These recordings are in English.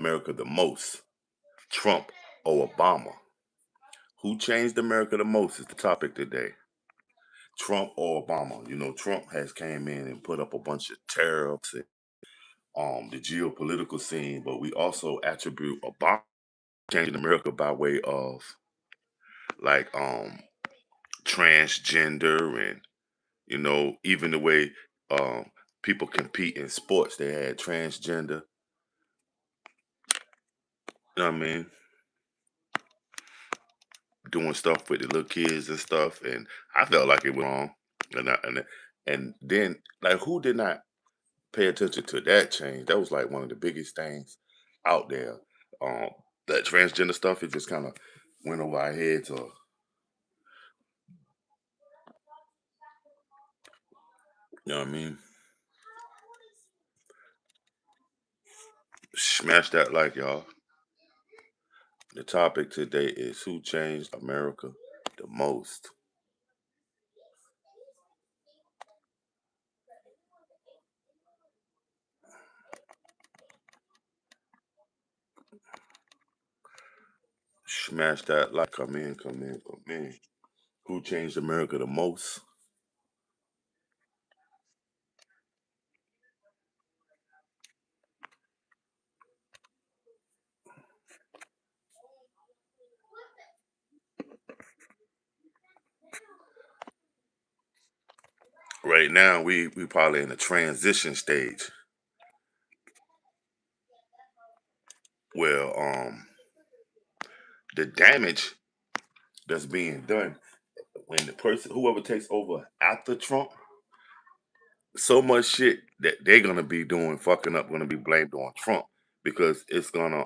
America the most, Trump or Obama? Who changed America the most is the topic today. Trump or Obama? You know, Trump has came in and put up a bunch of tariffs and the geopolitical scene, but we also attribute Obama changing America by way of like transgender and even the way um people compete in sports. They had transgender, you know what I mean, doing stuff with the little kids and stuff, and I felt like it was wrong. And then like who did not pay attention to that change? That was like one of the biggest things out there. Um, that transgender stuff, it just kind of went over our heads, or you know what I mean. Smash that like y'all. The topic today is who changed America the most. Smash that like, come in, come in, come in. Who changed America the most? Right now, we probably in a transition stage. Well, the damage that's being done when the person, whoever takes over after Trump, so much shit that they're gonna be doing, fucking up, gonna be blamed on Trump because it's gonna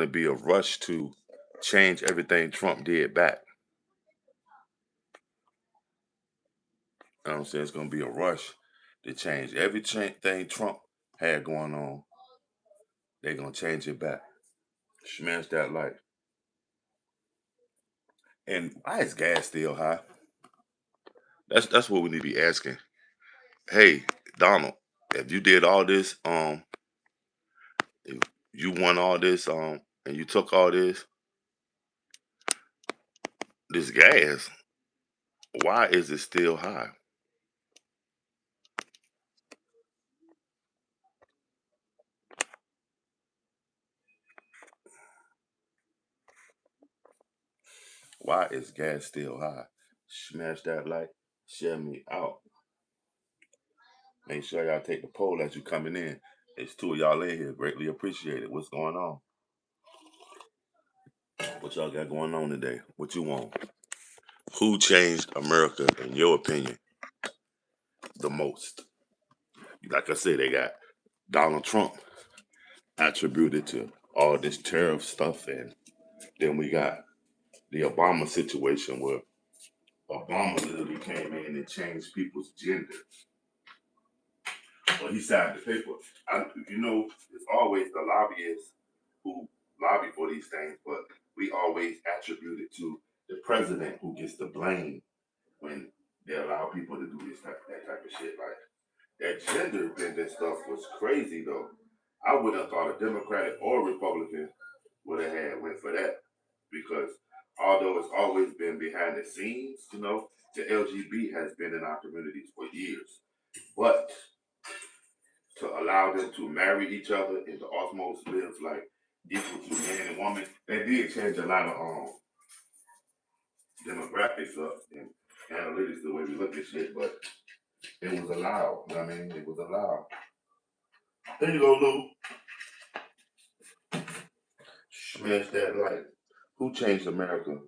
be a rush to change everything Trump did back. You know what I'm saying? It's gonna be a rush to change everything Trump had going on. They're gonna change it back. Smash that like. And why is gas still high? That's what we need to be asking. Hey, Donald, if you did all this, if you won all this, and you took all this gas, why is it still high? Why is gas still high? Smash that like, share me out. Make sure y'all take the poll as you coming in. It's two of y'all in here. Greatly appreciate it. What's going on? What y'all got going on today? What you want? Who changed America, in your opinion, the most? Like I said, they got Donald Trump attributed to all this tariff stuff, and then we got the Obama situation where Obama literally came in and changed people's gender. Well, he signed the paper. It's always the lobbyists who lobby for these things, but we always attribute it to the president who gets the blame when they allow people to do that type of shit. Like that gender bending stuff was crazy though. I would have thought a Democratic or Republican would have had went for that because although it's always been behind the scenes, the LGBT has been in our communities for years. But to allow them to marry each other and to osmosis live like equal to man and woman, that did change a lot of demographics up and analytics the way we look at shit, but it was allowed. You know what I mean? It was allowed. There you go, Lou. Smash that light. Who changed America?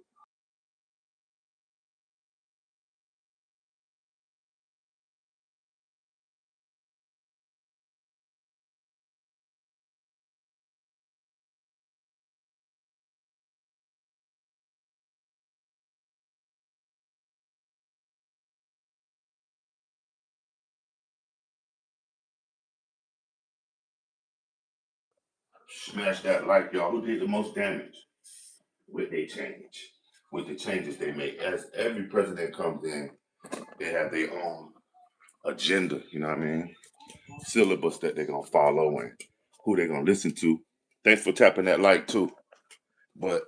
Smash that like y'all. Who did the most damage with their change? With the changes they make. As every president comes in, they have their own agenda, you know what I mean? Syllabus that they're gonna follow, and who they're gonna listen to. Thanks for tapping that like too. But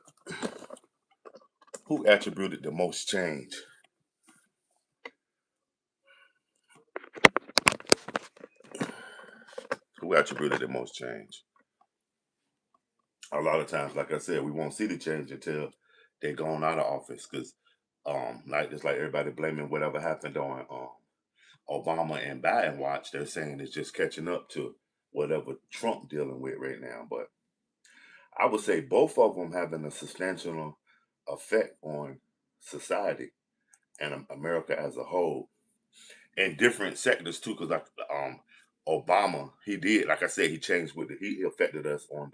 who attributed the most change? Who attributed the most change? A lot of times, like I said, we won't see the change until they're gone out of office. Because, like just like everybody blaming whatever happened on Obama and Biden watch, they're saying it's just catching up to whatever Trump dealing with right now. But I would say both of them having a substantial effect on society and America as a whole, in different sectors too. Because like Obama, he did, like I said, he changed with he affected us on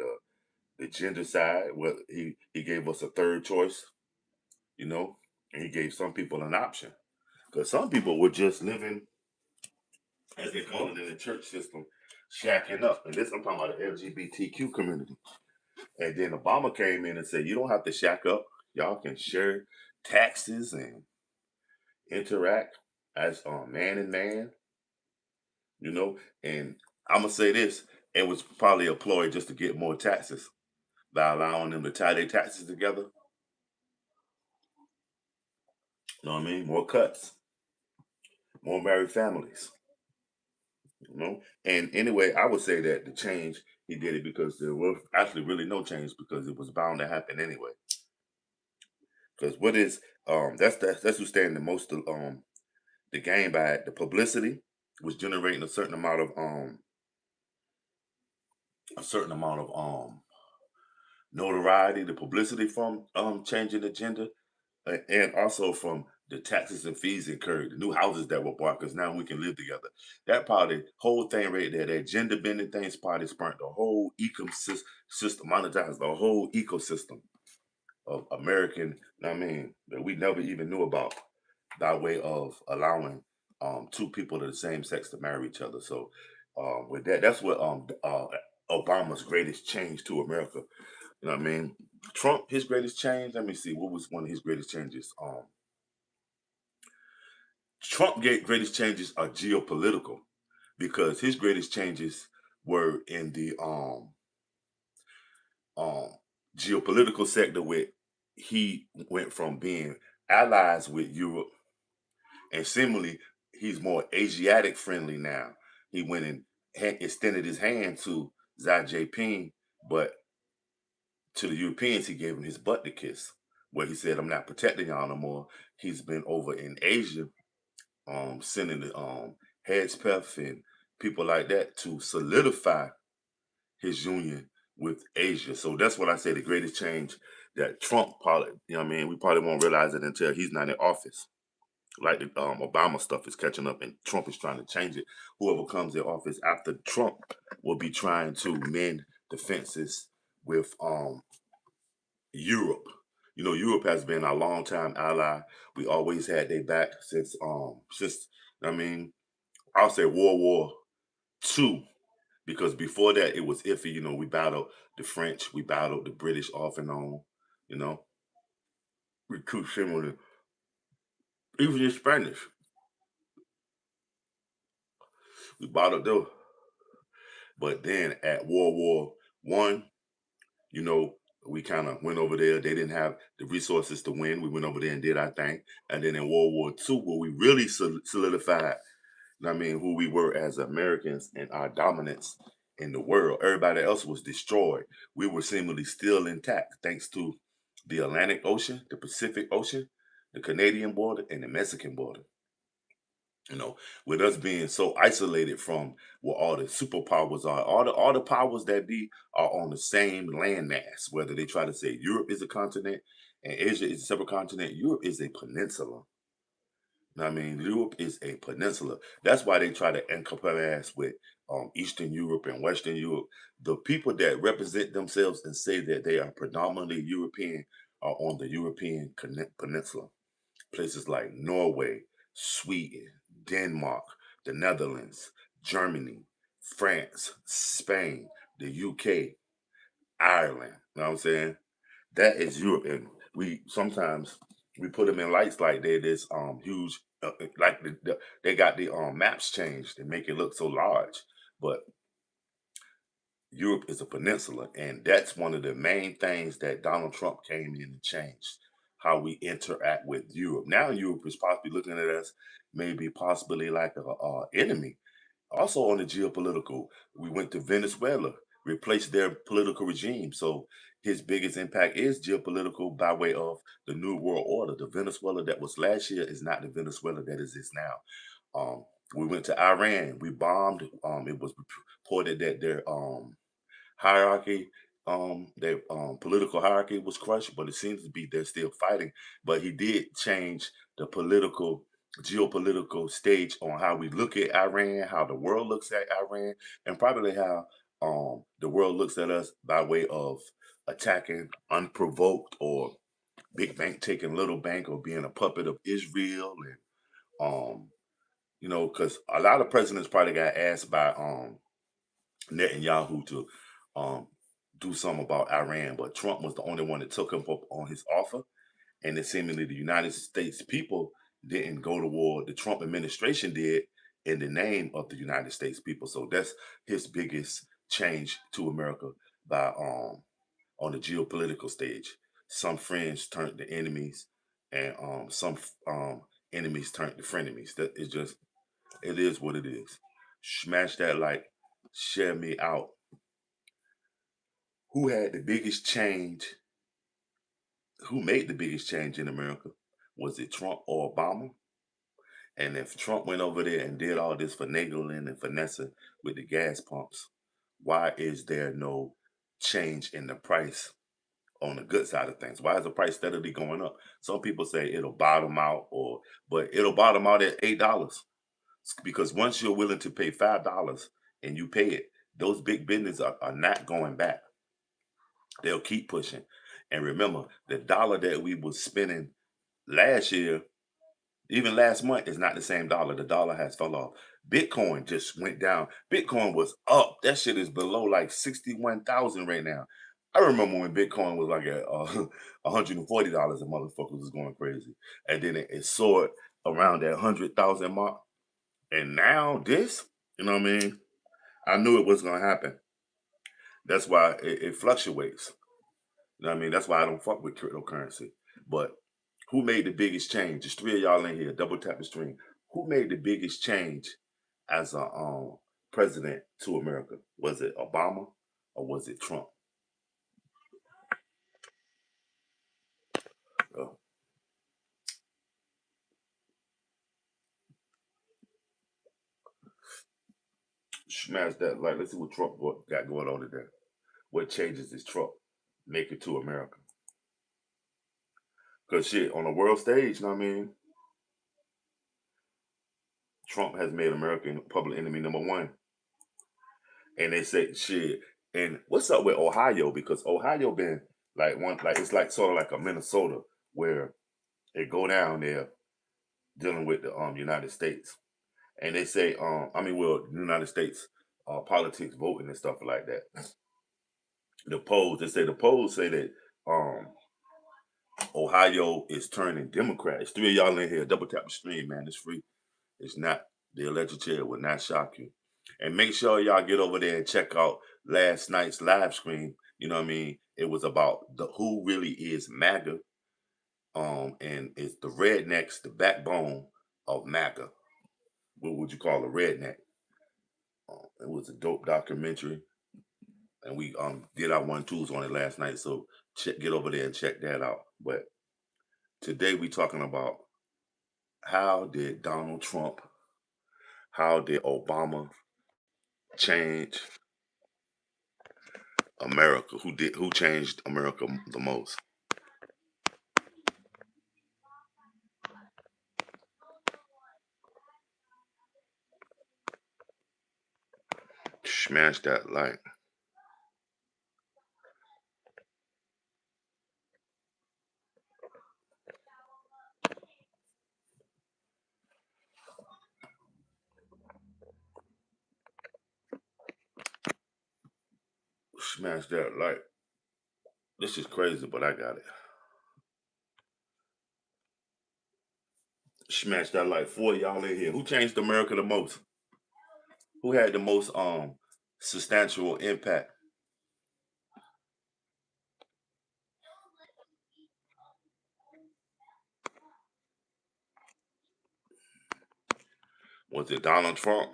the gender side. Well, he gave us a third choice, you know, and he gave some people an option because some people were just living, as they call it in the church system, shacking up. And this I'm talking about the LGBTQ community. And then Obama came in and said, you don't have to shack up. Y'all can share taxes and interact as man and man, you know. And I'm gonna say this: it was probably a ploy just to get more taxes by allowing them to tie their taxes together. You know what I mean? More cuts, more married families. You know. And anyway, I would say that the change he did it because there was actually really no change because it was bound to happen anyway. Because what is that's who's standing the most the gain by it. The publicity was generating a certain amount of notoriety, the publicity from changing the gender, and also from the taxes and fees incurred, the new houses that were bought, because now we can live together. That probably whole thing right there, that gender bending things probably burnt the whole ecosystem, monetized the whole ecosystem of American, I mean, that we never even knew about, by way of allowing two people of the same sex to marry each other. So with that, that's what Obama's greatest change to America. You know what I mean? Trump, his greatest change. Let me see. What was one of his greatest changes? Trump gave greatest changes are geopolitical because his greatest changes were in the um geopolitical sector where he went from being allies with Europe, and similarly he's more Asiatic friendly now. He went and extended his hand to Xi Jinping, but to the Europeans he gave him his butt to kiss, where he said, "I'm not protecting y'all no more." He's been over in Asia, sending the Hedgepeth and people like that to solidify his union with Asia. So that's what I say the greatest change that Trump probably, you know what I mean, we probably won't realize it until he's not in office. Like the Obama stuff is catching up and Trump is trying to change it. Whoever comes in office after Trump will be trying to mend the fences with Europe. You know, Europe has been a long time ally. We always had their back since I mean, I'll say World War II, because before that it was iffy. You know, we battled the French, we battled the British off and on. You know, we too similar. Even the Spanish, we battled them. But then at World War I, you know, we kind of went over there. They didn't have the resources to win. We went over there and did our thing. And then in World War II, where we really solidified, I mean, who we were as Americans and our dominance in the world. Everybody else was destroyed. We were seemingly still intact thanks to the Atlantic Ocean, the Pacific Ocean, the Canadian border, and the Mexican border. You know, with us being so isolated from where all the superpowers are, all the powers that be are on the same landmass. Whether they try to say Europe is a continent and Asia is a separate continent, Europe is a peninsula. I mean, Europe is a peninsula. That's why they try to encompass with Eastern Europe and Western Europe. The people that represent themselves and say that they are predominantly European are on the European peninsula. Places like Norway, Sweden, Denmark, the Netherlands, Germany, France, Spain, the UK, Ireland. You know what I'm saying? That is Europe, and we sometimes we put them in lights like they're this huge, like they got the maps changed and make it look so large, but Europe is a peninsula, and that's one of the main things that Donald Trump came in and changed how we interact with Europe. Now Europe is possibly looking at us maybe possibly like a enemy. Also on the geopolitical, we went to Venezuela, replaced their political regime. So his biggest impact is geopolitical by way of the New World Order. The Venezuela that was last year is not the Venezuela that exists now. We went to Iran. We bombed. It was reported that their hierarchy, their political hierarchy was crushed, but it seems to be they're still fighting. But he did change the geopolitical stage on how we look at Iran, how the world looks at Iran, and probably how the world looks at us by way of attacking unprovoked or big bank taking little bank or being a puppet of Israel and because a lot of presidents probably got asked by Netanyahu to um, do something about Iran, but Trump was the only one that took him up on his offer. And then seemingly the United States people didn't go to war. The Trump administration did in the name of the United States people. So that's his biggest change to America by on the geopolitical stage. Some friends turned to enemies, and some enemies turned to frenemies. That is just it is what it is. Smash that like, share me out. Who had the biggest change? Who made the biggest change in America? Was it Trump or Obama? And if Trump went over there and did all this finagling and finessing with the gas pumps, why is there no change in the price on the good side of things? Why is the price steadily going up? Some people say it'll bottom out, but it'll bottom out at $8 because once you're willing to pay $5 and you pay it, those big businesses are not going back. They'll keep pushing. And remember, the dollar that we was spending last year, even last month, is not the same dollar. The dollar has fell off. Bitcoin just went down. Bitcoin was up. That shit is below like 61,000 right now. I remember when Bitcoin was like at $140, and motherfuckers was going crazy. And then it soared around that 100,000 mark. And now this, you know what I mean? I knew it was going to happen. That's why it fluctuates. You know what I mean? That's why I don't fuck with cryptocurrency. But who made the biggest change? There's three of y'all in here. Double tap the stream. Who made the biggest change as a president to America? Was it Obama or was it Trump? Uh, Smash that like. Let's see what Trump got going on today. What changes is Trump making to America? Because shit, on the world stage, you know what I mean? Trump has made America public enemy number one. And they say shit. And what's up with Ohio? Because Ohio been like it's like sort of like a Minnesota where they go down there dealing with the United States. And they say well, United States politics, voting and stuff like that. The polls say that um Ohio is turning Democrat. It's three of y'all in here. Double tap the stream, man. It's free. It's not the electric chair will not shock you. And make sure y'all get over there and check out last night's live stream. You know what I mean? It was about the who really is MAGA. And it's the rednecks, the backbone of MAGA. What would you call a redneck? It was a dope documentary, and we did our 1-2s on it last night. So get over there and check that out. But today we talking about how did Donald Trump, how did Obama change America? Who changed America the most? Smash that like. Smash that like. This is crazy, but I got it. Smash that like. Four of y'all in here. Who changed America the most? Who had the most substantial impact? Was it Donald Trump?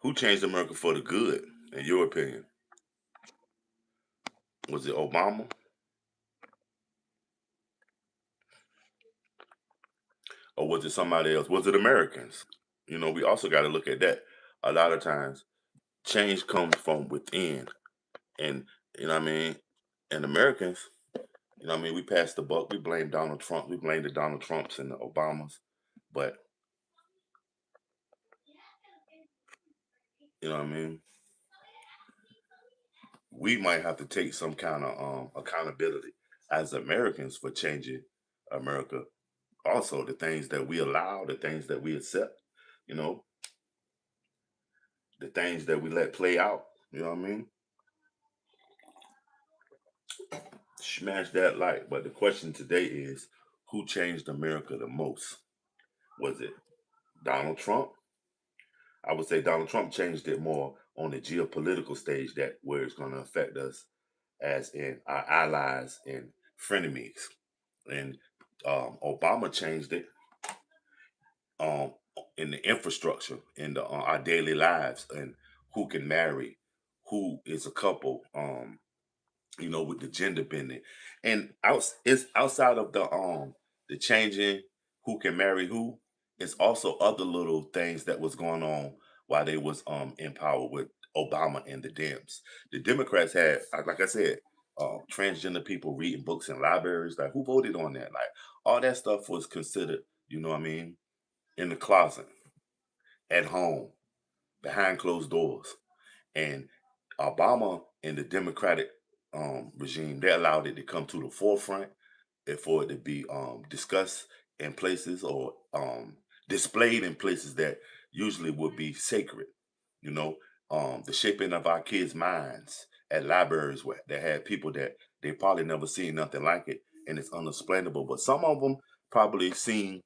Who changed America for the good, in your opinion? Was it Obama? Or was it somebody else? Was it Americans? We also got to look at that. A lot of times, change comes from within. And, you know what I mean? And Americans, we passed the buck. We blame Donald Trump. We blame the Donald Trumps and the Obamas. But, you know what I mean? We might have to take some kind of accountability as Americans for changing America. Also, the things that we allow, the things that we accept, you know, the things that we let play out. You know what I mean? Smash that like. But the question today is, who changed America the most? Was it Donald Trump? I would say Donald Trump changed it more on the geopolitical stage, that where it's going to affect us as in our allies and frenemies. And Obama changed it um, in the infrastructure, in our daily lives, and who can marry, who is a couple. With the gender bending, and it's outside of the changing who can marry who. It's also other little things that was going on while they was in power with Obama and the Dems. The Democrats had, like I said, transgender people reading books in libraries. Like, who voted on that? Like, all that stuff was considered, you know what I mean, in the closet, at home, behind closed doors. And Obama and the Democratic regime, they allowed it to come to the forefront and for it to be discussed in places or displayed in places that usually would be sacred. You know, the shaping of our kids' minds at libraries where they had people that they probably never seen nothing like it, and it's unexplainable. But some of them probably seen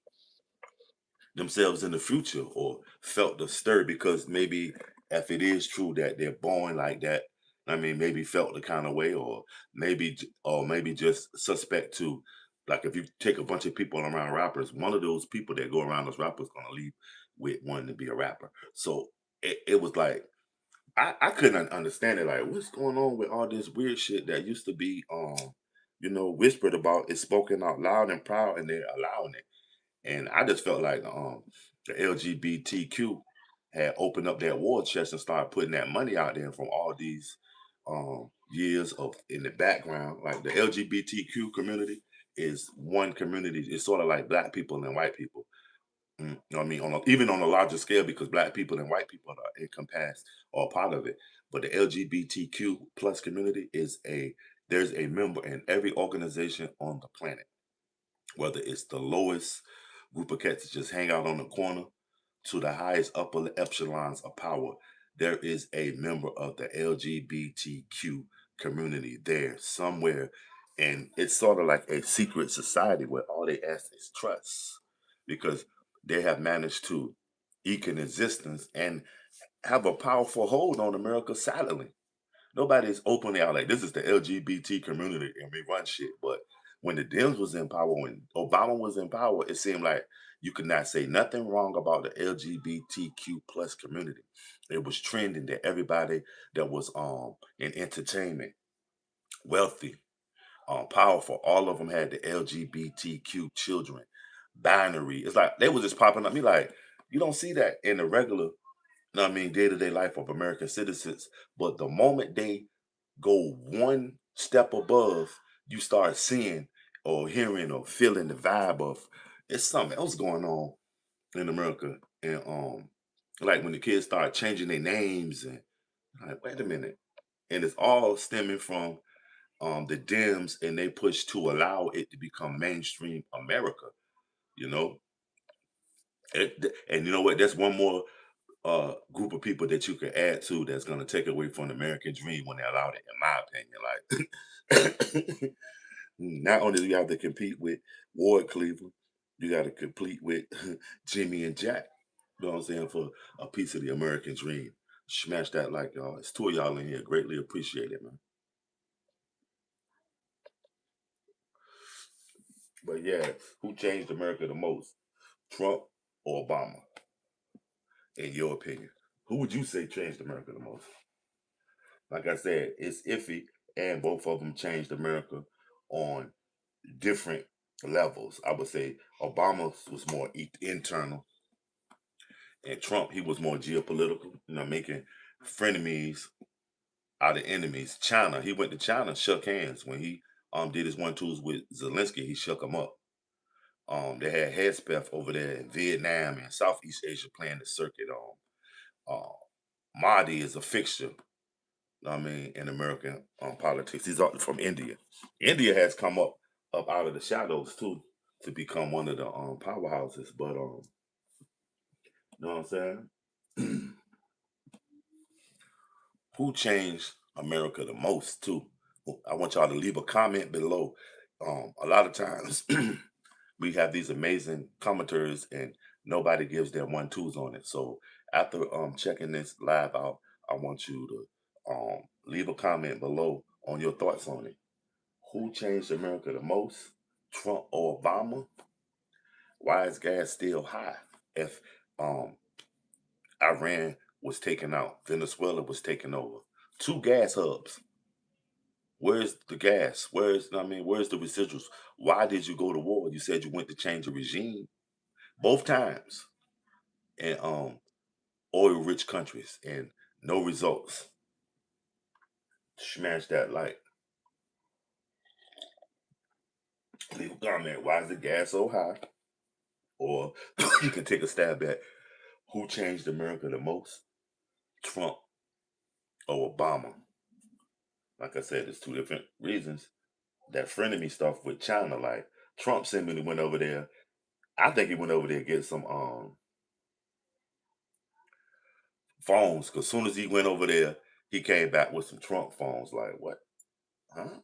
themselves in the future or felt the stir, because maybe if it is true that they're born like that, I mean, maybe felt the kind of way, or maybe just suspect to, like, if you take a bunch of people around rappers, one of those people that go around those rappers gonna leave with wanting to be a rapper. So it was like I couldn't understand it. Like, what's going on with all this weird shit that used to be whispered about, is spoken out loud and proud, and they're allowing it. And I just felt like the LGBTQ had opened up that war chest and started putting that money out there from all these years of in the background. Like, the LGBTQ community is one community. It's sort of like black people and white people. You know what I mean? Even on a larger scale, because black people and white people are encompassed or part of it. But the LGBTQ plus community there's a member in every organization on the planet, whether it's the lowest group of cats that just hang out on the corner to the highest upper echelons of power. There is a member of the LGBTQ community there somewhere. And it's sort of like a secret society where all they ask is trust, because they have managed to eke an existence and have a powerful hold on America silently. Nobody's openly out like, this is the LGBT community and we run shit. But when the Dems was in power, when Obama was in power, it seemed like you could not say nothing wrong about the LGBTQ plus community. It was trending that everybody that was in entertainment, wealthy, powerful, all of them had the LGBTQ children, binary. It's like they was just popping up. Me like, you don't see that in the regular, know what I mean, day to day life of American citizens. But the moment they go one step above, you start seeing or hearing or feeling the vibe of, it's something else going on in America. And like when the kids start changing their names, and like, wait a minute. And it's all stemming from the Dems and they push to allow it to become mainstream America, you know. And you know what? That's one more group of people that you can add to that's going to take away from the American dream when they allow it, in my opinion. Like, not only do you have to compete with Ward Cleveland, you got to compete with Jimmy and Jack. You know what I'm saying? For a piece of the American dream. Smash that like, y'all. It's two of y'all in here. Greatly appreciate it, man. But yeah, who changed America the most? Trump or Obama, in your opinion? Who would you say changed America the most? Like I said, it's iffy, and both of them changed America on different levels. I would say Obama was more internal, and Trump he was more geopolitical. Making frenemies out of enemies. China, he went to China, shook hands when he did his 1-2s with Zelensky. He shook him up. They had Headspeth over there in Vietnam and Southeast Asia playing the circuit. Mahdi is a fixture, in American politics. He's from India. India has come up out of the shadows too to become one of the powerhouses. But you know what I'm saying? Who changed America the most too? I want y'all to leave a comment below. A lot of times we have these amazing commenters and nobody gives their 1-2s on it. So after checking this live out, I want you to leave a comment below on your thoughts on it. Who changed America the most? Trump or Obama? Why is gas still high? If um Iran was taken out, Venezuela was taken over. Two gas hubs. Where's the gas? Where's the residuals? Why did you go to war? You said you went to change the regime both times in oil rich countries and no results. Smash that like. Leave a comment. Why is the gas so high? Or you can take a stab at who changed America the most? Trump or Obama? Like I said, there's two different reasons. That frenemy stuff with China, like Trump simply went over there. I think he went over there to get some phones. Cause soon as he went over there, he came back with some Trump phones. Like what? Huh?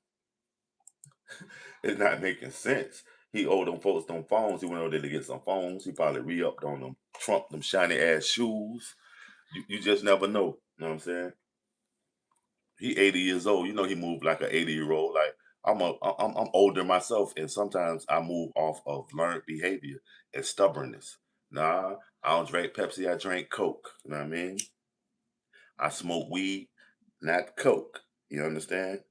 It's not making sense. He owed them folks them phones. He went over there to get some phones. He probably re-upped on them Trump, them shiny ass shoes. You just never know. You know what I'm saying? He 80 years old. He moved like an 80-year-old. Like I'm older myself, and sometimes I move off of learned behavior and stubbornness. Nah, I don't drink Pepsi. I drink Coke. You know what I mean? I smoke weed, not Coke. You understand?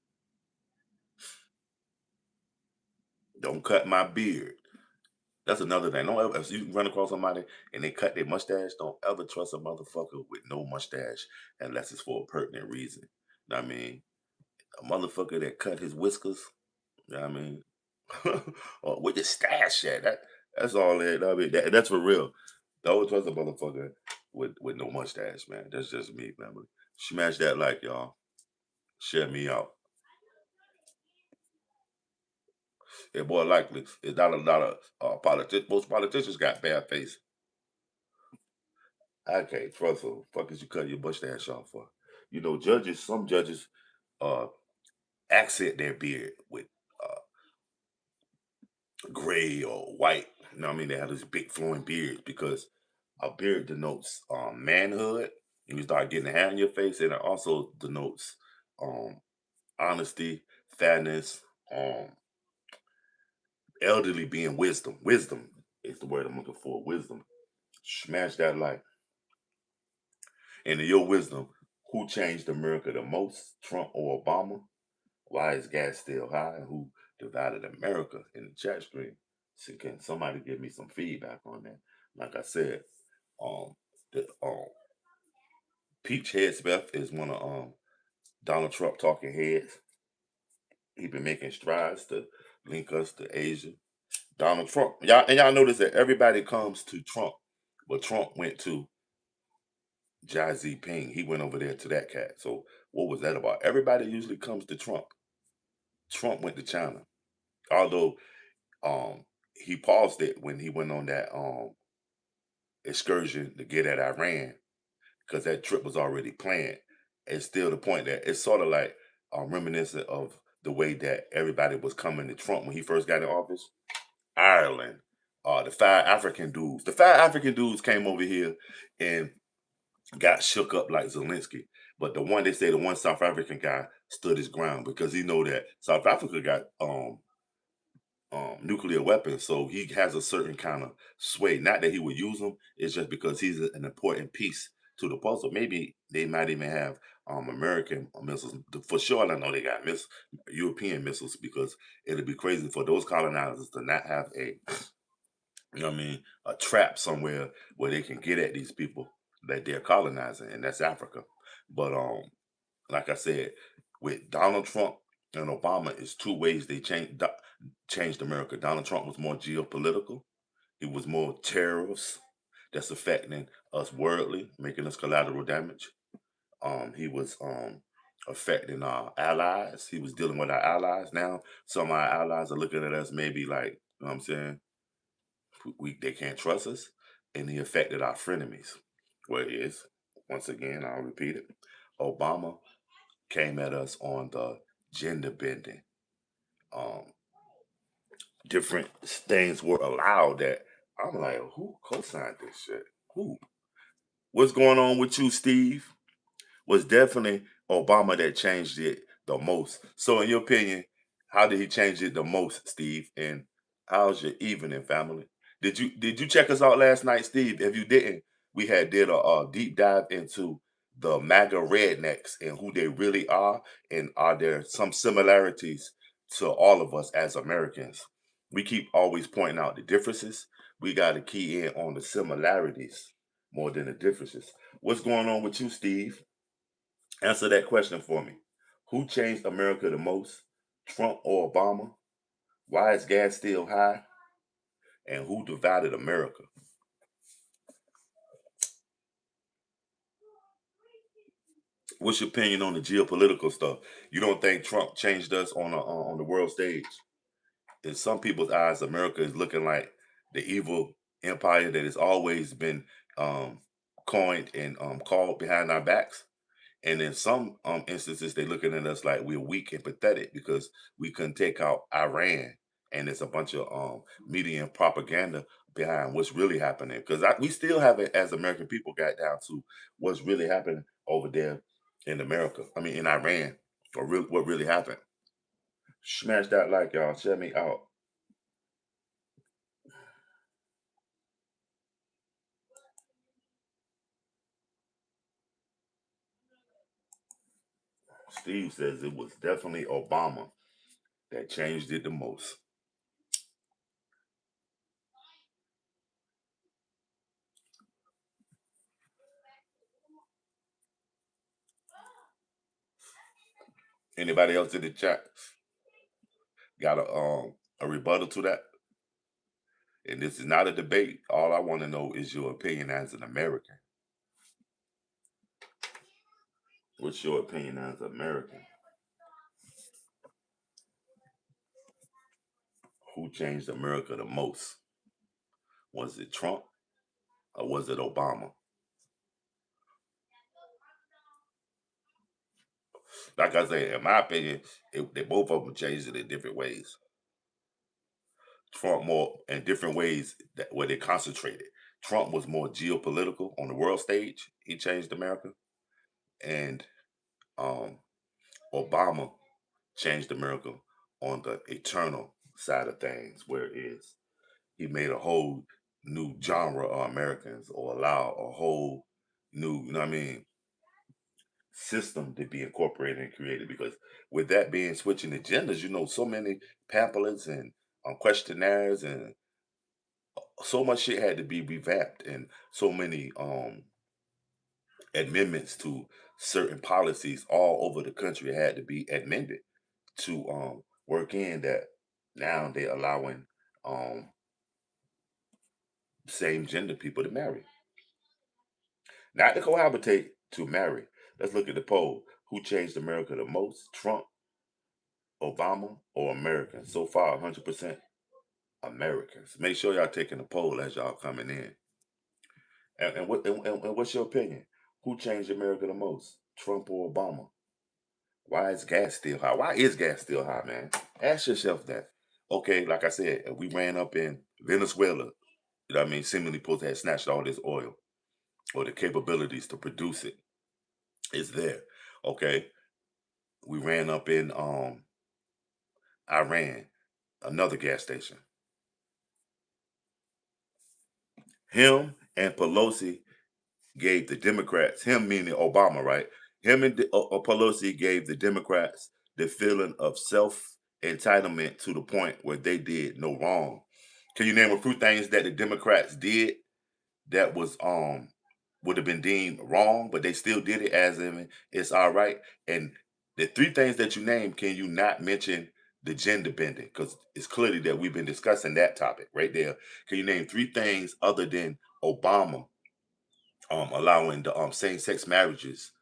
Don't cut my beard. That's another thing. Don't ever, if you run across somebody and they cut their mustache, don't ever trust a motherfucker with no mustache unless it's for a pertinent reason. You know what I mean? A motherfucker that cut his whiskers, you know what I mean? Or where your stash at? That's all that. I mean, that's for real. Don't trust a motherfucker with no mustache, man. That's just me, family. Smash that like, y'all. Share me out. Yeah, more likely, it's not a lot of politics. Most politicians got bad face. I can't trust them. Fuck is you cut your mustache off for? Judges. Some judges uh accent their beard with uh gray or white. You know what I mean? They have this big flowing beard because a beard denotes manhood. You start getting hair in your face, and it also denotes um honesty, fairness, elderly being wisdom. Wisdom is the word I'm looking for. Wisdom. Smash that like. And in your wisdom, who changed America the most, Trump or Obama? Why is gas still high? And who divided America in the chat stream? So can somebody give me some feedback on that? Like I said, the Peach Headsmith is one of Donald Trump talking heads. He been making strides to link us to Asia. Donald Trump, y'all notice that everybody comes to Trump, but Trump went to Xi Ping. He went over there to that cat. So what was that about? Everybody usually comes to Trump. Trump went to China, although he paused it when he went on that excursion to get at Iran because that trip was already planned. It's still the point that it's sort of like reminiscent of the way that everybody was coming to Trump when he first got in office. Ireland, the five African dudes. The five African dudes came over here and got shook up like Zelensky. But they say the one South African guy stood his ground because he know that South Africa got nuclear weapons, so he has a certain kind of sway. Not that he would use them; it's just because he's an important piece to the puzzle. Maybe they might even have American missiles for sure. I know they got European missiles because it'd be crazy for those colonizers to not have what I mean, a trap somewhere where they can get at these people that they're colonizing, and that's Africa. But like I said, with Donald Trump and Obama, is two ways they changed America. Donald Trump was more geopolitical. He was more tariffs that's affecting us worldly, making us collateral damage. He was affecting our allies. He was dealing with our allies. Now some of our allies are looking at us maybe like, you know what I'm saying? They can't trust us, and he affected our frenemies. Whereas, once again, I'll repeat it, Obama came at us on the gender bending. Um, Different things were allowed that I'm like, who co-signed this shit? Who? What's going on with you, Steve? Was definitely Obama that changed it the most. So, in your opinion, how did he change it the most, Steve? And how's your evening, family? Did you check us out last night, Steve? If you didn't, we had did a deep dive into the MAGA rednecks and who they really are, and are there some similarities to all of us as Americans? We keep always pointing out the differences. We got to key in on the similarities more than the differences. What's going on with you, Steve? Answer that question for me. Who changed America the most? Trump or Obama? Why is gas still high? And who divided America? What's your opinion on the geopolitical stuff? You don't think Trump changed us on the world stage? In some people's eyes, America is looking like the evil empire that has always been um, coined and called behind our backs. And in some instances, they're looking at us like we're weak and pathetic because we couldn't take out Iran. And it's a bunch of media and propaganda behind what's really happening. Because we still haven't, as American people, got down to what's really happening over there in America. I mean, in Iran, or what really happened. Smash that like, y'all. Share me out. Steve says it was definitely Obama that changed it the most. Anybody else in the chat got a rebuttal to that? And this is not a debate. All I want to know is your opinion as an American. What's your opinion as an American? Who changed America the most? Was it Trump or was it Obama? Like I said, in my opinion, they both of them changed it in different ways. Trump more in different ways where they concentrated. Trump was more geopolitical on the world stage. He changed America, and um, Obama changed America on the eternal side of things, where it is he made a whole new genre of Americans, or allow a whole new, you know what I mean, system to be incorporated and created. Because with that being switching agendas, so many pamphlets and questionnaires and so much shit had to be revamped, and so many amendments to certain policies all over the country had to be amended to work in that. Now they're allowing um same gender people to marry, not to cohabitate, to marry. Let's look at the poll. Who changed America the most? Trump, Obama, or Americans? So far, 100% Americans. Make sure y'all taking the poll as y'all coming in. And what's your opinion? Who changed America the most? Trump or Obama? Why is gas still high? Why is gas still high, man? Ask yourself that. Okay, like I said, we ran up in Venezuela. You know what I mean? Seemingly supposed to have snatched all this oil, or the capabilities to produce it is there. Okay. We ran up in Iran. another gas station. Him and Pelosi gave the Democrats, him meaning Obama, right? Him and Pelosi gave the Democrats the feeling of self entitlement to the point where they did no wrong. Can you name a few things that the Democrats did that was would have been deemed wrong, but they still did it as in it's all right? And the three things that you named, can you not mention the gender bending? Because it's clearly that we've been discussing that topic right there. Can you name three things other than Obama allowing the same-sex marriages?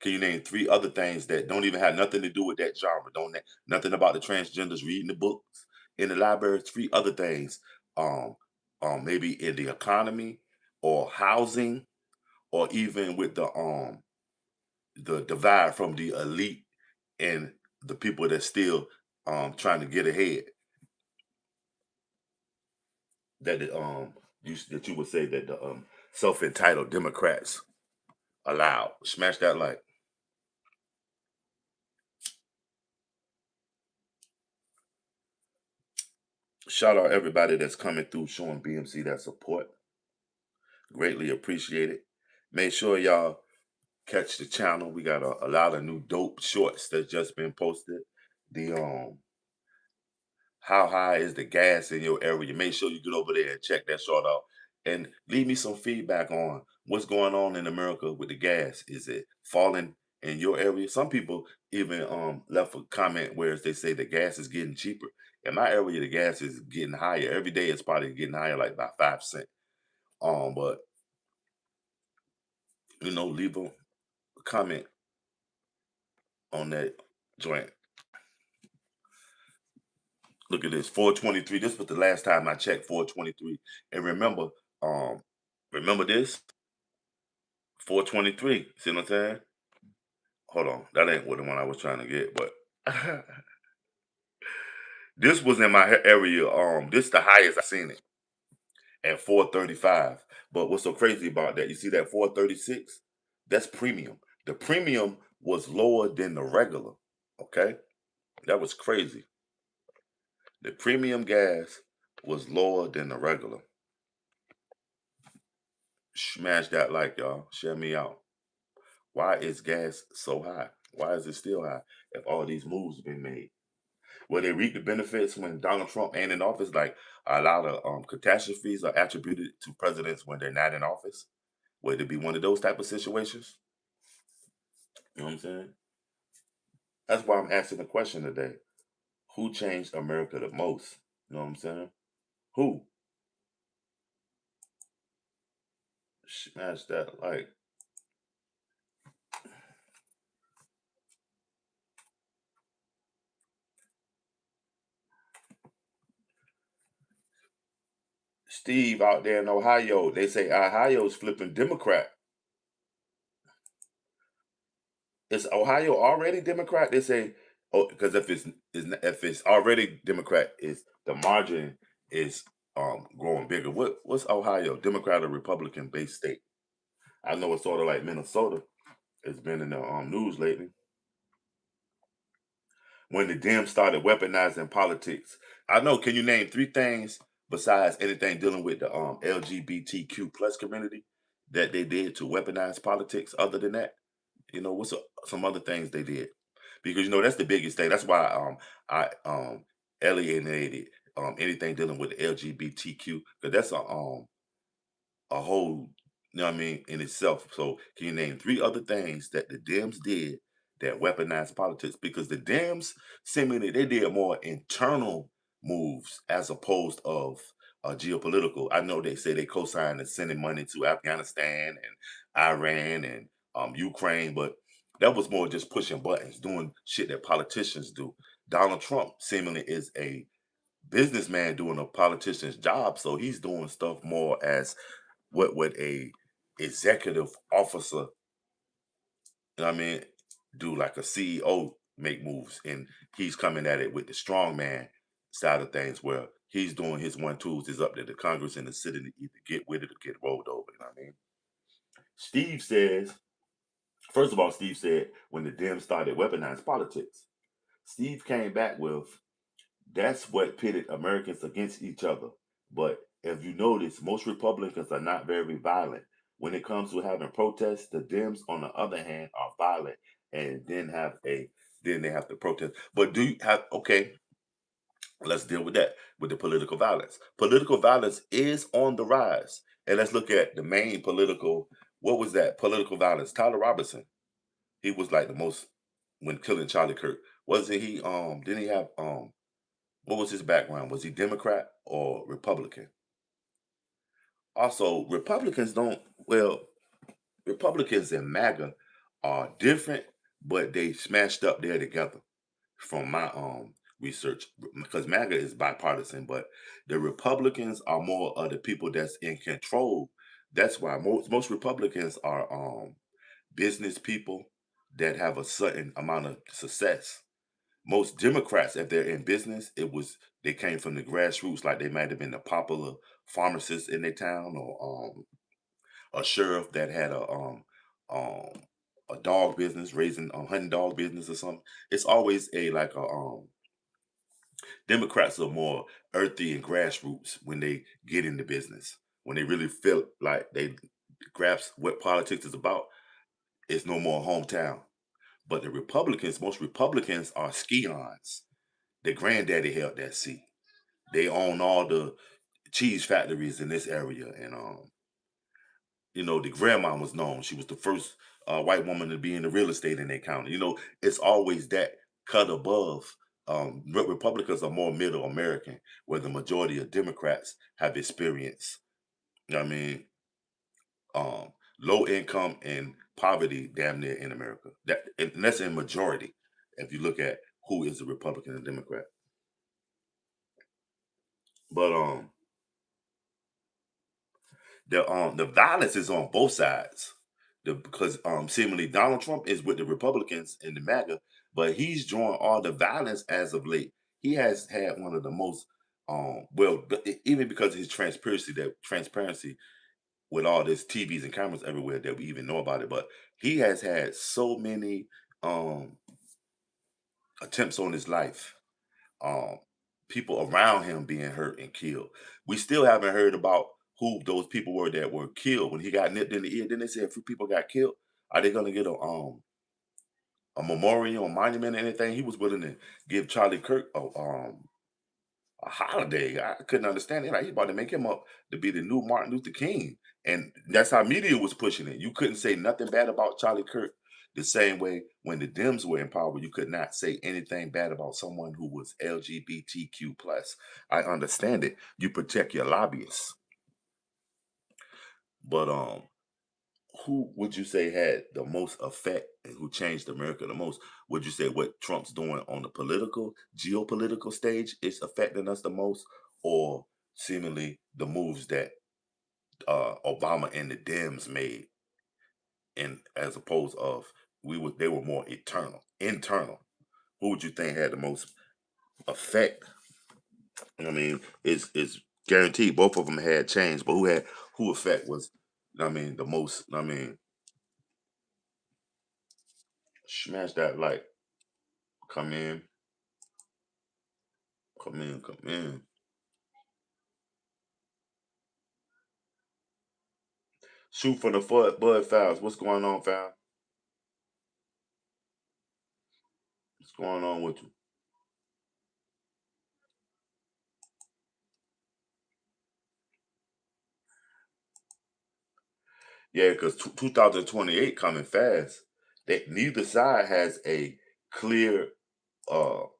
Can you name three other things that don't even have nothing to do with that genre? Nothing about the transgenders reading the books in the library. Three other things, um, maybe in the economy or housing, or even with the divide from the elite and the people that still trying to get ahead. That you would say that the self entitled Democrats allowed. Smash that like. Shout out everybody that's coming through showing BMC that support. Greatly appreciate it. Make sure y'all catch the channel. We got a lot of new dope shorts that's just been posted. The how high is the gas in your area? Make sure you get over there and check that short out. And leave me some feedback on what's going on in America with the gas. Is it falling in your area? Some people even left a comment where they say the gas is getting cheaper. In my area, the gas is getting higher. Every day it's probably getting higher like by 5 cents. But leave a comment on that joint. Look at this, 423. This was the last time I checked 423. And remember this? 423. See what I'm saying? Hold on. That ain't what the one I was trying to get, but this was in my area. This is the highest I seen it at 435. But what's so crazy about that? You see that 436? That's premium. The premium was lower than the regular. Okay? That was crazy. The premium gas was lower than the regular. Smash that like, y'all. Share me out. Why is gas so high? Why is it still high if all these moves have been made? Will they reap the benefits when Donald Trump ain't in office? Like a lot of catastrophes are attributed to presidents when they're not in office. Would it be one of those type of situations? You know what I'm saying? That's why I'm asking the question today. Who changed America the most? You know what I'm saying? Who? Smash that like. Steve out there in Ohio, they say Ohio's flipping Democrat. Is Ohio already Democrat? They say, oh, because if it's already Democrat, is the margin is growing bigger. What's Ohio? Democrat or Republican based state? I know it's sort of like Minnesota. It's been in the news lately. When the Dems started weaponizing politics, I know. Can you name three things besides anything dealing with the LGBTQ plus community that they did to weaponize politics? Other than that, what's some other things they did? Because that's the biggest thing. That's why I alienated anything dealing with the LGBTQ, because that's a whole, what I mean, in itself. So can you name three other things that the Dems did that weaponized politics? Because the Dems seemingly they did more internal moves as opposed of geopolitical. I know they say they co-signed and sending money to Afghanistan and Iran and Ukraine, but that was more just pushing buttons, doing shit that politicians do. Donald Trump seemingly is a businessman doing a politician's job, so he's doing stuff more as what would a executive officer, you know what I mean, do, like a CEO make moves, and he's coming at it with the strong man side of things where he's doing his one tools is up to the Congress and the city to either get with it or get rolled over, you know what I mean? Steve says, first of all, Steve said when the Dems started weaponized politics, Steve came back with That's what pitted Americans against each other. But if you notice, most Republicans are not very violent. When it comes to having protests, the Dems, on the other hand, are violent and then they have to protest. But do you have okay? Let's deal with that with the political violence. Political violence is on the rise, and let's look at the main political. What was that political violence? Tyler Robinson. He was like the most when killing Charlie Kirk. Wasn't he? Didn't he have what was his background? Was he Democrat or Republican? Also, Republicans don't, well, Republicans and MAGA are different, but they smashed up there together from my research because MAGA is bipartisan, but the Republicans are more of the people that's in control. That's why most Republicans are business people that have a certain amount of success. Most Democrats, if they're in business, they came from the grassroots, like they might have been a popular pharmacist in their town or a sheriff that had um a dog business, raising hunting dog business or something. It's always a like a Democrats are more earthy and grassroots when they get into business. When they really feel like they grasp what politics is about, it's no more hometown. But the Republicans, most Republicans are scions. Their granddaddy held that seat. They own all the cheese factories in this area, and the grandma was known. She was the first white woman to be in the real estate in their county. It's always that cut above. Republicans are more middle American, where the majority of Democrats have experience. You know what I mean? Um, Low income and poverty, damn near in America. And that's in majority. If you look at who is a Republican and Democrat, but the violence is on both sides. Because seemingly Donald Trump is with the Republicans and the MAGA, but he's drawing all the violence as of late. He has had one of the most even because of his transparency with all this TVs and cameras everywhere that we even know about it. But he has had so many um attempts on his life, um, people around him being hurt and killed. We still haven't heard about who those people were that were killed when he got nipped in the ear. Then they said a few people got killed. Are they going to get a memorial, a monument, anything? He was willing to give Charlie Kirk a holiday. I couldn't understand it. Like, he about to make him up to be the new Martin Luther King, and that's how media was pushing it. You couldn't say nothing bad about Charlie Kirk. The same way when the Dems were in power, you could not say anything bad about someone who was LGBTQ plus. I understand it. You protect your lobbyists, but who would you say had the most effect and who changed America the most? Would you say what Trump's doing on the geopolitical stage is affecting us the most, or seemingly the moves that Obama and the Dems made, and as opposed of they were more internal. Who would you think had the most effect? I mean, it's guaranteed both of them had change, but who effect was? I mean, the most. I mean, smash that like. Come in, come in, come in. Shoot for the foot, Bud Fouls. What's going on, Foul? What's going on with you? Yeah, because 2028 coming fast. That neither side has a clear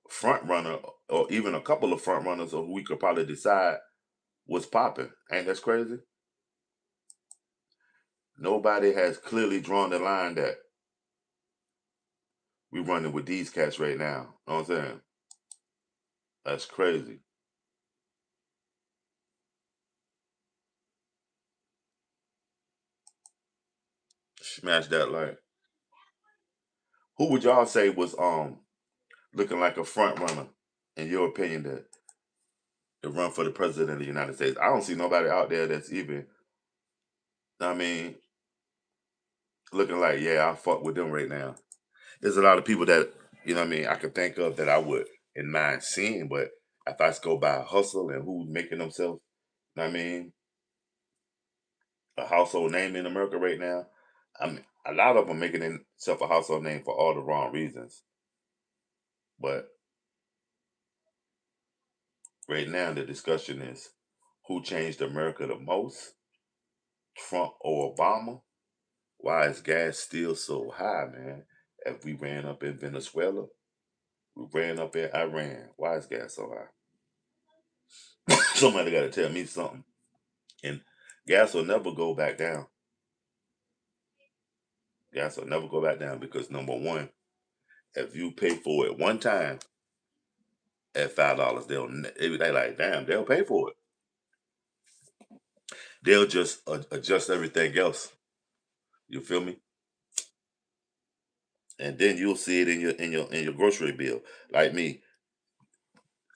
front runner or even a couple of front runners of who we could probably decide what's popping. Ain't that crazy? Nobody has clearly drawn the line that we running with these cats right now. Know what I'm saying? That's crazy. Smash that like. Who would y'all say was looking like a front runner in your opinion to run for the president of the United States? I don't see nobody out there that's even, I mean, looking like, yeah, I fuck with them right now. There's a lot of people that, I mean, I could think of that I would in mind seeing, but If I go by hustle and who's making themselves, I mean, a household name in America right now, I mean, a lot of them making themselves a household name for all the wrong reasons. But right now, the discussion is who changed America the most, Trump or Obama? Why is gas still so high, man? If we ran up in Venezuela, we ran up in Iran. Why is gas so high? Somebody got to tell me something. And gas will never go back down. Gas will never go back down because number one, if you pay for it one time at $5, they like damn, they'll pay for it. They'll just adjust everything else. You feel me? And then you'll see it in your grocery bill. Like me,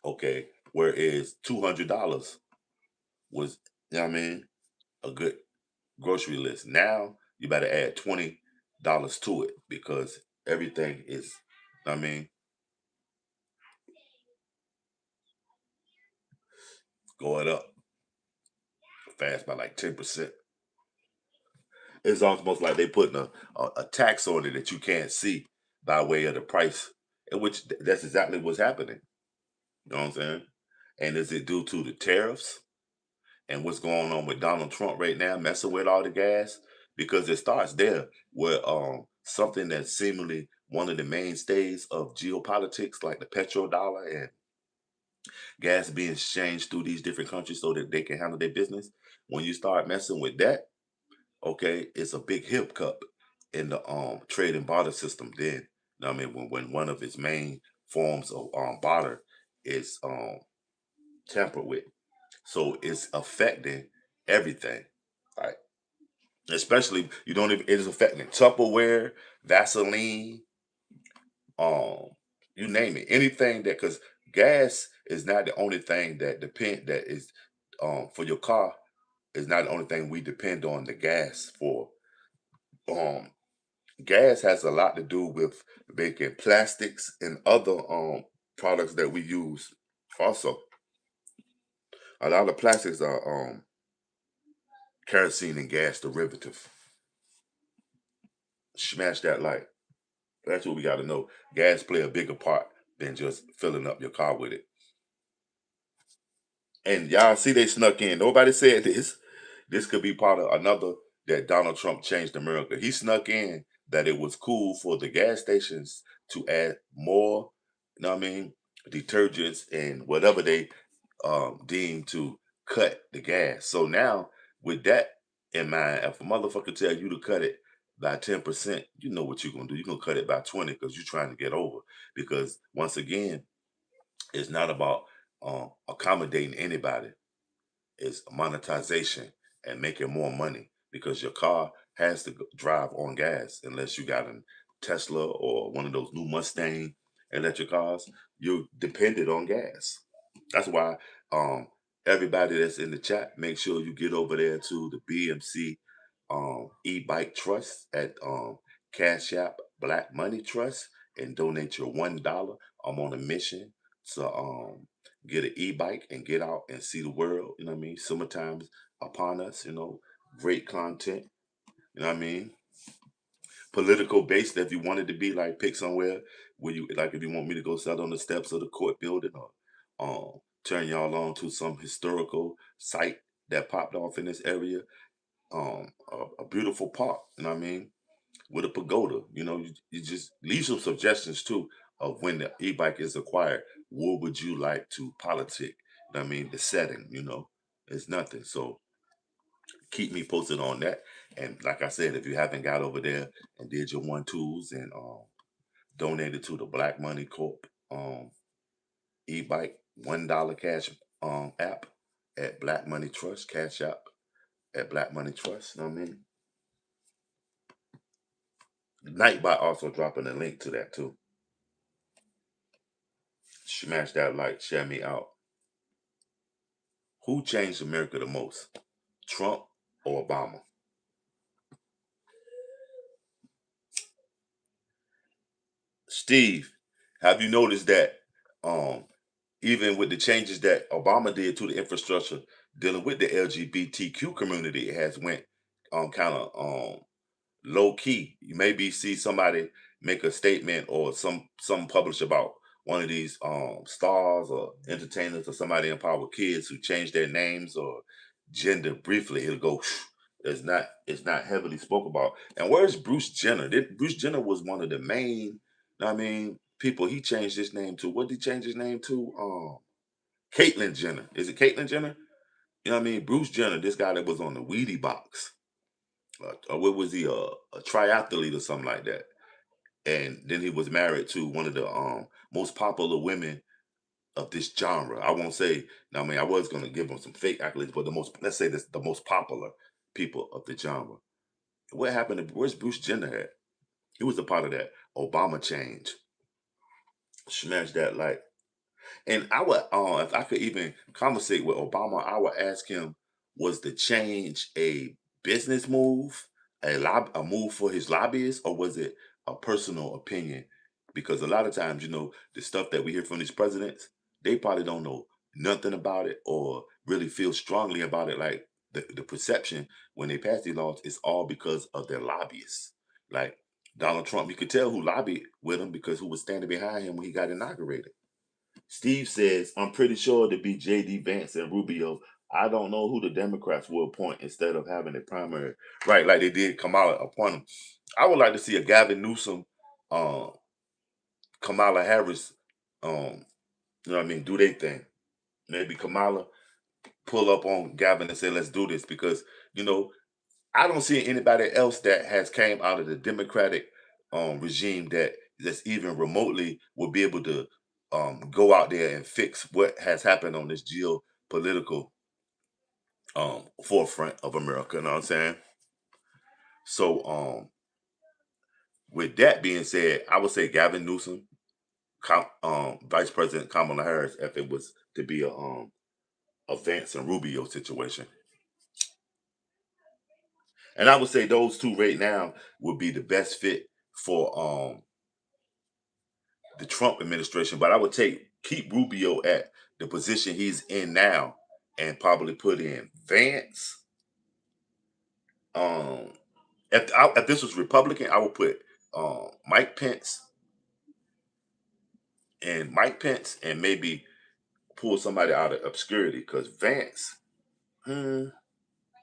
okay, whereas $200 was, you know what I mean, a good grocery list. Now you better add $20 to it because everything is, I mean, going up fast by like 10%. It's almost like they putting a tax on it that you can't see by way of the price, in which that's exactly what's happening. You know what I'm saying? And is it due to the tariffs and what's going on with Donald Trump right now, messing with all the gas? Because it starts there where something that's seemingly one of the mainstays of geopolitics, like the petrodollar and gas being exchanged through these different countries so that they can handle their business. When you start messing with that, okay, it's a big hiccup in the trade and barter system. Then, you know what I mean, when one of its main forms of barter is tampered with, so it's affecting everything, right? Especially you don't even it is affecting Tupperware, Vaseline, um, you name it, anything that because gas is not the only thing that is for your car is not the only thing we depend on the gas for. Um, gas has a lot to do with making plastics and other products that we use. Also, a lot of plastics are kerosene and gas derivative. Smash that light. That's what we got to know. Gas play a bigger part than just filling up your car with it. And y'all see they snuck in. Nobody said this. This could be part of another that Donald Trump changed America. He snuck in that it was cool for the gas stations to add more, you know what I mean, detergents and whatever they deem to cut the gas. So now with that in mind, if a motherfucker tell you to cut it by 10%, you know what you're gonna do. You're gonna cut it by 20 because you're trying to get over. Because once again, it's not about accommodating anybody. It's monetization and making more money because your car has to drive on gas unless you got a Tesla or one of those new Mustang electric cars. You're dependent on gas. That's why um, everybody that's in the chat, make sure you get over there to the BMC e-bike trust at Cash App Black Money Trust and donate your $1. I'm on a mission to get an e-bike and get out and see the world. You know what I mean? Summertime's upon us. You know, great content. You know what I mean? Political based. If you wanted to be like, pick somewhere where you like. If you want me to go sit on the steps of the court building or turn y'all on to some historical site that popped off in this area. A beautiful park. You know what I mean? With a pagoda. You know, you just leave some suggestions too of when the e-bike is acquired. What would you like to politic? You know what I mean? The setting, you know, it's nothing. So keep me posted on that. And like I said, if you haven't got over there and did your 1 2s and donated to the Black Money Corp e-bike $1 cash app at Black Money Trust, Cash App at Black Money Trust, you know what I mean? Nightbot also dropping a link to that too. Smash that like, share me out. Who changed America the most? Trump or Obama? Steve, have you noticed that um even with the changes that Obama did to the infrastructure dealing with the LGBTQ community, it has went kind of low key. You maybe see somebody make a statement or some publish about one of these stars or entertainers or somebody in power with kids who change their names or gender briefly. It'll go. It's not heavily spoke about. And where's Bruce Jenner? Bruce Jenner was one of the main. I mean, people. He changed his name to what did he change his name to? Caitlyn Jenner. Is it Caitlyn Jenner? You know what I mean? Bruce Jenner, this guy that was on the Wheatie box. Or what was he? A triathlete or something like that. And then he was married to one of the most popular women of this genre. I won't say. I mean, I was going to give him some fake accolades, but the most, let's say this, the most popular people of the genre. What happened? Where's Bruce Jenner at? He was a part of that Obama change. Smash that like. And I would, if I could even conversate with Obama, I would ask him, was the change a business move, a move for his lobbyists, or was it a personal opinion? Because a lot of times, the stuff that we hear from these presidents, they probably don't know nothing about it or really feel strongly about it. Like the perception when they pass these laws is all because of their lobbyists. Like Donald Trump, you could tell who lobbied with him because who was standing behind him when he got inaugurated. Steve says, I'm pretty sure to be J.D. Vance and Rubio. I don't know who the Democrats will appoint instead of having a primary. Right, like they did Kamala appoint him. I would like to see a Gavin Newsom, uh, Kamala Harris, you know what I mean, do their thing. Maybe Kamala pull up on Gavin and say, let's do this because, you know, I don't see anybody else that has came out of the Democratic regime that's even remotely will be able to go out there and fix what has happened on this geopolitical forefront of America. You know what I'm saying? So with that being said, I would say Gavin Newsom, Vice President Kamala Harris, if it was to be a Vance and Rubio situation. And I would say those two right now would be the best fit for the Trump administration, but I would keep Rubio at the position he's in now and probably put in Vance. Um, if this was Republican, I would put Mike Pence and maybe pull somebody out of obscurity because Vance, hmm,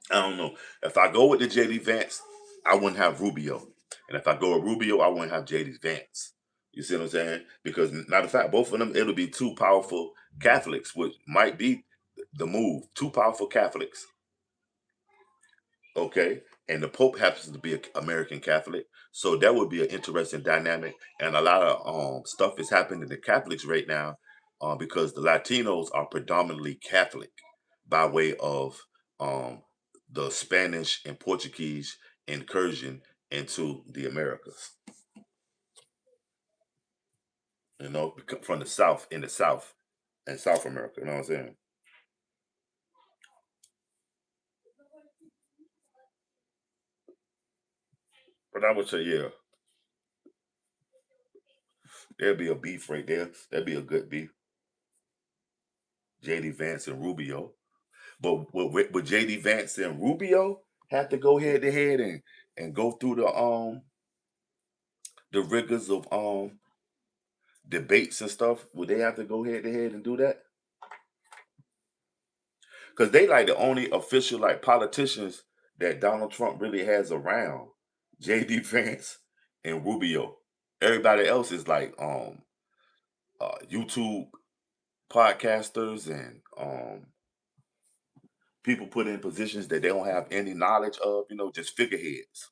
I don't know. If I go with the JD Vance, I wouldn't have Rubio, and if I go with Rubio, I wouldn't have JD Vance. You see what I'm saying? Because matter of fact, both of them it'll be two powerful Catholics, which might be the move. Two powerful Catholics, okay, and the Pope happens to be an American Catholic, so that would be an interesting dynamic. And a lot of stuff is happening to the Catholics right now, because the Latinos are predominantly Catholic by way of um, the Spanish and Portuguese incursion into the Americas. From the South in the South and South America. You know what I'm saying? But I would say, yeah, there'd be a beef right there. That'd be a good beef. JD Vance and Rubio. But would JD Vance and Rubio have to go head to head and go through the rigors of debates and stuff? Would they have to go head to head and do that? Because they like the only official like politicians that Donald Trump really has around. JD Vance and Rubio. Everybody else is like YouTube podcasters and people put in positions that they don't have any knowledge of, just figureheads.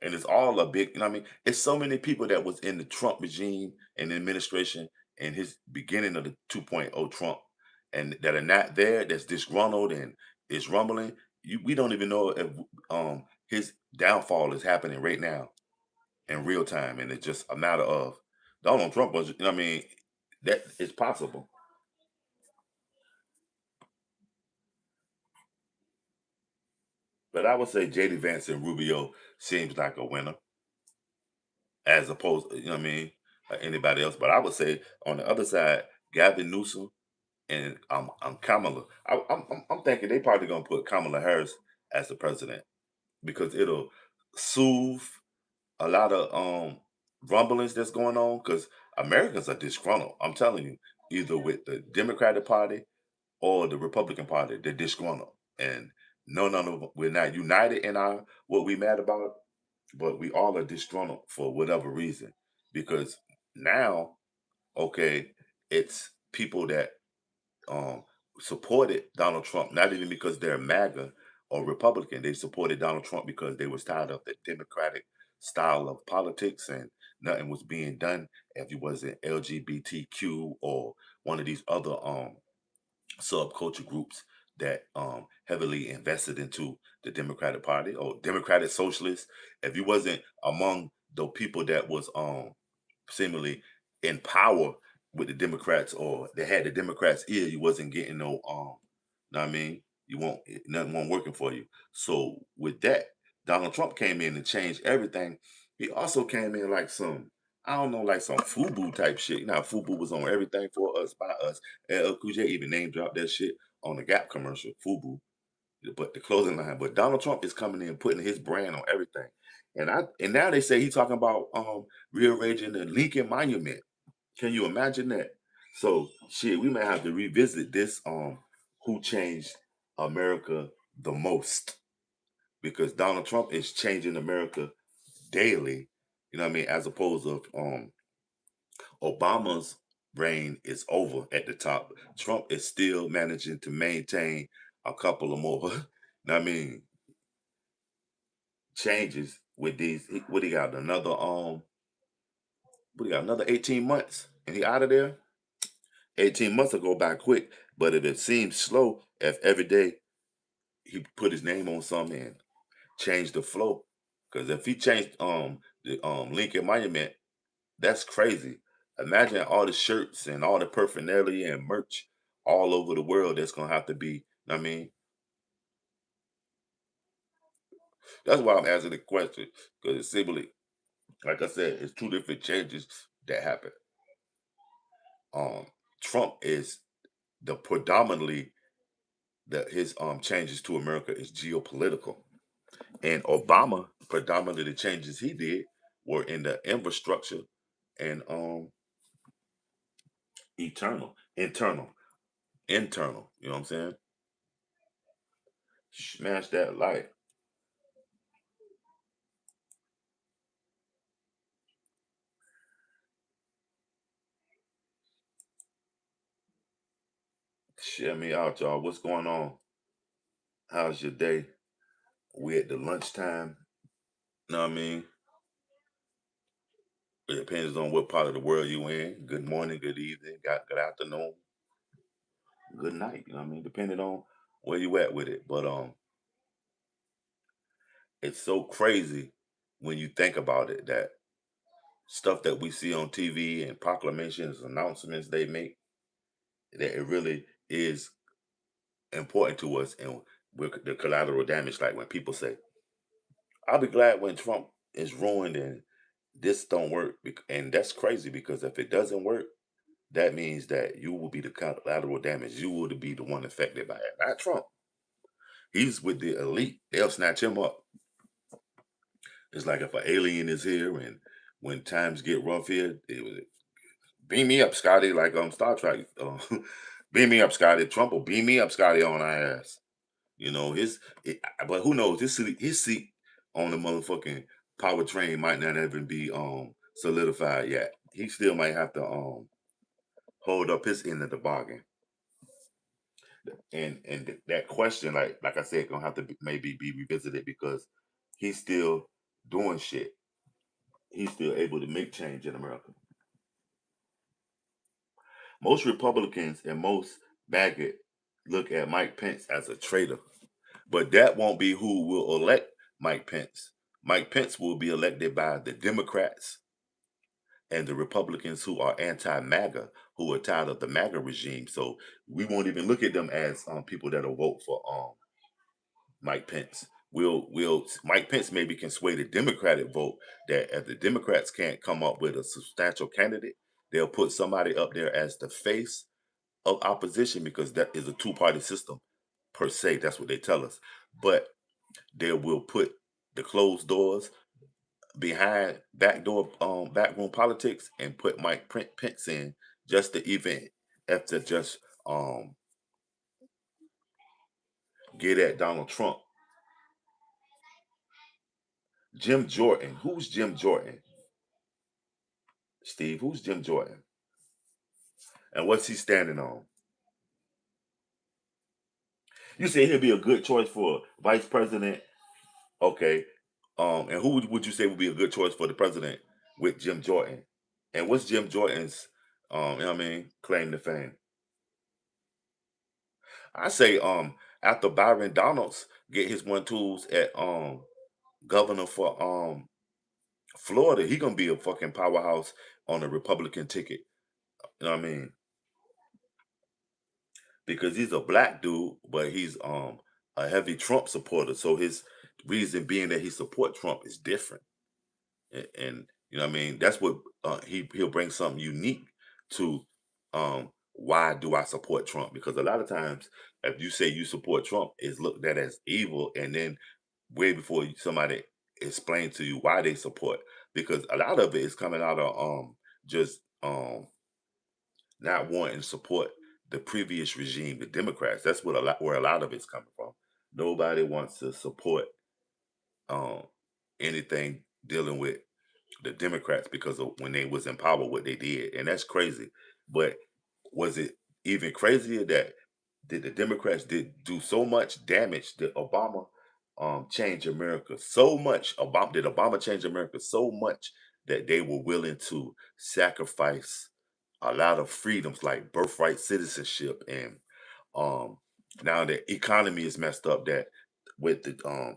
And it's all a big, I mean, it's so many people that was in the Trump regime and administration and his beginning of the 2.0 Trump and that are not there, that's disgruntled and is rumbling. We don't even know if his downfall is happening right now in real time. And it's just a matter of Donald Trump was, I mean, that is possible. But I would say JD Vance and Rubio seems like a winner as opposed, you know what I mean, like anybody else. But I would say on the other side, Gavin Newsom and Kamala. I'm thinking they probably gonna put Kamala Harris as the president because it'll soothe a lot of rumblings that's going on because Americans are disgruntled. I'm telling you, either with the Democratic Party or the Republican Party, they're disgruntled, and no, none of we're not united in our what we mad about, but we all are disgruntled for whatever reason because now, okay, it's people that um, supported Donald Trump, not even because they're MAGA or Republican. They supported Donald Trump because they was tired of the Democratic style of politics and nothing was being done if you wasn't LGBTQ or one of these other subculture groups that heavily invested into the Democratic Party or Democratic Socialists. If you wasn't among the people that was seemingly in power with the Democrats or they had the Democrats ear, you wasn't getting no know what I mean? You won't nothing won't working for you. So with that, Donald Trump came in and changed everything. He also came in like some, I don't know, like some FUBU type shit. You know how FUBU was on everything for us by us. LL Cool J even name dropped that shit on the Gap commercial, FUBU, but the clothing line. But Donald Trump is coming in putting his brand on everything. And now they say he's talking about rearranging the Lincoln Monument. Can you imagine that? So shit, we may have to revisit this who changed America the most because Donald Trump is changing America daily. You know what I mean? As opposed to Obama's reign is over at the top. Trump is still managing to maintain a couple of more, you know what I mean, changes with these. What he got? Another 18 months and he out of there. 18 months will go by quick, but if it seems slow, if every day he put his name on something and change the flow, because if he changed the Lincoln Monument, that's crazy. Imagine all the shirts and all the paraphernalia and merch all over the world that's gonna have to be. I mean, that's why I'm asking the question because it's simply, like I said, it's two different changes that happen. Um, Trump is the predominantly that his changes to America is geopolitical. And Obama, predominantly the changes he did were in the infrastructure and internal, internal. You know what I'm saying? Smash that light. Share me out, y'all. What's going on? How's your day? We at the lunchtime. Know what I mean? It depends on what part of the world you in. Good morning, good evening, good afternoon, good night. You know what I mean? Depending on where you at with it. But it's so crazy when you think about it that stuff that we see on TV and proclamations, announcements they make, that it really is important to us and with the collateral damage. Like when people say, I'll be glad when Trump is ruined and this don't work. And that's crazy because if it doesn't work, that means that you will be the collateral damage. You will be the one affected by it. Not Trump. He's with the elite. They'll snatch him up. It's like if an alien is here and when times get rough here, it was beam me up, Scotty, like Star Trek. Beam me up, Scotty. Trump will beam me up, Scotty, on our ass. You know, but who knows? His seat on the motherfucking power train might not even be solidified yet. He still might have to hold up his end of the bargain. And that question, like I said, gonna have to maybe be revisited because he's still doing shit. He's still able to make change in America. Most Republicans and most MAGA look at Mike Pence as a traitor, but that won't be who will elect Mike Pence. Mike Pence will be elected by the Democrats and the Republicans who are anti-MAGA, who are tired of the MAGA regime. So we won't even look at them as people that'll vote for Mike Pence. Will Mike Pence maybe can sway the Democratic vote that if the Democrats can't come up with a substantial candidate, They'll put somebody up there as the face of opposition because that is a two-party system per se. That's what they tell us. But they will put the closed doors behind backdoor backroom politics and put Pence in just to even have to just get at Donald Trump. Jim Jordan. Who's Jim Jordan? Steve, who's Jim Jordan? And what's he standing on? You say he'll be a good choice for vice president. Okay. And who would you say would be a good choice for the president with Jim Jordan? And what's Jim Jordan's you know what I mean, claim to fame? I say after Byron Donalds get his one twos at governor for Florida, he gonna be a fucking powerhouse on the Republican ticket. You know what I mean? Because he's a black dude, but he's a heavy Trump supporter. So his reason being that he support Trump is different. And you know what I mean, that's what he'll bring something unique to why do I support Trump? Because a lot of times if you say you support Trump, it's looked at as evil, and then way before somebody explain to you why they support, because a lot of it is coming out of just not wanting to support the previous regime, the Democrats. That's what a lot where a lot of it's coming from. Nobody wants to support um anything dealing with the Democrats because of when they was in power, what they did, and that's crazy. But was it even crazier that did the Democrats did do so much damage that Obama change America so much? Obama change America so much that they were willing to sacrifice a lot of freedoms like birthright citizenship and um now the economy is messed up that with the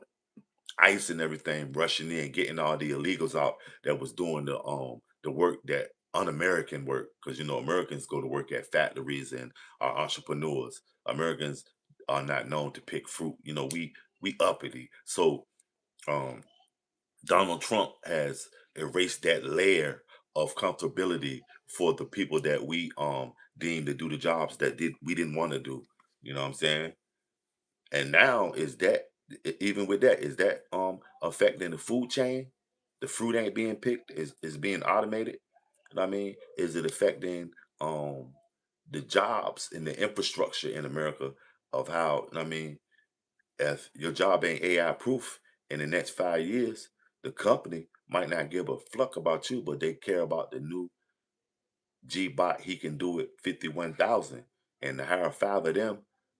ICE and everything rushing in, getting all the illegals out that was doing the work that un-American work, because you know Americans go to work at factories and are entrepreneurs. Americans are not known to pick fruit. You know, we uppity. So um Donald Trump has erased that layer of comfortability for the people that we deemed to do the jobs that did we didn't want to do. You know what I'm saying? And now is that even with that, is that affecting the food chain? The fruit ain't being picked, is being automated. You know what I mean? Is it affecting um the jobs and the infrastructure in America of how, you know what I mean, if your job ain't AI proof in the next 5 years, the company might not give a fuck about you, but they care about the new G-Bot. He can do it 51,000, and to hire five of them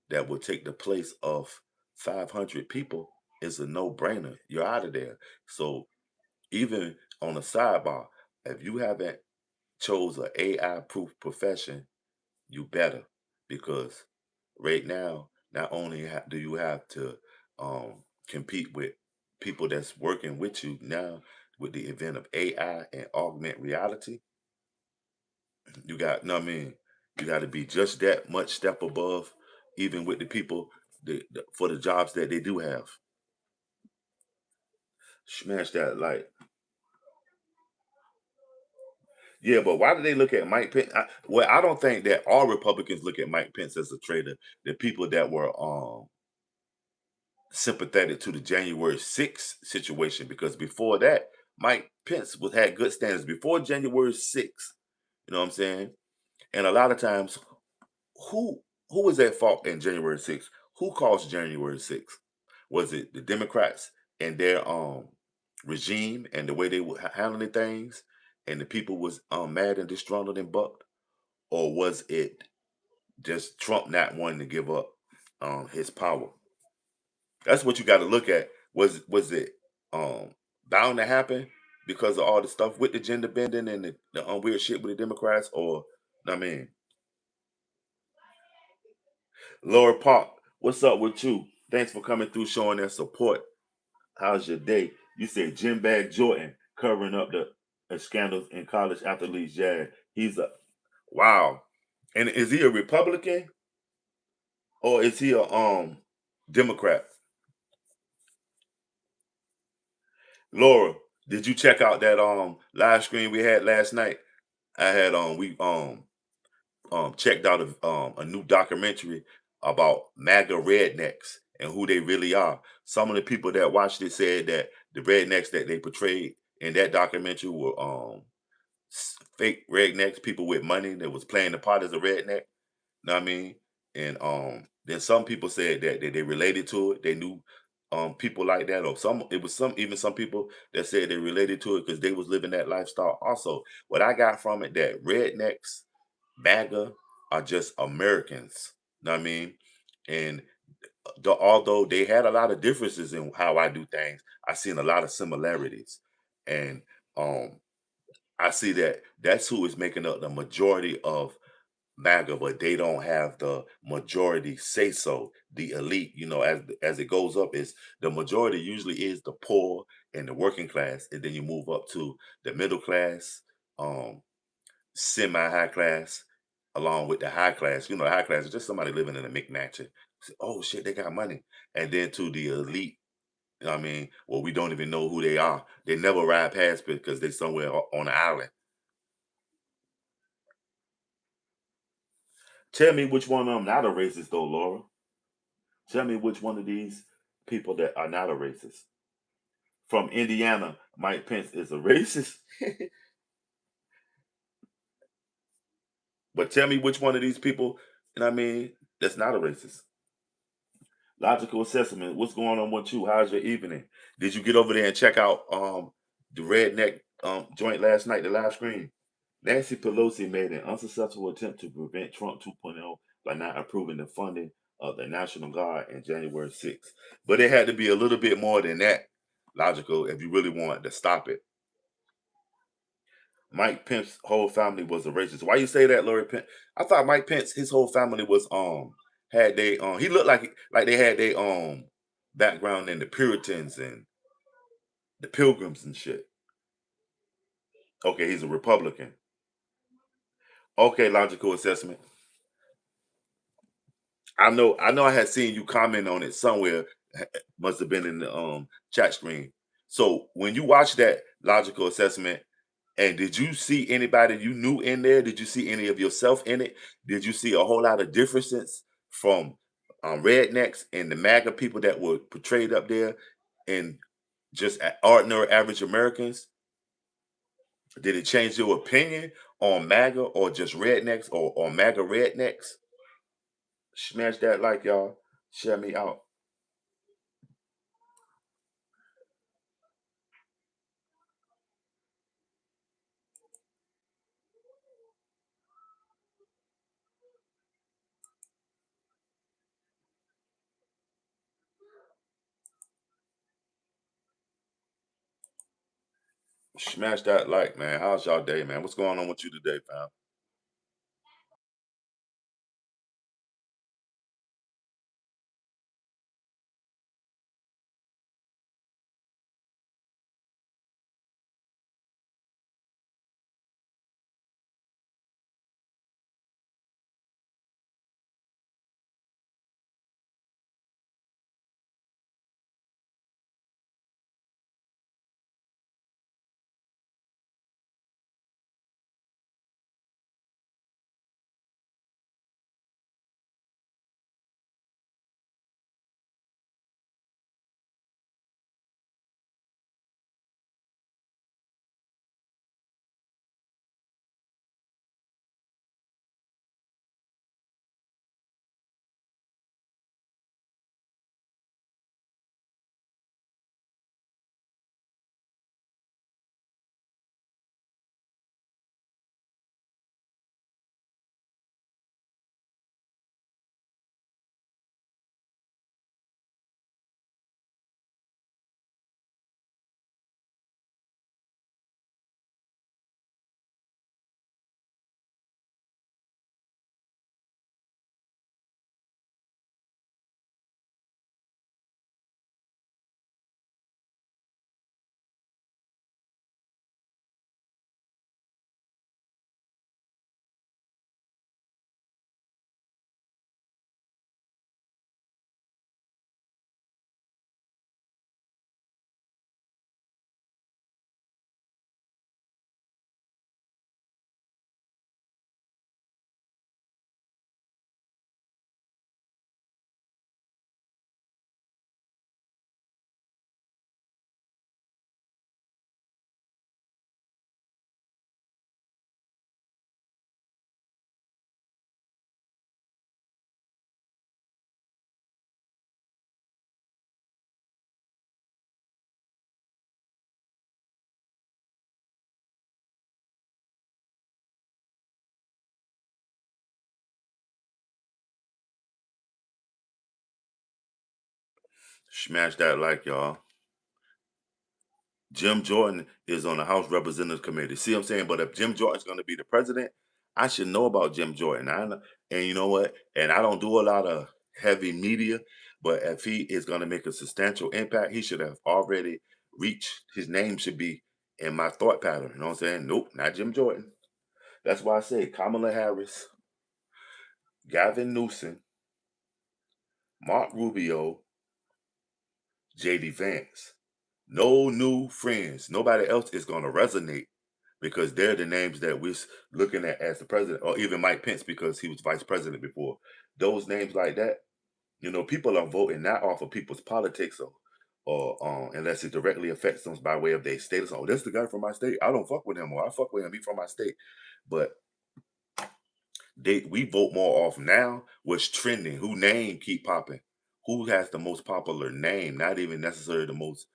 that will take the place of 500 people is a no-brainer. You're out of there. So even on a sidebar, if you haven't chose a AI-proof profession, you better, because right now, not only do you have to compete with people that's working with you now with the event of AI and augment reality, you got, no, I mean, you got to be just that much step above, even with the people for the jobs that they do have. Smash that like, yeah, but why do they look at Mike Pence? Well, I don't think that all Republicans look at Mike Pence as a traitor. The people that were sympathetic to the January 6th situation, because before that, Mike Pence had good standards before January 6th. You know what I'm saying? And a lot of times, who who was at fault in January 6th? Who caused January 6th? Was it the Democrats and their regime and the way they were handling things, and the people was mad and disgruntled and bucked, or was it just Trump not wanting to give up his power? That's what you got to look at. Was it um bound to happen because of all the stuff with the gender bending and the weird shit with the Democrats, or I mean, Laura Park, what's up with you? Thanks for coming through, showing that support. How's your day? You said Jim Bag Jordan covering up the scandals in college athletes. Yeah, he's a wow. And is he a Republican or is he a Democrat? Laura, did you check out that live stream we had last night? I had we checked out a new documentary about MAGA rednecks and who they really are. Some of the people that watched it said that the rednecks that they portrayed in that documentary were fake rednecks, people with money that was playing the part as a redneck. Know what I mean? And then some people said that they related to it. They knew people like that, or some it was some even some people that said they related to it because they was living that lifestyle. Also, what I got from it that rednecks, MAGA are just Americans. Know what I mean? And although they had a lot of differences in how I do things, I seen a lot of similarities. And um I see that that's who is making up the majority of MAGA, but they don't have the majority say so. The elite, as it goes up, is the majority usually is the poor and the working class, and then you move up to the middle class, um, semi high class, along with the high class. The high class is just somebody living in a McMansion. Oh shit, they got money, and then to the elite. I mean, well, we don't even know who they are. They never ride past because they somewhere on an island. Tell me which one of them not a racist though, Laura. Tell me which one of these people that are not a racist. From Indiana, Mike Pence is a racist. But tell me which one of these people, that's not a racist. Logical assessment. What's going on with you? How's your evening? Did you get over there and check out the redneck joint last night, the live stream? Nancy Pelosi made an unsuccessful attempt to prevent Trump 2.0 by not approving the funding of the National Guard in January 6th. But it had to be a little bit more than that, logical, if you really wanted to stop it. Mike Pence's whole family was a racist. Why you say that, Lori Pence? I thought Mike Pence, his whole family was had they he looked like they had their background in the Puritans and the Pilgrims and shit. Okay, he's a Republican. Okay, logical assessment. I know I had seen you comment on it somewhere. Must have been in the chat screen. So when you watch that logical assessment, and did you see anybody you knew in there? Did you see any of yourself in it? Did you see a whole lot of differences from rednecks and the MAGA people that were portrayed up there and just ordinary average Americans? Did it change your opinion on MAGA or just rednecks or MAGA rednecks? Smash that like, y'all. Share me out. Smash that like, man. How's y'all day, man? What's going on with you today, fam? Smash that like, y'all. Jim Jordan is on the House Representatives Committee. See what I'm saying? But if Jim Jordan's going to be the president, I should know about Jim Jordan. And you know what? And I don't do a lot of heavy media, but if he is going to make a substantial impact, he should have already reached. His name should be in my thought pattern. You know what I'm saying? Nope, not Jim Jordan. That's why I say Kamala Harris, Gavin Newsom, Mark Rubio, JD Vance. No new friends. Nobody else is going to resonate because they're the names that we're looking at as the president, or even Mike Pence because he was vice president before. Those names like that, people are voting not off of people's politics or unless it directly affects them by way of their status. Oh, that's the guy from my state. I don't fuck with him, or I fuck with him. He from my state. But we vote more off now what's trending, who name keep popping, who has the most popular name, not even necessarily the most,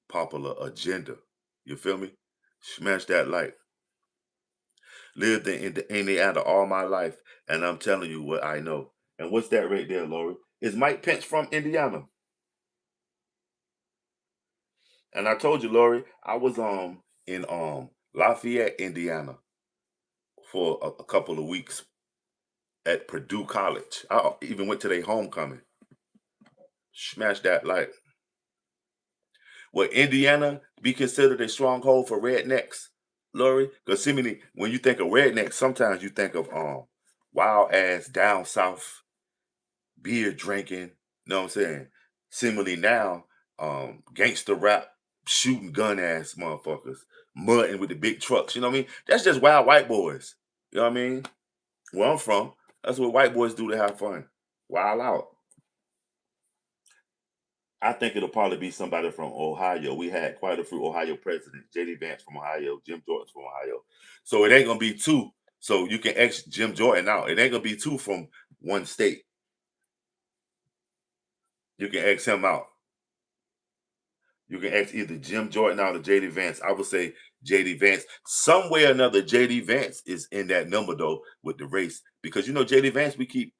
popular agenda. You feel me? Smash that like. Lived in Indiana all my life, and I'm telling you what I know. And what's that right there, Lori? Is Mike Pence from Indiana? And I told you, Lori, I was in Lafayette, Indiana for a couple of weeks at Purdue College. I even went to their homecoming. Smash that like. Will Indiana be considered a stronghold for rednecks, Lori? Because seemingly when you think of rednecks, sometimes you think of wild ass down south beer drinking, you know what I'm saying? Seemingly now, gangster rap, shooting gun ass motherfuckers, mudding with the big trucks, you know what I mean? That's just wild white boys. You know what I mean? Where I'm from, that's what white boys do to have fun. Wild out. I think it'll probably be somebody from Ohio. We had quite a few Ohio presidents. JD Vance from Ohio, Jim Jordan's from Ohio. So it ain't gonna be two. So you can X Jim Jordan out. It ain't gonna be two from one state. You can X him out. You can ask either Jim Jordan out or JD Vance. I would say JD Vance. Some way or another, JD Vance is in that number though with the race. Because JD Vance, we keep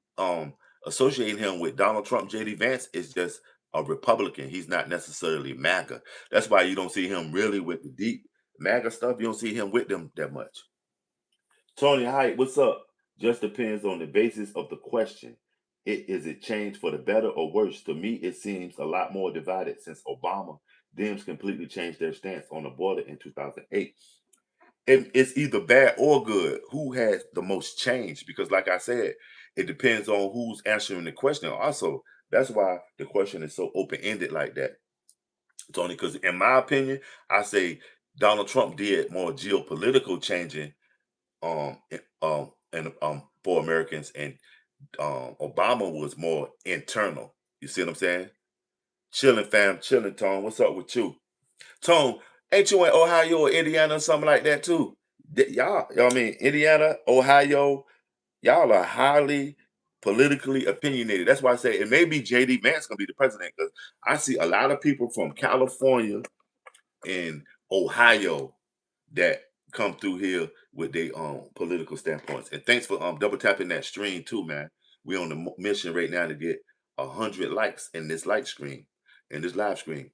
associating him with Donald Trump. JD Vance is just a Republican. He's not necessarily MAGA. That's why you don't see him really with the deep MAGA stuff. You don't see him with them that much. Tony Height, what's up? Just depends on the basis of the question. Is it changed for the better or worse? To me, it seems a lot more divided since Obama. Dems completely changed their stance on the border in 2008. And it's either bad or good. Who has the most change? Because, like I said, it depends on who's answering the question. Also, that's why the question is so open ended like that, Tony. Because, in my opinion, I say Donald Trump did more geopolitical changing and for Americans, and Obama was more internal. You see what I'm saying? Chilling, fam, chilling. Tone, what's up with you? Tone, ain't you in Ohio or Indiana or something like that too? Y'all, I mean Indiana, Ohio, y'all are highly politically opinionated. That's why I say it may be JD Vance gonna be the president because I see a lot of people from California and Ohio that come through here with their political standpoints. And thanks for double tapping that stream too, man. We on the mission right now to get 100 likes in this light screen, in this live screen.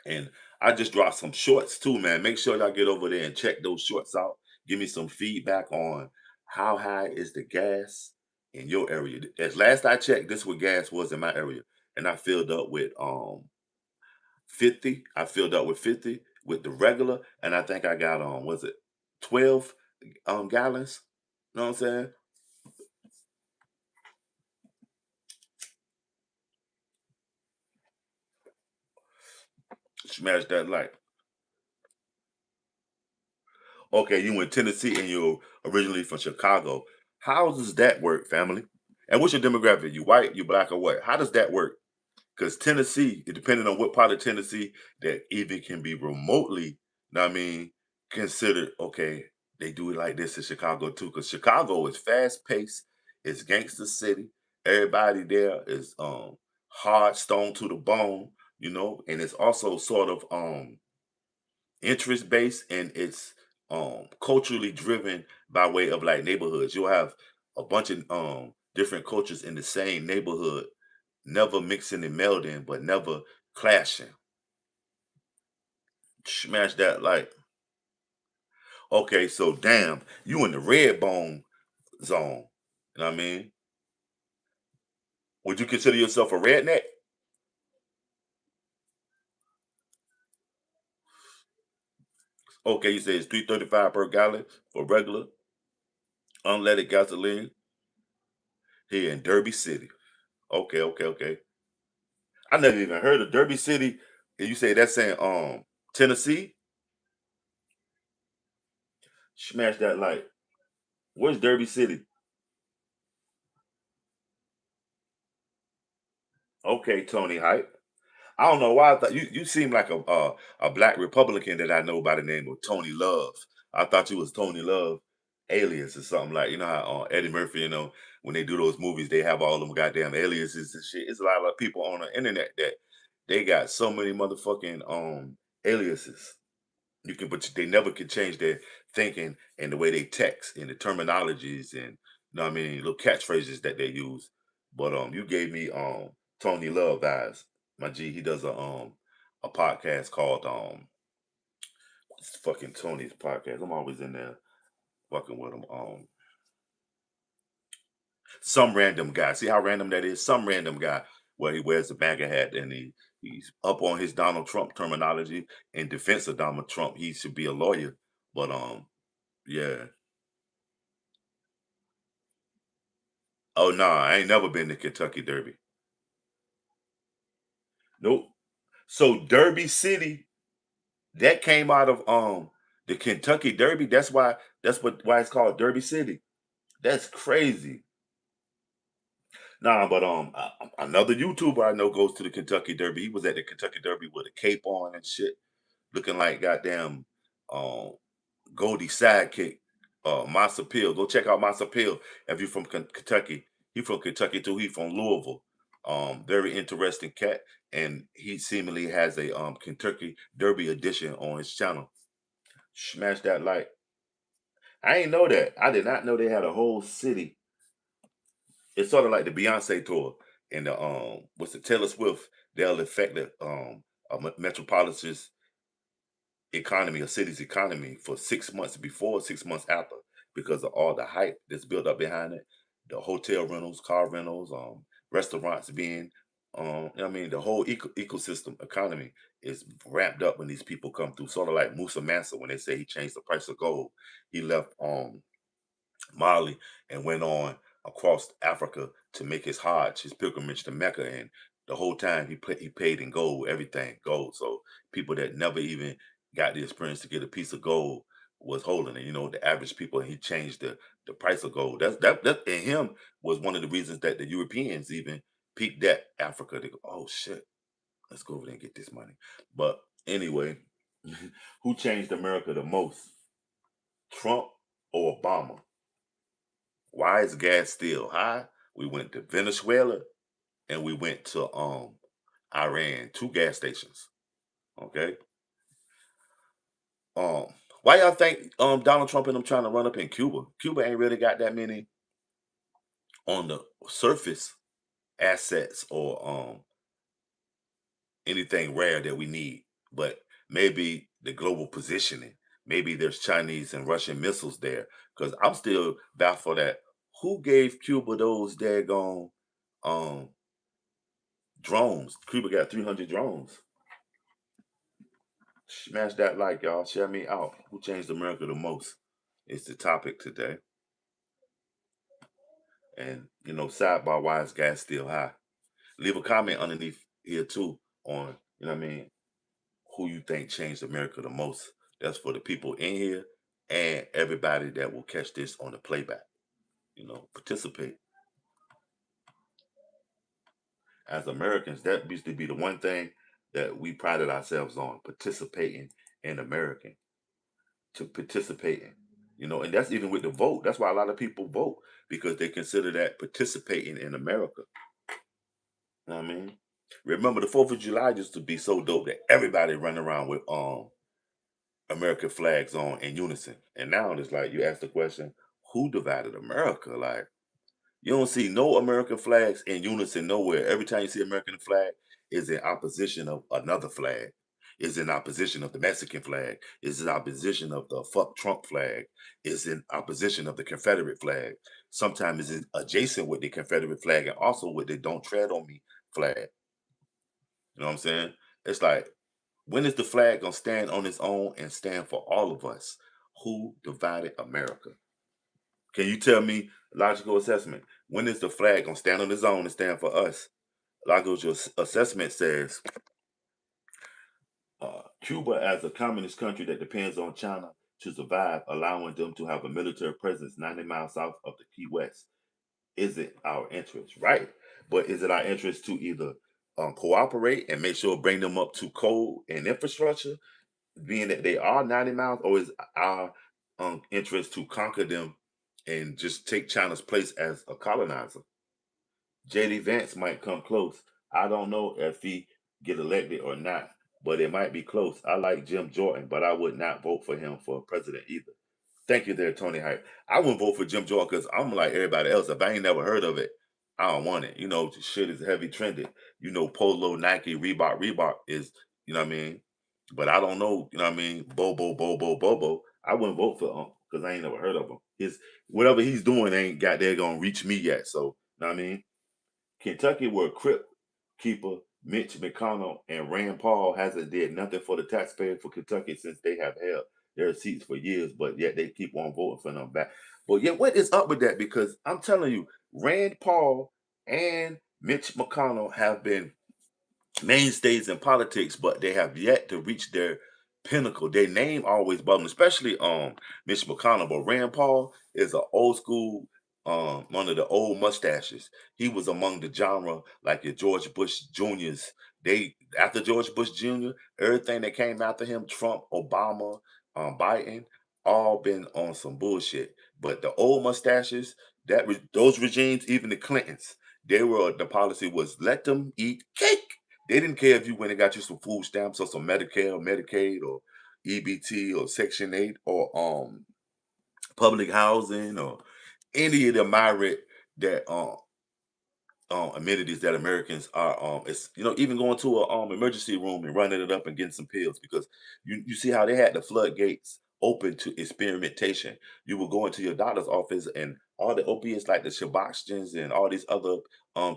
And I just dropped some shorts too, man. Make sure y'all get over there and check those shorts out. Give me some feedback on how high is the gas in your area. As last I checked, this what gas was in my area. And I filled up with 50. I filled up with 50 with the regular, and I think I got was it 12 gallons? You know what I'm saying? Smash that like. Okay, you in Tennessee and you're originally from Chicago. How does that work, family? And what's your demographic? You white, you black, or what? How does that work? Because Tennessee, it depending on what part of Tennessee that even can be remotely, know what I mean, considered okay. They do it like this in Chicago too, because Chicago is fast paced, it's gangster city. Everybody there is hard, stone to the bone, and it's also sort of interest based and it's culturally driven by way of like neighborhoods. You'll have a bunch of different cultures in the same neighborhood never mixing and melding, but never clashing. Smash that like, okay, so damn, you in the red bone zone. You know what I mean? Would you consider yourself a redneck? Okay, you say it's 335 per gallon for regular unleaded gasoline here in Derby City. Okay, okay, okay. I never even heard of Derby City. And you say that's in Tennessee? Smash that light. Where's Derby City? Okay, Tony Hype. I don't know why I thought you seem like a black Republican that I know by the name of Tony Love. I thought you was Tony Love alias or something like, you know how Eddie Murphy, when they do those movies, they have all them goddamn aliases and shit. It's a lot of people on the internet that they got so many motherfucking aliases. You can, but they never can change their thinking and the way they text and the terminologies and, you know what I mean, little catchphrases that they use. But you gave me Tony Love vibes. My G, he does a podcast called what's fucking Tony's podcast. I'm always in there fucking with him. Some random guy. See how random that is? Some random guy where he wears a MAGA hat and he's up on his Donald Trump terminology in defense of Donald Trump. He should be a lawyer. But yeah. Oh no, I ain't never been to Kentucky Derby. Nope. So Derby City, that came out of the Kentucky Derby. That's why it's called Derby City. That's crazy. Nah, but another YouTuber I know goes to the Kentucky Derby. He was at the Kentucky Derby with a cape on and shit, looking like goddamn um Goldie sidekick, Masa Peel. Go check out Masa Peel if you're from Kentucky. He from Kentucky too. He from Louisville. Very interesting cat, and he seemingly has a Kentucky Derby edition on his channel. Smash that like. I ain't know that. I did not know they had a whole city. It's sort of like the Beyonce tour and the what's the Taylor Swift. They'll affect the metropolises economy, a city's economy for 6 months before, 6 months after, because of all the hype that's built up behind it. The hotel rentals, car rentals, restaurants being, I mean, the whole ecosystem economy is ramped up when these people come through. Sort of like Musa Mansa when they say he changed the price of gold. He left Mali and went on across Africa to make his Hajj, his pilgrimage to Mecca. And the whole time he paid in gold, everything gold. So people that never even got the experience to get a piece of gold was holding it. The average people, and he changed the price of gold. That and him was one of the reasons that the Europeans even peaked at Africa. They go, oh shit, let's go over there and get this money. But anyway, who changed America the most? Trump or Obama? Why is gas still high? We went to Venezuela and we went to Iran, two gas stations. Okay. Um, why y'all think Donald Trump and them trying to run up in Cuba? Cuba ain't really got that many on the surface assets or anything rare that we need. But maybe the global positioning, maybe there's Chinese and Russian missiles there. Because I'm still baffled at who gave Cuba those daggone um drones. Cuba got 300 drones. Smash that like, y'all. Share me out. Who changed America the most? It's the topic today. And, sidebar, why is gas still high? Leave a comment underneath here, too, on, who you think changed America the most. That's for the people in here and everybody that will catch this on the playback. Participate. As Americans, that used to be the one thing that we prided ourselves on, participating in American. To participate in. And that's even with the vote. That's why a lot of people vote because they consider that participating in America. You know what I mean? Remember the 4th of July used to be so dope that everybody run around with American flags on in unison. And now it's like you ask the question, who divided America? Like, You don't see no American flags in unison nowhere. Every time you see American flag, is in opposition of another flag. Is in opposition of the Mexican flag. Is in opposition of the fuck Trump flag. Is in opposition of the Confederate flag. Sometimes it's adjacent with the Confederate flag and also with the "Don't Tread on Me" flag. You know what I'm saying? It's like, when is the flag gonna stand on its own and stand for all of us? Who divided America? Can you tell me logical assessment? When is the flag gonna stand on its own and stand for us? Logical assessment says Cuba as a communist country that depends on China to survive, allowing them to have a military presence 90 miles south of the Key West. Is it our interest? Right. But is it our interest to either cooperate and make sure bring them up to code and infrastructure, being that they are 90 miles, or is our interest to conquer them and just take China's place as a colonizer? JD Vance might come close. I don't know if he get elected or not, but it might be close. I like Jim Jordan, but I would not vote for him for president either. Thank you there, Tony Hype. I wouldn't vote for Jim Jordan because I'm like everybody else. If I ain't never heard of it, I don't want it. The shit is heavy trended. Polo, Nike, Reebok is, you know what I mean? But I don't know, you know what I mean? Bobo. I wouldn't vote for him because I ain't never heard of him. His whatever he's doing ain't got there gonna reach me yet. So, you know what I mean? Kentucky, where Crip keeper Mitch McConnell and Rand Paul hasn't did nothing for the taxpayer for Kentucky since they have held their seats for years, but yet they keep on voting for them back. But yet, what is up with that? Because I'm telling you, Rand Paul and Mitch McConnell have been mainstays in politics, but they have yet to reach their pinnacle. Their name always bubbling, especially Mitch McConnell. But Rand Paul is an old school, one of the old mustaches. He was among the genre like your George Bush Juniors. They after George Bush Jr., everything that came after him, Trump, Obama, Biden, all been on some bullshit. But the old mustaches, those regimes, even the Clintons, the policy was let them eat cake. They didn't care if you went and got you some food stamps or some Medicare or Medicaid or EBT or Section 8 or public housing or any of the myriad that amenities that Americans are it's even going to a emergency room and running it up and getting some pills, because you see how they had the floodgates open to experimentation. You will go into your doctor's office and all the opiates like the Suboxynes and all these other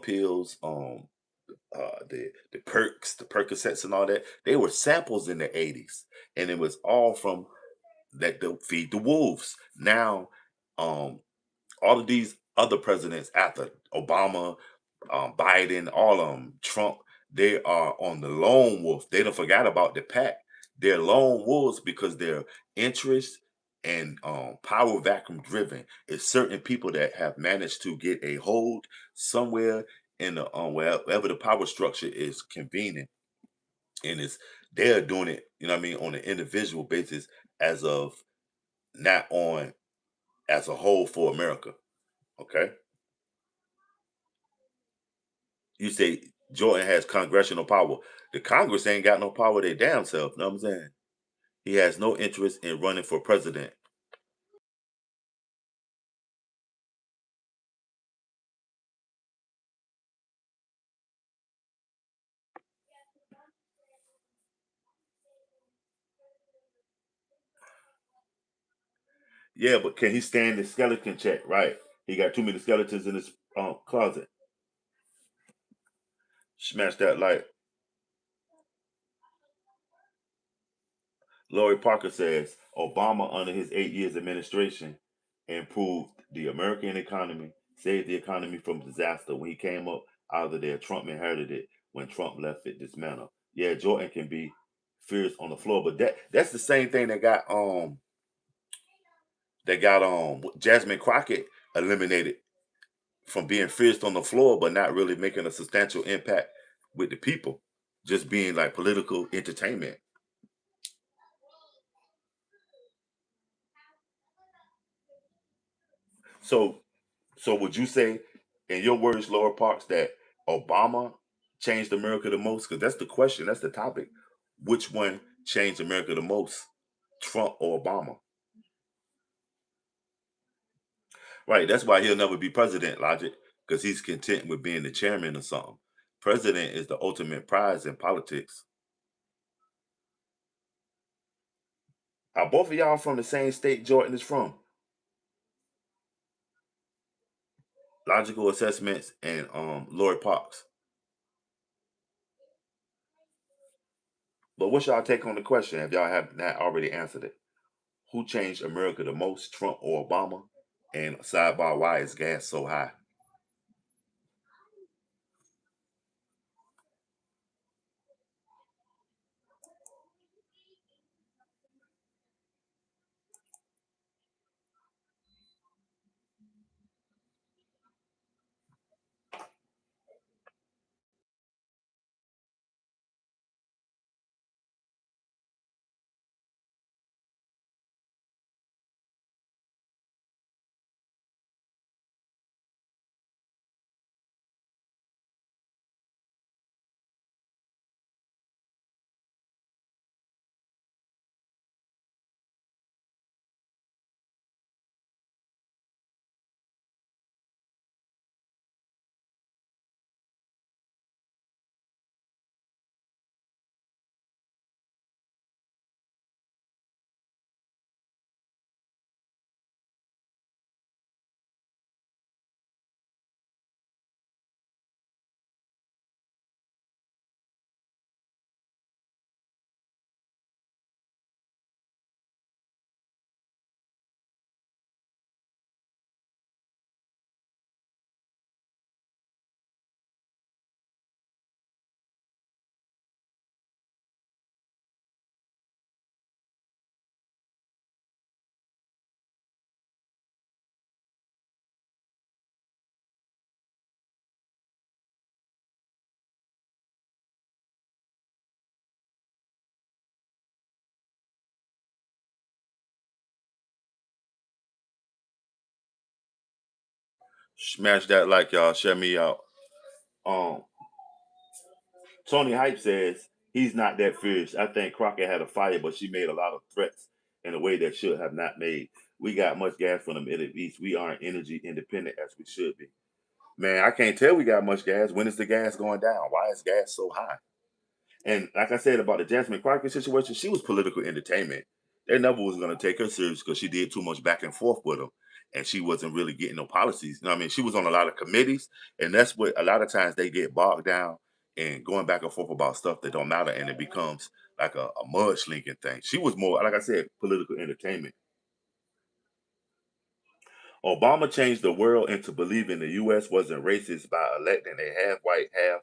pills, the perks, the Percocets, and all that. They were samples in the '80s, and it was all from that to feed the wolves. Now, um, all of these other presidents after Obama, Biden, all of them, Trump, they are on the lone wolf. They don't forgot about the pack. They're lone wolves because their interest and power vacuum driven. It's certain people that have managed to get a hold somewhere in the wherever the power structure is convening, and it's they're doing it. You know what I mean, on an individual basis, as of not on as a whole for America. Okay. You say Jordan has congressional power. The Congress ain't got no power their damn self. Know what I'm saying? He has no interest in running for president. Yeah, but can he stand the skeleton check? Right. He got too many skeletons in his closet. Smash that light. Lori Parker says Obama, under his 8 years administration, improved the American economy, saved the economy from disaster. When he came up out of there, Trump inherited it. When Trump left it dismantled. Yeah, Jordan can be fierce on the floor, but that's the same thing that got Jasmine Crockett eliminated from being fierce on the floor, but not really making a substantial impact with the people, just being like political entertainment. So So would you say, in your words, Laura Parks, that Obama changed America the most? Because that's the question. That's the topic. Which one changed America the most, Trump or Obama? Right. That's why he'll never be president, Logic, because he's content with being the chairman or something. President is the ultimate prize in politics. Are both of y'all from the same state Jordan is from? Logical assessments and Lord Parks. But what's y'all take on the question if y'all have not already answered it? Who changed America the most, Trump or Obama? And sidebar, why is gas so high? Smash that like y'all, share me out. Um Tony Hype says he's not that fierce. I think Crockett had a fire, but she made a lot of threats in a way that should have not made. We got much gas from the Middle East. We aren't energy independent as we should be. Man, I can't tell we got much gas. When is the gas going down? Why is gas so high? And like I said about the Jasmine Crockett situation, she was political entertainment. They never was going to take her serious because she did too much back and forth with them, and she wasn't really getting no policies. You know what I mean? She was on a lot of committees, and that's what a lot of times they get bogged down and going back and forth about stuff that don't matter, and it becomes like a mudslinging thing. She was more, like I said, political entertainment. Obama changed the world into believing the U.S. wasn't racist by electing a half white, half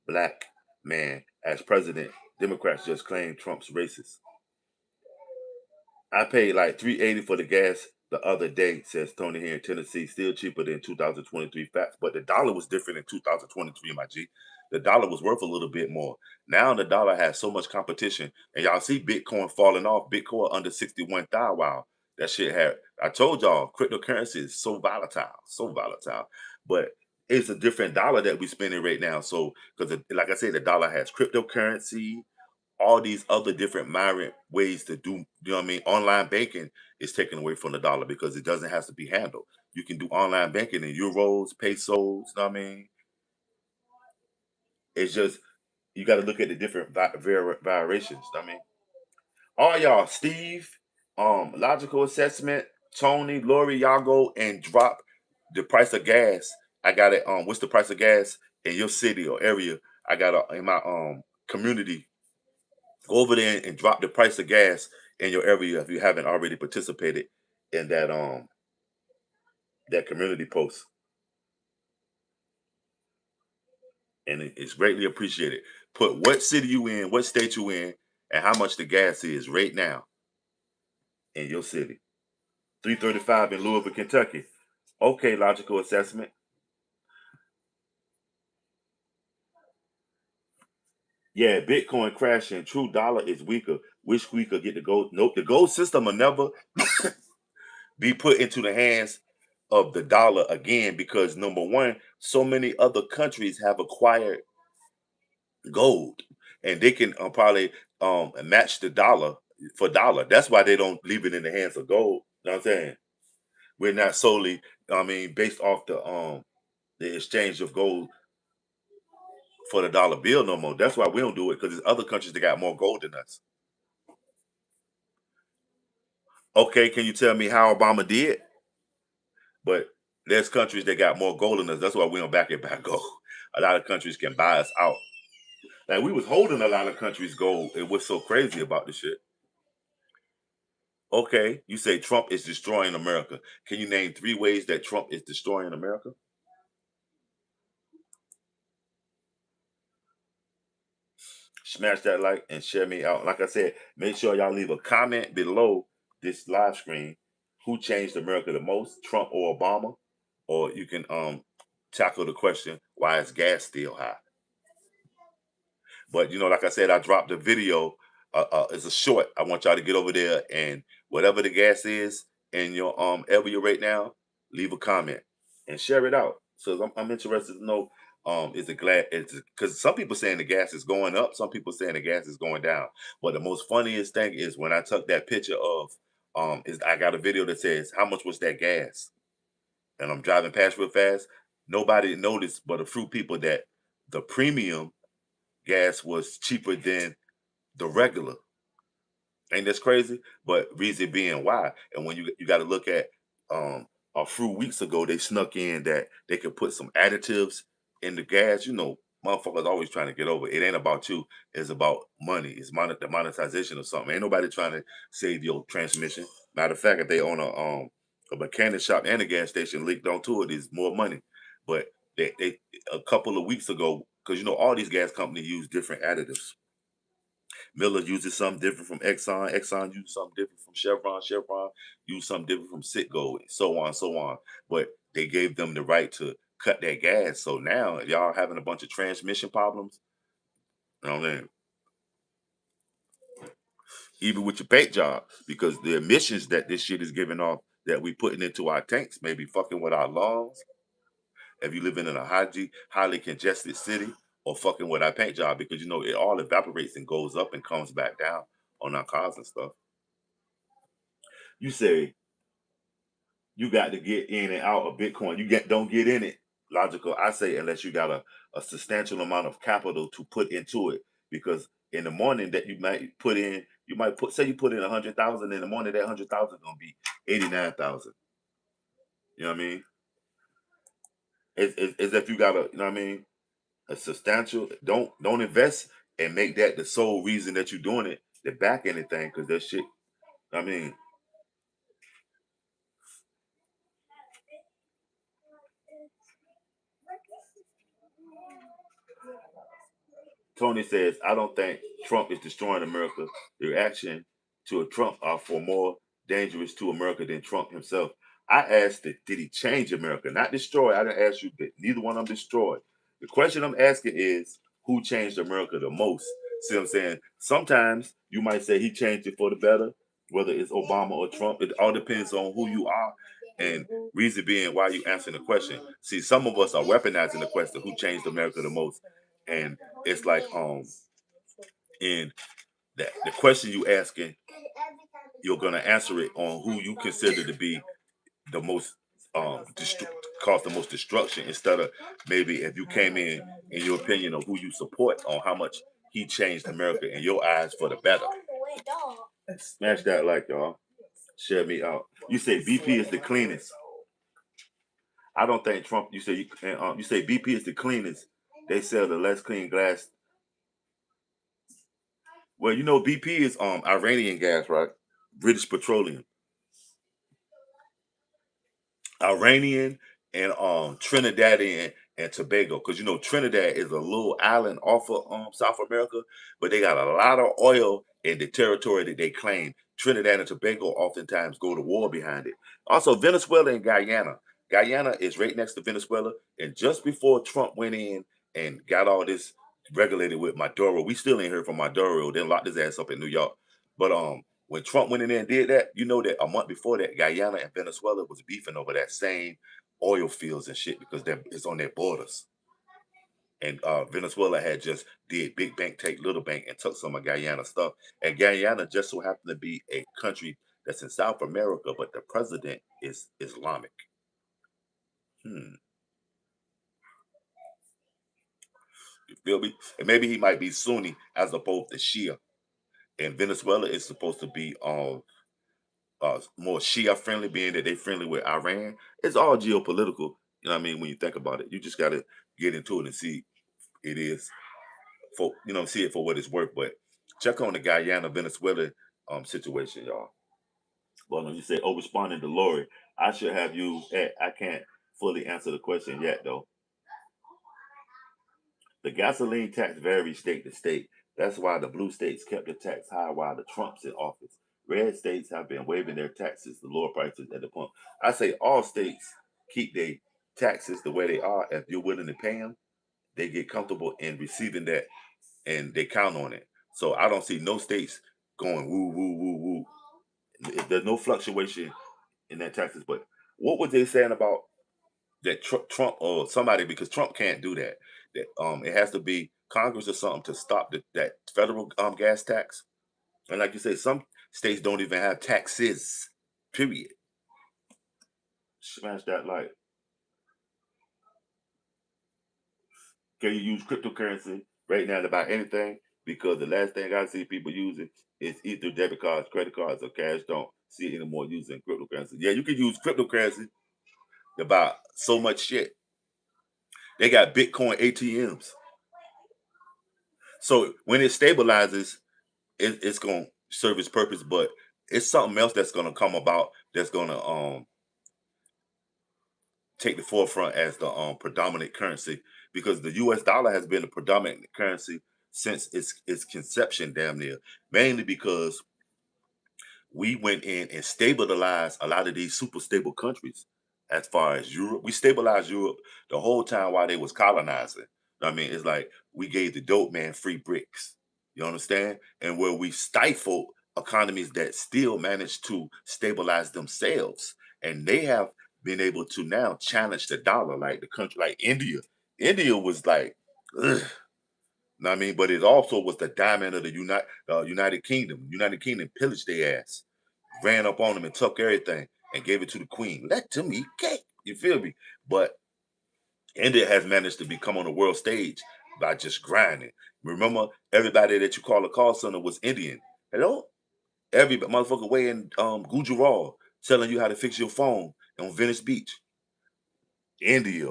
black man as president. Democrats just claimed Trump's racist. I paid like 380 for the gas the other day, says Tony here in Tennessee. Still cheaper than 2023 facts, but the dollar was different in 2023, my G. The dollar was worth a little bit more. Now the dollar has so much competition, and y'all see Bitcoin falling off. Bitcoin under 61,000. Wow, that shit had. I told y'all, cryptocurrency is so volatile, so volatile. But it's a different dollar that we spending right now. So, because like I said, the dollar has cryptocurrency, all these other different myriad ways to do, you know what I mean? Online banking is taken away from the dollar because it doesn't have to be handled. You can do online banking in euros, pesos, you know what I mean? It's just you got to look at the different variations. I mean, all y'all, Steve, logical assessment, Tony, Lori, y'all go and drop the price of gas. I got it. What's the price of gas in your city or area? I got it in my community. Go over there and drop the price of gas in your area if you haven't already participated in that community post, and it's greatly appreciated. Put what city you in, what state you in, and how much the gas is right now in your city. 335 in Louisville, Kentucky. Okay, logical assessment. Yeah, Bitcoin crashing. True dollar is weaker. Wish we could get the gold. Nope, the gold system will never be put into the hands of the dollar again because number one, so many other countries have acquired gold and they can probably match the dollar for dollar. That's why they don't leave it in the hands of gold. You know what I'm saying? We're not solely I mean, based off the exchange of gold for the dollar bill no more. That's why we don't do it, because there's other countries that got more gold than us. Okay, can you tell me how Obama did? But there's countries that got more gold than us. That's why we don't back it back gold. A lot of countries can buy us out. Like we was holding a lot of countries' gold. And what's so crazy about this shit? Okay, you say Trump is destroying America. Can you name 3 ways that Trump is destroying America? Smash that like and share me out. Like I said, make sure y'all leave a comment below this live stream. Who changed America the most, Trump or Obama? Or you can tackle the question, why is gas still high? But like I said, I dropped a video. It's a short. I want y'all to get over there and whatever the gas is in your area right now, leave a comment and share it out. So I'm interested to know, is it glad? It's because some people saying the gas is going up, some people saying the gas is going down. But the most funniest thing is when I took that picture of is I got a video that says how much was that gas, and I'm driving past real fast. Nobody noticed but a few people that the premium gas was cheaper than the regular. Ain't this crazy? But reason being why, and when you got to look at a few weeks ago, they snuck in that they could put some additives in the gas. Motherfuckers always trying to get over. It ain't about you. It's about money. It's the monetization of something. Ain't nobody trying to save your transmission. Matter of fact, if they own a mechanic shop and a gas station linked onto it, is more money. But they a couple of weeks ago, because all these gas companies use different additives. Miller uses something different from Exxon. Exxon uses something different from Chevron. Chevron uses something different from Citgo, and so on, so on. But they gave them the right to cut that gas. So now, if y'all having a bunch of transmission problems, you know what I mean? Even with your paint job, because the emissions that this shit is giving off that we putting into our tanks may be fucking with our lungs. If you living in a highly congested city, or fucking with our paint job, because it all evaporates and goes up and comes back down on our cars and stuff. You say you got to get in and out of Bitcoin. Don't get in it. Logical, I say, unless you got a substantial amount of capital to put into it. Because in the morning that you might put in, say you put in 100,000 in the morning, that 100,000 gonna be 89,000. You know what I mean? It's if you got you know what I mean, a substantial. Don't invest and make that the sole reason that you're doing it. To back anything, because that shit. I mean, Tony says, I don't think Trump is destroying America. The reaction to a Trump are for more dangerous to America than Trump himself. I asked, did he change America? Not destroy. I didn't ask you that neither one of them destroyed. The question I'm asking is, who changed America the most? See what I'm saying? Sometimes you might say he changed it for the better, whether it's Obama or Trump. It all depends on who you are. And reason being why you answering the question. See, some of us are weaponizing the question, who changed America the most? And it's like in the question you asking, you're gonna answer it on who you consider to be the most cause the most destruction, instead of maybe if you came in your opinion of who you support on how much he changed America in your eyes for the better. Smash that like, y'all. Share me out. You say BP is the cleanest. I don't think Trump. You say BP is the cleanest. They sell the less clean glass. Well, BP is Iranian gas, right? British Petroleum. Iranian and Trinidadian and Tobago, because Trinidad is a little island off of South America, but they got a lot of oil in the territory that they claim. Trinidad and Tobago oftentimes go to war behind it. Also, Venezuela and Guyana. Guyana is right next to Venezuela, and just before Trump went in and got all this regulated with Maduro, we still ain't heard from Maduro. Then locked his ass up in New York. But when Trump went in there and did that, that a month before that, Guyana and Venezuela was beefing over that same oil fields and shit, because it's on their borders. And Venezuela had just did big bank take little bank and took some of Guyana stuff. And Guyana just so happened to be a country that's in South America, but the president is Islamic. Hmm. You feel me? And maybe he might be Sunni as opposed to Shia. And Venezuela is supposed to be more Shia friendly, being that they friendly with Iran. It's all geopolitical. You know what I mean? When you think about it, you just got to get into it and see it is for see it for what it's worth. But check on the Guyana Venezuela situation, y'all. Well, when you say oh, responding to Lori, I should have you. I can't fully answer the question yet, though. The gasoline tax varies state to state. That's why the blue states kept the tax high while the Trump's in office. Red states have been waiving their taxes to lower prices at the pump. I say all states keep their taxes the way they are. If you're willing to pay them, they get comfortable in receiving that and they count on it. So I don't see no states going woo woo woo woo. There's no fluctuation in that taxes. But what was they saying about that Trump or somebody, because Trump can't do that. That it has to be Congress or something to stop that federal gas tax. And like you say, some states don't even have taxes. Period. Smash that like. Can you use cryptocurrency right now to buy anything? Because the last thing I see people using is either debit cards, credit cards, or cash. Don't see it anymore using cryptocurrency. Yeah, you can use cryptocurrency to buy so much shit. They got Bitcoin ATMs. So when it stabilizes, it's going to serve its purpose, but it's something else that's going to come about that's going to take the forefront as the predominant currency, because the U.S. dollar has been the predominant currency since its conception, damn near. Mainly because we went in and stabilized a lot of these super stable countries. As far as Europe, we stabilized Europe the whole time while they was colonizing. I mean, it's like we gave the dope man free bricks. You understand? And where we stifled economies that still managed to stabilize themselves, and they have been able to now challenge the dollar, like the country like India. India was like, ugh, know what I mean, but it also was the diamond of the United Kingdom. United Kingdom pillaged their ass, ran up on them and took everything and gave it to the queen. Let them eat cake. You feel me? But India has managed to become on the world stage by just grinding. Remember, everybody that you call a call center was Indian. Hello? Every motherfucker way in Gujarat telling you how to fix your phone on Venice Beach. India,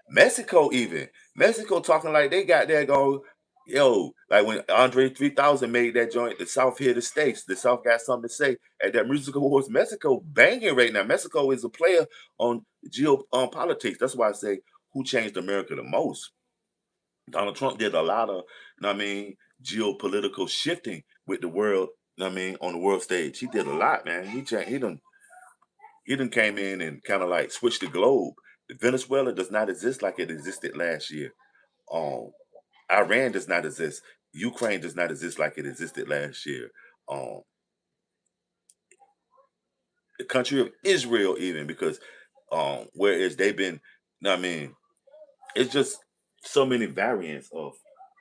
Mexico, even Mexico talking like they got that go. Yo, like when Andre 3000 made that joint, the South here, the States, the South got something to say at that music awards. Mexico banging right now. Mexico is a player on politics. That's why I say who changed America the most. Donald Trump did a lot of, you know what I mean, geopolitical shifting with the world. You know what I mean, on the world stage, he did a lot, man. He done came in and kind of like switched the globe. Venezuela does not exist like it existed last year. Um, Iran does not exist. Ukraine does not exist like it existed last year. Um, the country of Israel, even because whereas they've been, you know what I mean, it's just so many variants of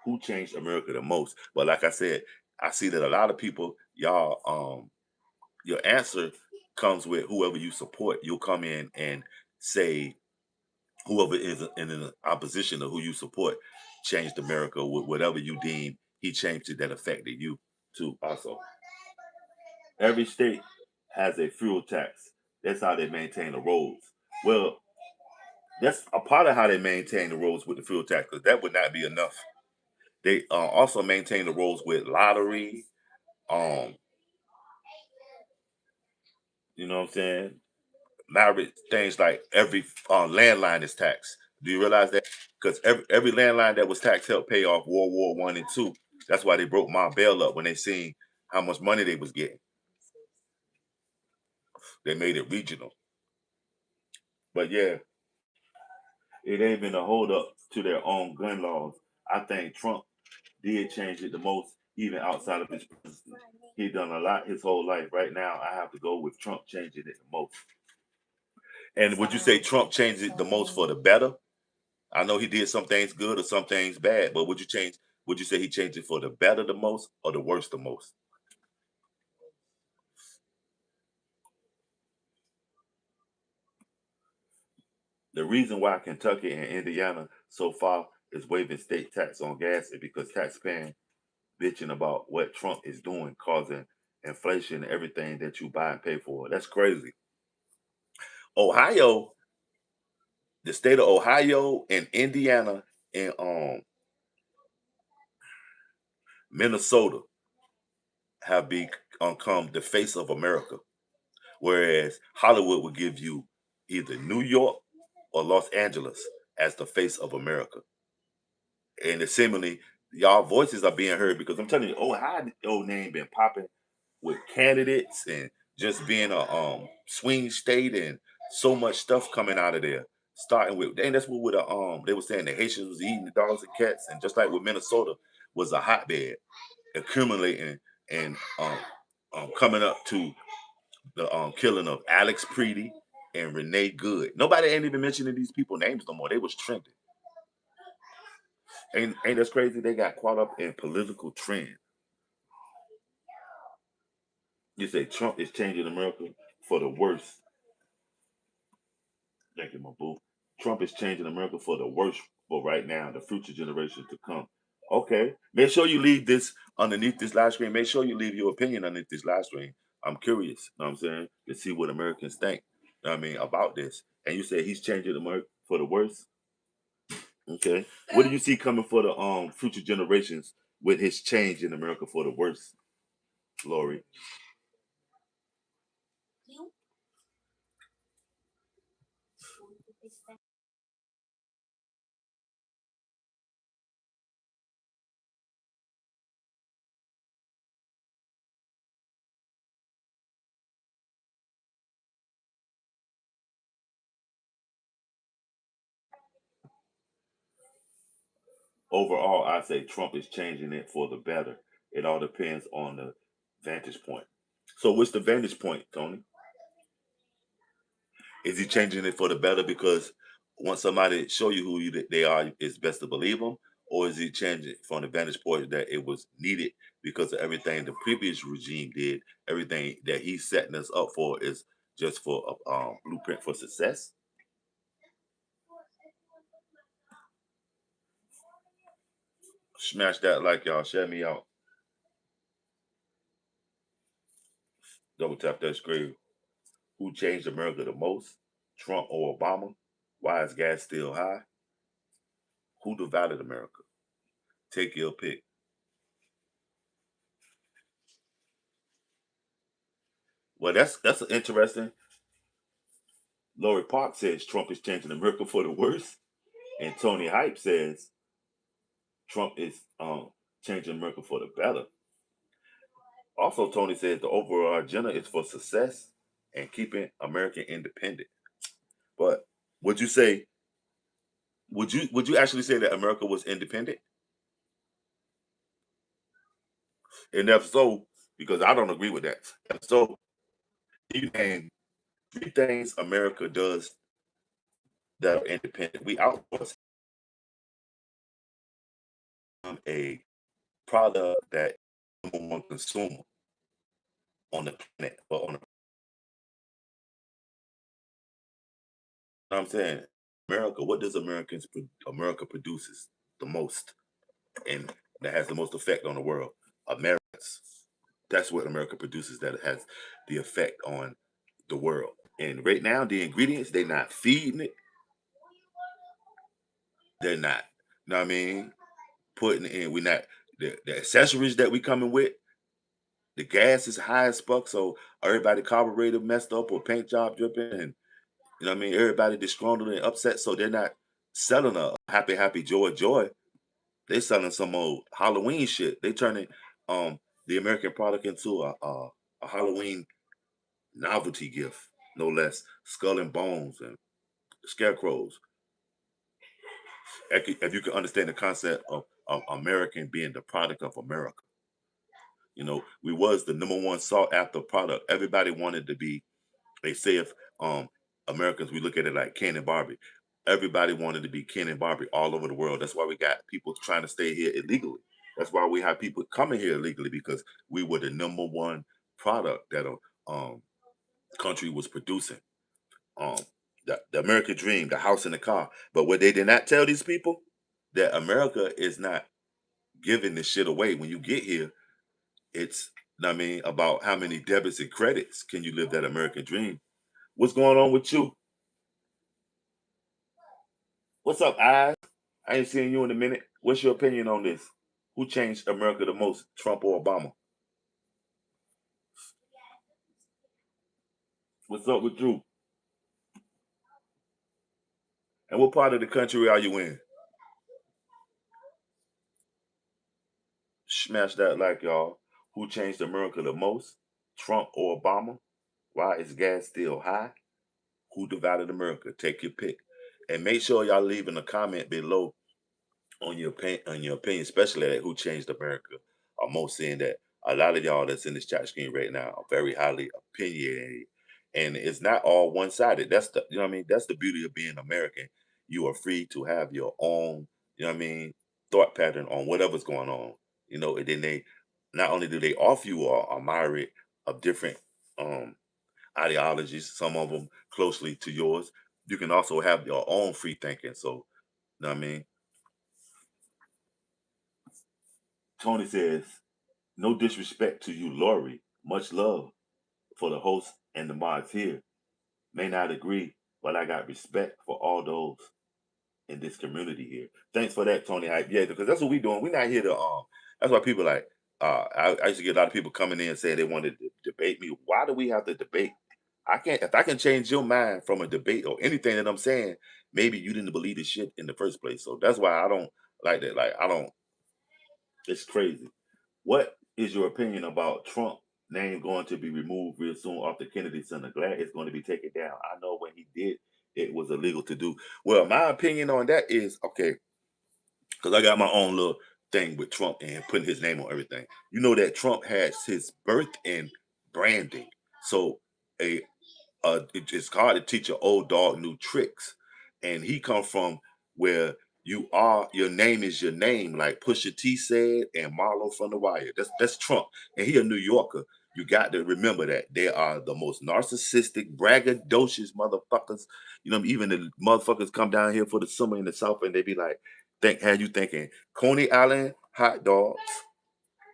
who changed America the most. But like I said, I see that a lot of people, y'all, your answer comes with whoever you support. You'll come in and say whoever is in an opposition to who you support changed America with whatever you deem he changed it that affected you too. Also, every state has a fuel tax. That's how they maintain the roads. Well, that's a part of how they maintain the roads with the fuel tax, because that would not be enough. They also maintain the roads with lottery. Um, you know what I'm saying? Married things like every landline is taxed. Do you realize that? Because every landline that was taxed helped pay off World War I and II. That's why they broke my bail up when they seen how much money they was getting. They made it regional. But yeah, it ain't been a hold up to their own gun laws. I think Trump did change it the most, even outside of his presidency. He done a lot his whole life. Right now, I have to go with Trump changing it the most. And would you say Trump changed it the most for the better? I know he did some things good or some things bad, but would you change? Would you say he changed it for the better the most or the worse the most? The reason why Kentucky and Indiana so far is waiving state tax on gas is because taxpaying bitching about what Trump is doing, causing inflation and everything that you buy and pay for. That's crazy. Ohio, the state of Ohio and Indiana and Minnesota have become the face of America, whereas Hollywood would give you either New York or Los Angeles as the face of America. And similarly, y'all voices are being heard because I'm telling you, Ohio name been popping with candidates and just being a swing state and so much stuff coming out of there. Starting with, and that's what with they were saying the Haitians was eating the dogs and cats, and just like with Minnesota was a hotbed, accumulating and coming up to the killing of Alex Preedy and Renee Good. Nobody ain't even mentioning these people names no more. They was trending. Ain't that's crazy? They got caught up in political trend. You say Trump is changing America for the worse. Thank you, my boo. Trump is changing America for the worse for right now, the future generations to come. Okay. Make sure you leave this underneath this live stream. Make sure you leave your opinion underneath this live stream. I'm curious, you know what I'm saying, to see what Americans think, you know what I mean, about this. And you say he's changing America for the worse. Okay. What do you see coming for the future generations with his change in America for the worse, Lori? Overall, I say Trump is changing it for the better. It all depends on the vantage point. So, what's the vantage point, Tony? Is he changing it for the better because once somebody show you who they are, it's best to believe them, or is he changing from the vantage point that it was needed because of everything the previous regime did, everything that he's setting us up for is just for a blueprint for success? Smash that like y'all. Share me out. Double tap that screen. Who changed America the most? Trump or Obama? Why is gas still high? Who divided America? Take your pick. Well, that's interesting. Lori Park says Trump is changing America for the worse, and Tony Hype says Trump is changing America for the better. Also, Tony says the overall agenda is for success and keeping America independent. But would you say would you actually say that America was independent? And if so, because I don't agree with that. If so, you name three things America does that are independent. We outsource a product that number one consumer on the planet, but on the, you know what I'm saying, America, what does America produces the most and that has the most effect on the world? Americans. That's what America produces that has the effect on the world. And right now, the ingredients, they're not feeding it. They're not. You know what I mean? Putting in, we're not the accessories that we coming with. The gas is high as fuck, so everybody carburetor messed up or paint job dripping, and you know what I mean. Everybody disgruntled and upset, so they're not selling a happy, happy, joy, joy. They selling some old Halloween shit. They turning the American product into a Halloween novelty gift, no less. Skull and bones and scarecrows. If you can understand the concept of American being the product of America. You know, we was the number one sought after product. Everybody wanted to be. They say if Americans, we look at it like Ken and Barbie. Everybody wanted to be Ken and Barbie all over the world. That's why we got people trying to stay here illegally. That's why we have people coming here illegally because we were the number one product that a country was producing. Um, the American dream, the house and the car. But what they did not tell these people, that America is not giving this shit away when you get here. It's, I mean, about how many debits and credits can you live that American dream. What's going on with you? What's up, Eyes? I ain't seen you in a minute. What's your opinion on this? Who changed America the most, Trump or Obama? What's up with you? And what part of the country are you in? Smash that like, y'all. Who changed America the most, Trump or Obama? Why is gas still high? Who divided America? Take your pick. And make sure y'all leaving a comment below on your opinion, especially at who changed America. I'm most seeing that a lot of y'all that's in this chat screen right now are very highly opinionated, and it's not all one sided. That's the, you know what I mean. That's the beauty of being American. You are free to have your own, you know what I mean, thought pattern on whatever's going on. You know, and then they not only do they offer you a myriad of different um ideologies, some of them closely to yours. You can also have your own free thinking. So, you know what I mean. Tony says, no disrespect to you, Lori. Much love for the host and the mods here. May not agree, but I got respect for all those in this community here. Thanks for that, Tony Hype. Yeah, because that's what we doing. We're not here to that's why people like I used to get a lot of people coming in saying they wanted to debate me. Why do we have to debate? I can't if I can change your mind from a debate or anything that I'm saying, maybe you didn't believe this shit in the first place. So that's why I don't like that. Like I don't it's crazy. What is your opinion about Trump name going to be removed real soon off the Kennedy Center? Glad it's going to be taken down. I know when he did, it was illegal to do. Well, my opinion on that is okay, because I got my own little thing with Trump and putting his name on everything. You know that Trump has his birth in branding. So a it's hard to teach an old dog new tricks. And he come from where you are, your name is your name, like Pusha T said, and Marlo from The Wire. That's Trump, and he a New Yorker. You got to remember that they are the most narcissistic, braggadocious motherfuckers. You know, even the motherfuckers come down here for the summer in the South, and they be like, have you thinking Coney Island hot dogs,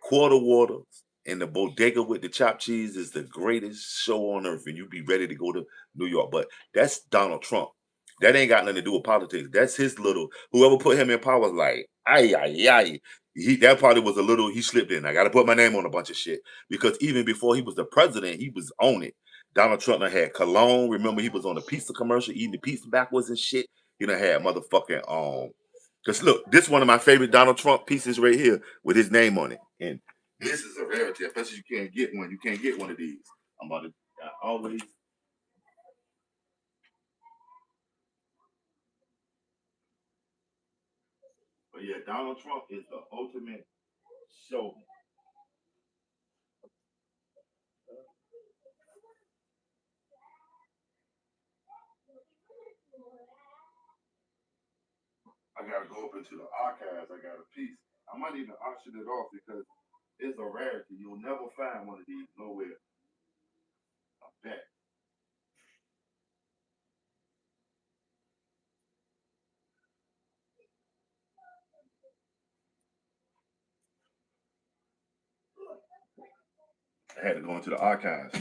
quarter waters, and the bodega with the chopped cheese is the greatest show on earth, and you be ready to go to New York. But that's Donald Trump. That ain't got nothing to do with politics. That's his little whoever put him in power was like, ay, ay, ay. He that party was a little he slipped in. I gotta put my name on a bunch of shit. Because even before he was the president, he was on it. Donald Trump done had cologne. Remember, he was on the pizza commercial eating the pizza backwards and shit. He done had motherfucking because look, this one of my favorite Donald Trump pieces right here with his name on it. And this is a rarity, especially you can't get one. You can't get one of these. I'm about to always. But yeah, Donald Trump is the ultimate showman. I gotta go up into the archives. I got a piece. I might even auction it off because it's a rarity. You'll never find one of these nowhere. I bet. I had to go into the archives.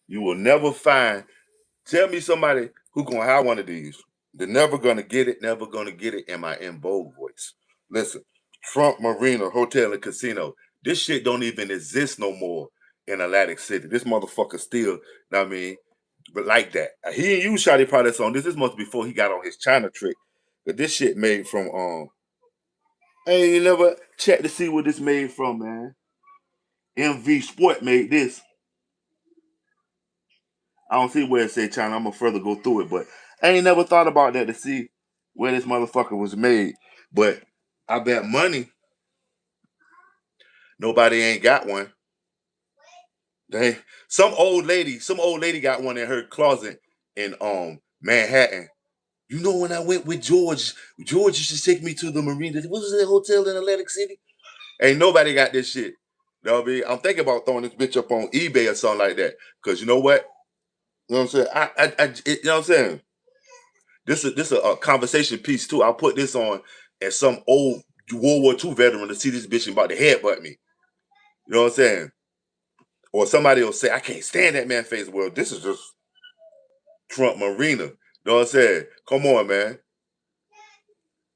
You will never find. Tell me somebody who gonna have one of these. They're never gonna get it. Never gonna get it in my in bold voice. Listen, Trump Marina Hotel and Casino. This shit don't even exist no more in Atlantic City. This motherfucker still, know what I mean, but like that. He ain't use Shotty products on this. This must before he got on his China trick. But this shit made from I ain't never checked to see what this made from, man. MV Sport made this. I don't see where it say China. I'm gonna further go through it, but I ain't never thought about that to see where this motherfucker was made. But I bet money nobody ain't got one. They some old lady got one in her closet in Manhattan. You know when I went with George used to take me to the marina. What was that hotel in Atlantic City? Ain't nobody got this shit. You know what I mean? I'm thinking about throwing this bitch up on eBay or something like that. Cause you know what? You know what I'm saying? You know what I'm saying? This a conversation piece too. I'll put this on as some old World War II veteran to see this bitch and about to headbutt me. You know what I'm saying? Or somebody will say, I can't stand that man face. Well, this is just Trump Marina. You know what I'm saying? Come on, man.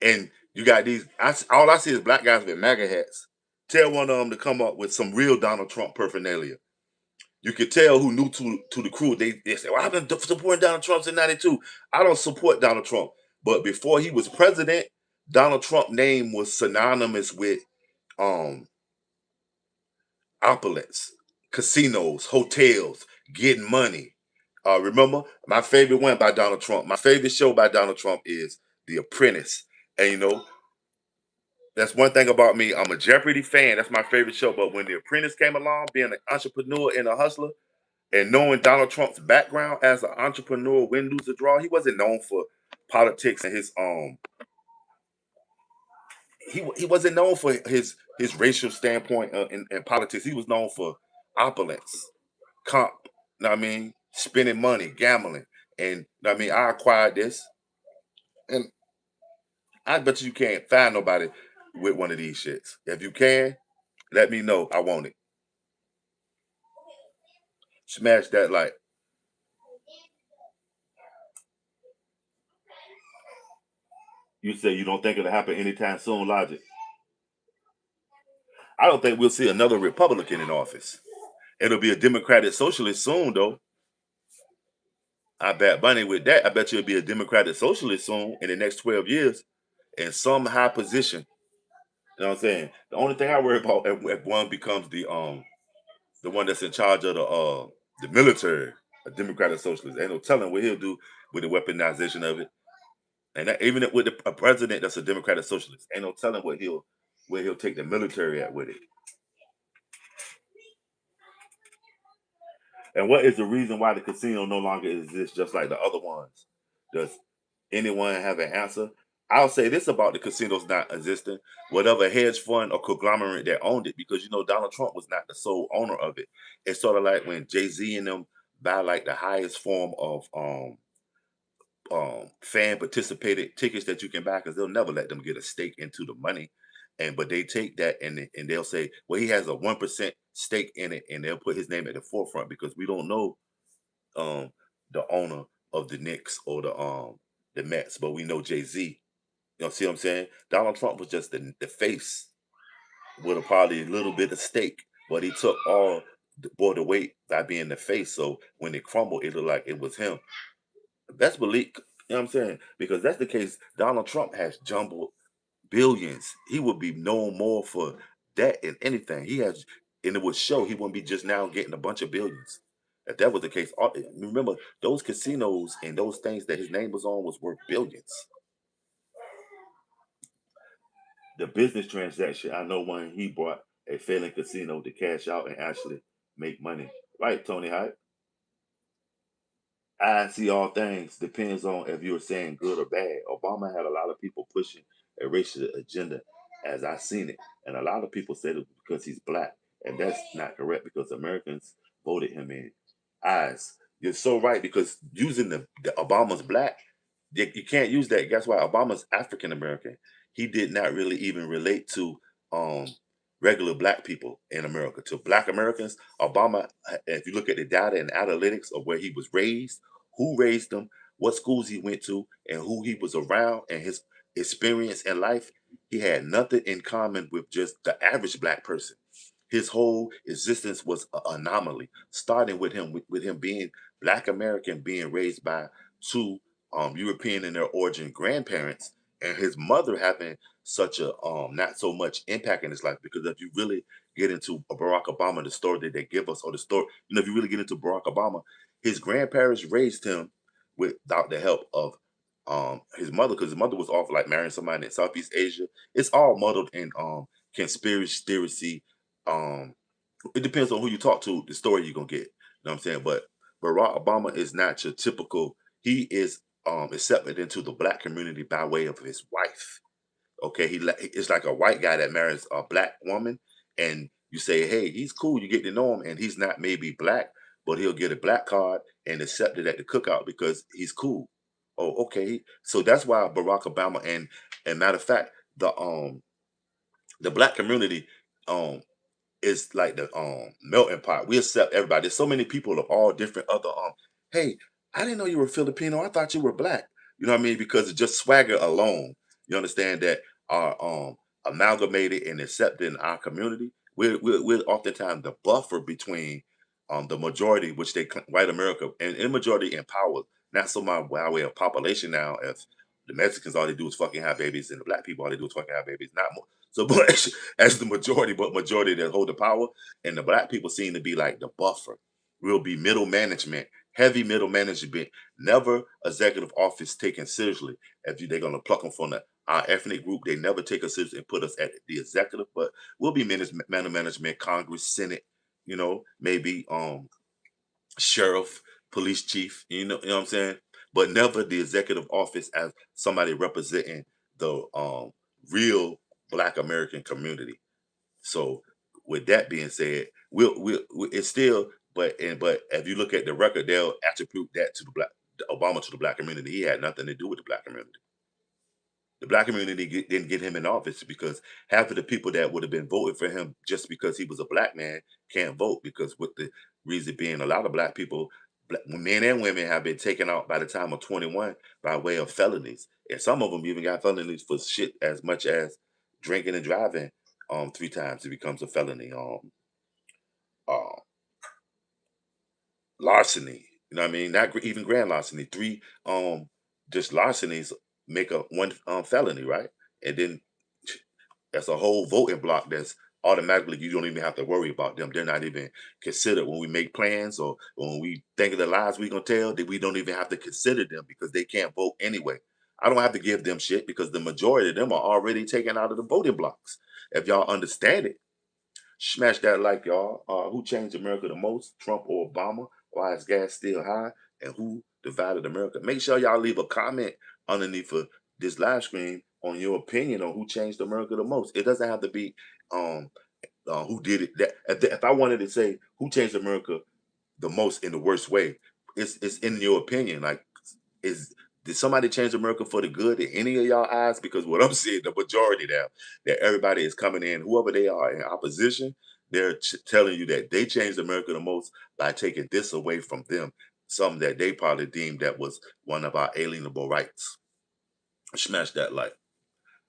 And you got these, all I see is black guys with MAGA hats. Tell one of them to come up with some real Donald Trump paraphernalia. You could tell who new to the crew. They say, well, I've been supporting Donald Trump since 92. I don't support Donald Trump. But before he was president, Donald Trump's name was synonymous with um opulence, casinos, hotels, getting money. Remember, my favorite one by Donald Trump, my favorite show by Donald Trump is The Apprentice. And you know, that's one thing about me. I'm a Jeopardy fan. That's my favorite show. But when The Apprentice came along, being an entrepreneur and a hustler, and knowing Donald Trump's background as an entrepreneur, win, lose, or draw, he wasn't known for politics and his he wasn't known for his racial standpoint in politics. He was known for opulence, comp. Know what I mean, spending money, gambling, and know what I mean, I acquired this, and I bet you can't find nobody with one of these shits. If you can, let me know. I want it. Smash that like. You say you don't think it'll happen anytime soon, Logic. I don't think we'll see another Republican in office. It'll be a Democratic socialist soon, though. I bet money with that. I bet you it'll be a Democratic socialist soon in the next 12 years in some high position. You know what I'm saying? The only thing I worry about if one becomes the one that's in charge of the military, a Democratic socialist. Ain't no telling what he'll do with the weaponization of it. And that, even with a president that's a Democratic socialist, ain't no telling where he'll take the military at with it. And what is the reason why the casino no longer exists just like the other ones? Does anyone have an answer? I'll say this about the casinos not existing. Whatever hedge fund or conglomerate that owned it, because you know Donald Trump was not the sole owner of it. It's sort of like when Jay-Z and them buy like the highest form of fan participated tickets that you can buy because they'll never let them get a stake into the money. And but they take that and they'll say, well, he has a 1% stake in it, and they'll put his name at the forefront because we don't know um the owner of the Knicks or the Mets, but we know Jay-Z. You know, see what I'm saying? Donald Trump was just the face with probably a little bit of stake, but he took all the weight by being the face. So when it crumbled, it looked like it was him. Best believe, you know what I'm saying? Because that's the case. Donald Trump has jumbled billions. He would be known more for that than anything. He has, and it would show he wouldn't be just now getting a bunch of billions. If that was the case, remember those casinos and those things that his name was on was worth billions. The business transaction, I know when he bought a failing casino to cash out and actually make money. Right, Tony Hyde? I see all things depends on if you're saying good or bad. Obama had a lot of people pushing a racial agenda as I seen it. And a lot of people said it because he's black. And that's not correct because Americans voted him in. Eyes. You're so right because using the Obama's black, you can't use that. Guess why? Obama's African American. He did not really even relate to um regular black people in America. To black Americans, Obama, if you look at the data and analytics of where he was raised, who raised him, what schools he went to, and who he was around, and his experience in life, he had nothing in common with just the average black person. His whole existence was an anomaly, starting with him being black American, being raised by two European in their origin grandparents, and his mother having such a not so much impact in his life. Because if you really get into Barack Obama, the story that they give us, or the story, if you really get into Barack Obama, his grandparents raised him without the help of his mother, because his mother was off like marrying somebody in Southeast Asia. It's all muddled in conspiracy theory. Um, it depends on who you talk to, the story you're gonna get. You know what I'm saying? But Barack Obama is not your typical. He is accepted into the black community by way of his wife. Okay, it's like a white guy that marries a black woman, and you say, hey, he's cool. You get to know him, and he's not maybe black, but he'll get a black card and accept it at the cookout because he's cool. Oh, okay. So that's why Barack Obama and matter of fact, the black community um is like the melting pot. We accept everybody. There's so many people of all different other hey, I didn't know you were Filipino. I thought you were black. You know what I mean? Because it's just swagger alone. You understand that are amalgamated and accepted in our community. We're oftentimes the buffer between the majority, which white America and majority in power, not so much by way of population now as the Mexicans all they do is fucking have babies and the black people all they do is fucking have babies, not more so much as the majority, but majority that hold the power, and the black people seem to be like the buffer. We'll be middle management, heavy middle management, never executive office taken seriously. If they're gonna pluck them from our ethnic group, they never take us seriously and put us at the executive, but we'll be middle management, Congress, Senate, maybe sheriff, police chief, you know what I'm saying? But never the executive office as somebody representing the real black American community. So with that being said, it's still but if you look at the record, they'll attribute that to Obama to the black community. He had nothing to do with the black community. The black community didn't get him in office because half of the people that would have been voting for him just because he was a black man can't vote because with the reason being a lot of black people, men and women have been taken out by the time of 21 by way of felonies. And some of them even got felonies for shit as much as drinking and driving 3 times it becomes a felony. Uh, Larceny, you know what I mean? Not even grand larceny. Three just larcenies make a one felony, right? And then that's a whole voting block that's automatically you don't even have to worry about them. They're not even considered when we make plans or when we think of the lies we're gonna tell, that we don't even have to consider them because they can't vote anyway. I don't have to give them shit because the majority of them are already taken out of the voting blocks. If y'all understand it, smash that like, y'all. Who changed America the most? Trump or Obama? Why is gas still high? And who divided America? Make sure y'all leave a comment underneath of this live stream on your opinion on who changed America the most. It doesn't have to be um who did it. If I wanted to say who changed America the most in the worst way, it's in your opinion. Like, is did somebody change America for the good in any of y'all eyes? Because what I'm seeing, the majority now, that everybody is coming in, whoever they are in opposition, they're telling you that they changed America the most by taking this away from them, something that they probably deemed that was one of our alienable rights. Smash that like.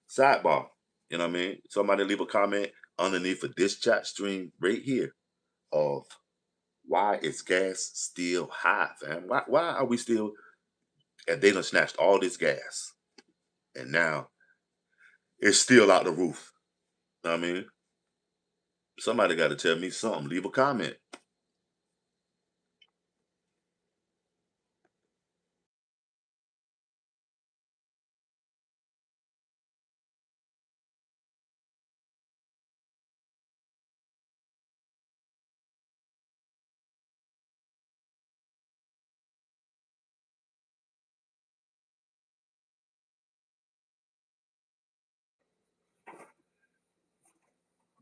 Sidebar, you know what I mean? Somebody leave a comment underneath of this chat stream right here of why is gas still high, fam? Why are we still, and they done snatched all this gas and now it's still out the roof. Know what I mean, somebody got to tell me something. Leave a comment.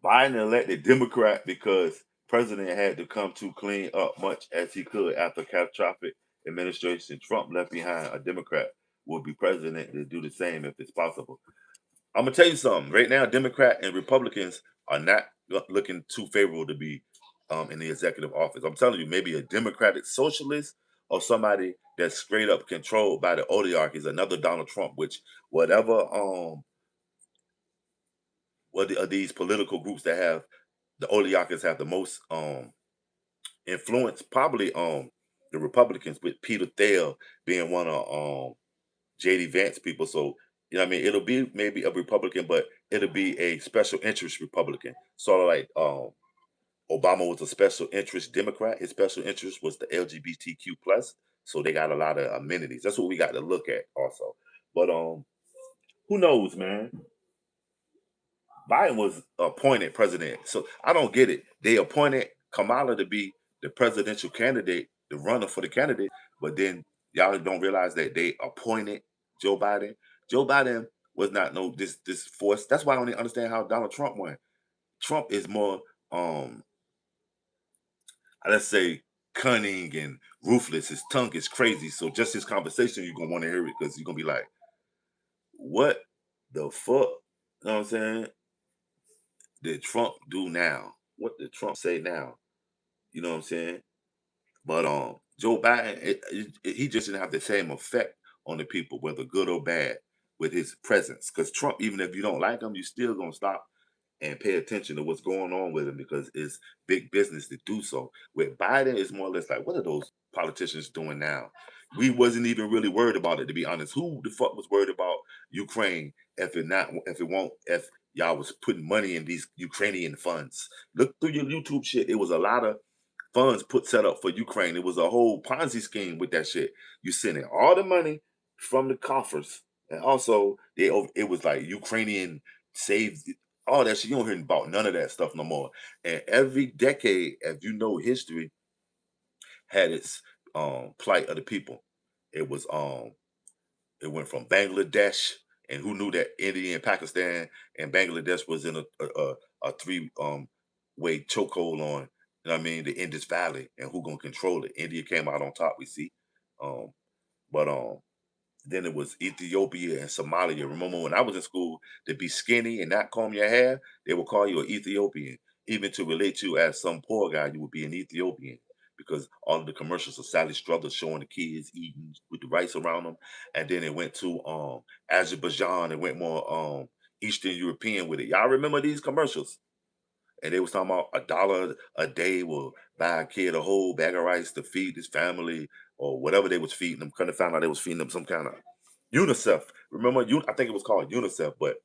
Biden elected Democrat because president had to come to clean up much as he could after catastrophic administration. Trump left behind a Democrat will be president to do the same if it's possible. I'm gonna tell you something. Right now, Democrat and Republicans are not looking too favorable to be in the executive office. I'm telling you, maybe a Democratic socialist or somebody that's straight up controlled by the oligarchies, another Donald Trump, which whatever what are these political groups that have the oligarchies have the most influence, probably the Republicans with Peter Thiel being one of JD Vance people. So, you know what I mean? It'll be maybe a Republican, but it'll be a special interest Republican. Sort of like Obama was a special interest Democrat. His special interest was the LGBTQ plus. So they got a lot of amenities. That's what we got to look at also. But who knows, man? Biden was appointed president. So I don't get it. They appointed Kamala to be the presidential candidate, the runner for the candidate, but then y'all don't realize that they appointed Joe Biden. Joe Biden was not no this force. That's why I don't even understand how Donald Trump won. Trump is more let's say cunning and ruthless. His tongue is crazy. So just his conversation, you're gonna want to hear it because you're gonna be like, what the fuck? You know what I'm saying? Did Trump do now? What did Trump say now? You know what I'm saying? But Joe Biden, he just didn't have the same effect on the people, whether good or bad, with his presence. Because Trump, even if you don't like him, you still gonna stop and pay attention to what's going on with him because it's big business to do so. With Biden, it's more or less like, what are those politicians doing now? We wasn't even really worried about it, to be honest. Who the fuck was worried about Ukraine if y'all was putting money in these Ukrainian funds? Look through your YouTube shit. It was a lot of funds set up for Ukraine. It was a whole Ponzi scheme with that shit. You sending all the money from the coffers, and also it was like Ukrainian saved all that shit. You don't hear about none of that stuff no more. And every decade, if you know history, had its plight of the people. It was it went from Bangladesh, and who knew that India and Pakistan and Bangladesh was in a three way chokehold on, you know what I mean, the Indus Valley, and who gonna control it? India came out on top, we see. Um, but then it was Ethiopia and Somalia. Remember when I was in school, to be skinny and not comb your hair, they would call you an Ethiopian. Even to relate to you as some poor guy, you would be an Ethiopian because all of the commercials of Sally Struthers showing the kids eating with the rice around them. And then it went to Azerbaijan and went more Eastern European with it. Y'all remember these commercials? And they was talking about $1 a day will buy a kid a whole bag of rice to feed his family or whatever they was feeding them. Couldn't find out they was feeding them some kind of UNICEF. Remember, I think it was called UNICEF, but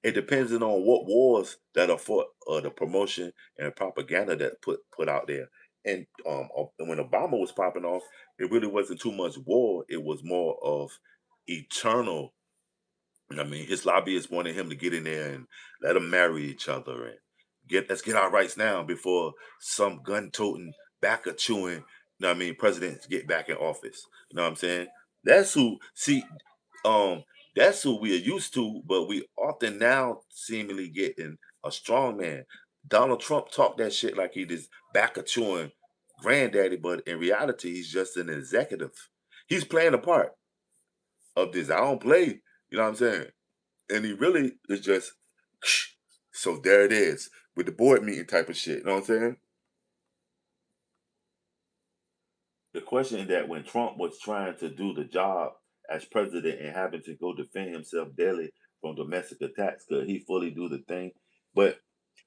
it depends on what wars that are fought, or the promotion and propaganda that put out there. And when Obama was popping off, it really wasn't too much war. It was more of eternal. I mean, his lobbyists wanted him to get in there and let them marry each other and let's get our rights now before some gun toting, backer chewing, you know what I mean, presidents get back in office. You know what I'm saying? That's who um that's who we are used to, but we often now seemingly getting a strong man. Donald Trump talked that shit like he this backer chewing granddaddy, but in reality, he's just an executive. He's playing a part of this. I don't play, you know what I'm saying? And he really is just so there it is with the board meeting type of shit. You know what I'm saying? The question is that when Trump was trying to do the job as president and having to go defend himself daily from domestic attacks, could he fully do the thing? But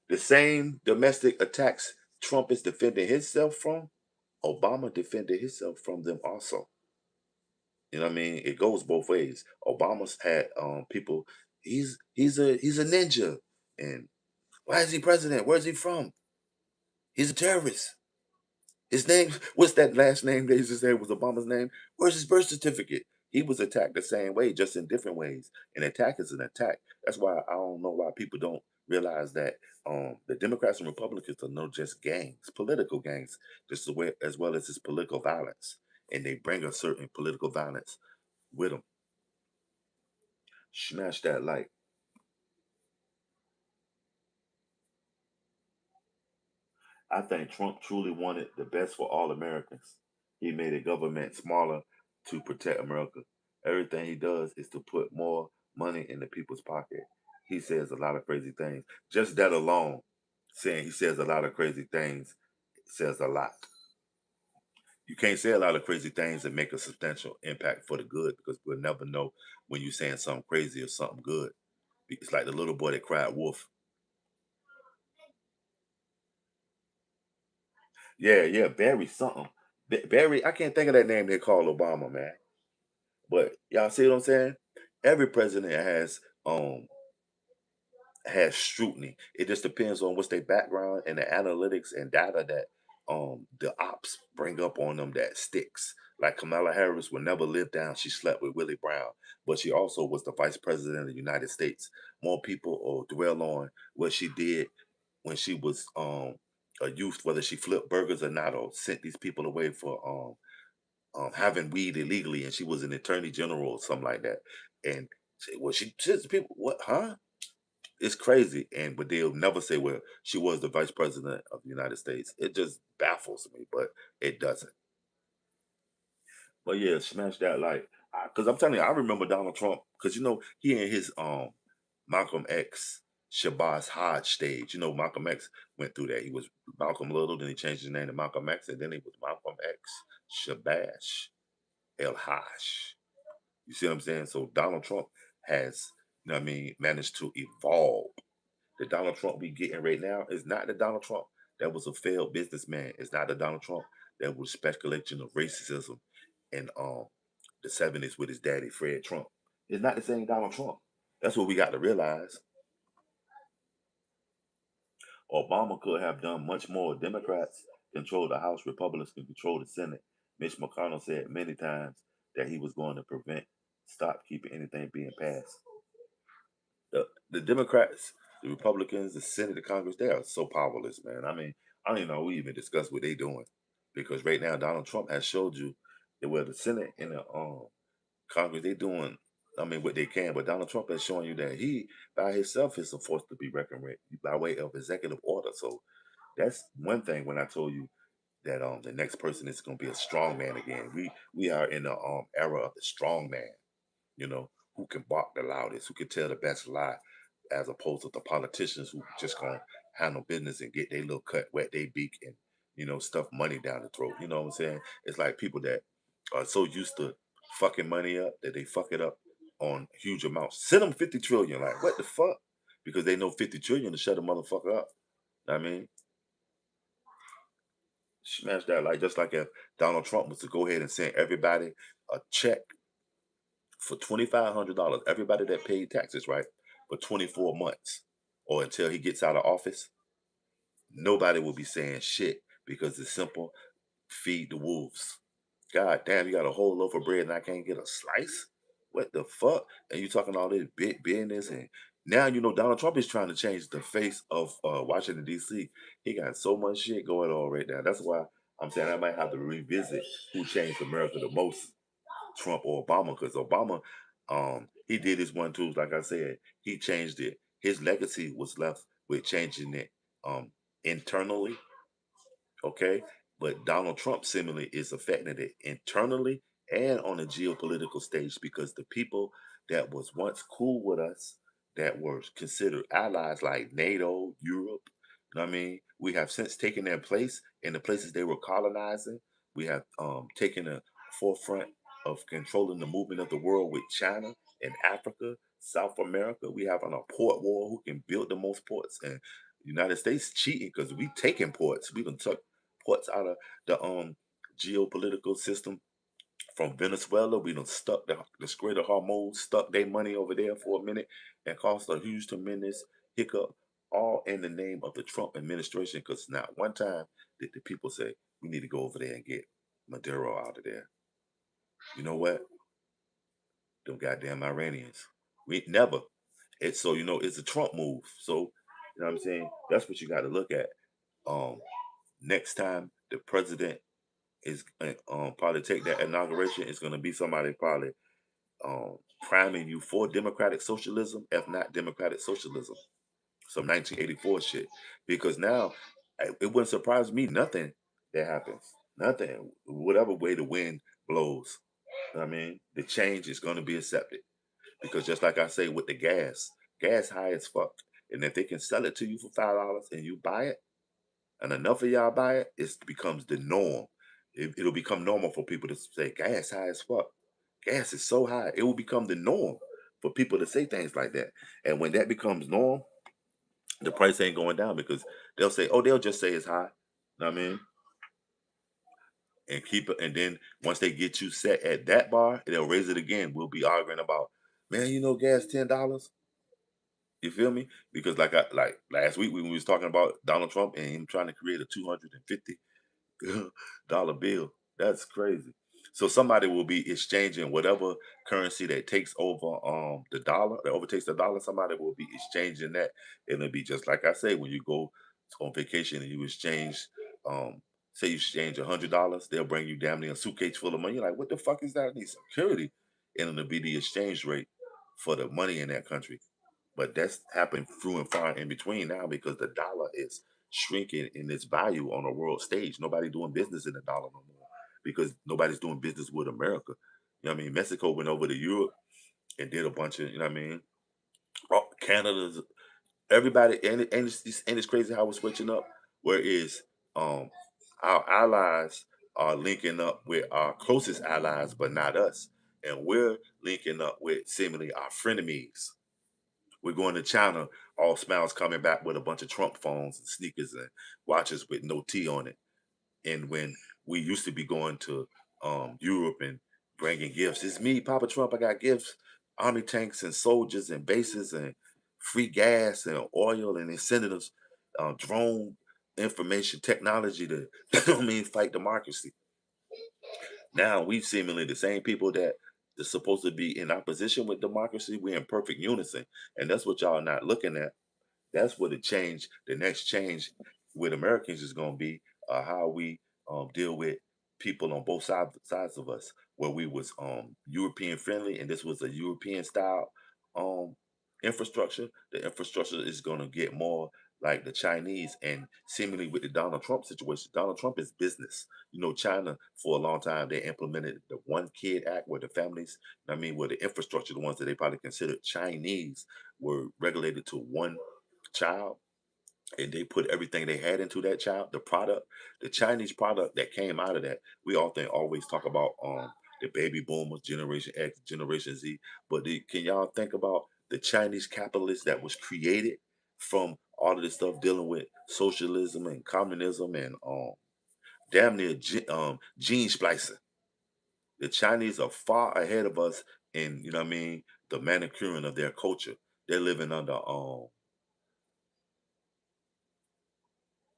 the same domestic attacks Trump is defending himself from, Obama defended himself from them also. You know what I mean? It goes both ways. Obama's had people. He's a ninja, and why is he president? Where's he from? He's a terrorist. His name, what's that last name they used to say was Obama's name? Where's his birth certificate? He was attacked the same way, just in different ways. An attack is an attack. That's why I don't know why people don't realize that the Democrats and Republicans are not just gangs, political gangs, just as well as it's political violence. And they bring a certain political violence with them. Smash that like. I think Trump truly wanted the best for all Americans. He made a government smaller to protect America. Everything he does is to put more money in the people's pocket. He says a lot of crazy things. Just that alone, saying he says a lot of crazy things, says a lot. You can't say a lot of crazy things and make a substantial impact for the good because we'll never know when you're saying something crazy or something good. It's like the little boy that cried wolf. Yeah, yeah, Barry something. Barry, I can't think of that name they call Obama, man. But y'all see what I'm saying? Every president has scrutiny. It just depends on what's their background and the analytics and data that the ops bring up on them that sticks. Like Kamala Harris would never live down. She slept with Willie Brown, but she also was the vice president of the United States. More people dwell on what she did when she was a youth, whether she flipped burgers or not, or sent these people away for having weed illegally, and she was an attorney general or something like that. And well, she says people, what, huh? It's crazy, and but they'll never say, "Well, she was the vice president of the United States." It just baffles me, but it doesn't. But yeah, smash that like, because I'm telling you, I remember Donald Trump because he and his Malcolm X Shabazz Hodge stage. Malcolm X went through that. He was Malcolm Little, then he changed his name to Malcolm X, and then he was Malcolm X Shabazz El Haj. You see what I'm saying? So Donald Trump has, managed to evolve. The Donald Trump we getting right now is not the Donald Trump that was a failed businessman. It's not the Donald Trump that was speculating of racism in the '70s with his daddy Fred Trump. It's not the same Donald Trump. That's what we got to realize. Obama could have done much more. Democrats control the House, Republicans can control the Senate. Mitch McConnell said many times that he was going to stop keeping anything being passed. The Democrats, the Republicans, the Senate, the Congress, they are so powerless, man. I mean, I don't even know we even discuss what they doing because right now Donald Trump has showed you that where the Senate and the Congress they doing, what they can, but Donald Trump has shown you that he by himself is a force to be reckoned with by way of executive order. So that's one thing when I told you that the next person is going to be a strong man again. We are in the era of the strong man, who can bark the loudest, who can tell the best lie, as opposed to the politicians who just gonna handle business and get their little cut, wet they beak, and stuff money down the throat. You know what I'm saying? It's like people that are so used to fucking money up that they fuck it up on huge amounts. Send them 50 trillion, like what the fuck? Because they know 50 trillion to shut a motherfucker up. I mean, smash that like just like if Donald Trump was to go ahead and send everybody a check for $2,500, everybody that paid taxes, right, for 24 months or until he gets out of office, nobody will be saying shit because it's simple. Feed the wolves. God damn, you got a whole loaf of bread and I can't get a slice? What the fuck? And you talking all this big business and now Donald Trump is trying to change the face of Washington D.C. He got so much shit going on right now. That's why I'm saying I might have to revisit who changed America the most, Trump or Obama, because Obama, he did his one twos. Like I said, he changed it. His legacy was left with changing it internally, okay? But Donald Trump similarly is affecting it internally and on the geopolitical stage because the people that was once cool with us, that were considered allies like NATO, Europe, we have since taken their place in the places they were colonizing. We have taken the forefront of controlling the movement of the world with China and Africa, South America. We have on a port war who can build the most ports, and United States cheating because we taking ports. We done took ports out of the geopolitical system from Venezuela. We done stuck the Strait of Hormuz, stuck their money over there for a minute and caused a huge, tremendous hiccup, all in the name of the Trump administration. Because not one time did the people say, we need to go over there and get Maduro out of there. You know what? Them goddamn Iranians. We never. It's so, it's a Trump move. So, you know what I'm saying? That's what you got to look at. Um, Next time the president is probably take that inauguration, it's going to be somebody probably priming you for democratic socialism, if not democratic socialism, some 1984 shit. Because now it wouldn't surprise me nothing that happens, nothing, whatever way the wind blows. The change is going to be accepted because just like I say with the gas high as fuck, and if they can sell it to you for $5 and you buy it and enough of y'all buy it, it becomes the norm. It'll become normal for people to say gas high as fuck. Gas is so high, it will become the norm for people to say things like that. And when that becomes norm, the price ain't going down because they'll just say it's high. Know what I mean? And keep it, and then once they get you set at that bar, they'll raise it again. We'll be arguing about, man, gas $10. You feel me? Because like last week when we was talking about Donald Trump and him trying to create a $250 bill. That's crazy. So somebody will be exchanging whatever currency that takes over the dollar, that overtakes the dollar. Somebody will be exchanging that. And it'll be just like I say, when you go on vacation and you exchange, say you exchange $100, they'll bring you damn near a suitcase full of money. You're like, what the fuck is that? I need security, and it'll be the exchange rate for the money in that country. But that's happened through and far in between now because the dollar is shrinking in its value on a world stage. Nobody doing business in the dollar no more because nobody's doing business with America. You know what I mean? Mexico went over to Europe and did a bunch of, you know what I mean? Canada's everybody, and it's crazy how we're switching up. Whereas um our allies are linking up with our closest allies, but not us. And we're linking up with seemingly our frenemies. We're going to China, all smiles coming back with a bunch of Trump phones and sneakers and watches with no T on it. And when we used to be going to Europe and bringing gifts, it's me, Papa Trump. I got gifts, army tanks and soldiers and bases and free gas and oil and incentives, drone information technology to, I mean, fight democracy. Now we seemingly the same people that are supposed to be in opposition with democracy. We're in perfect unison, and that's what y'all not looking at. That's what the next change with Americans is going to be, how we deal with people on both sides of us, where we was European friendly and this was a European style um, infrastructure. The infrastructure is going to get more like the Chinese, and seemingly with the Donald Trump situation, Donald Trump is business. You know, China for a long time they implemented the One Kid Act, where the families, I mean, where the infrastructure, the ones that they probably considered Chinese, were regulated to one child, and they put everything they had into that child, the product, the Chinese product that came out of that. We often always talk about the baby boomers, Generation X, Generation Z, but can y'all think about the Chinese capitalist that was created from all of this stuff dealing with socialism and communism and damn near gene splicing. The Chinese are far ahead of us in, you know what I mean, the manicuring of their culture. They're living under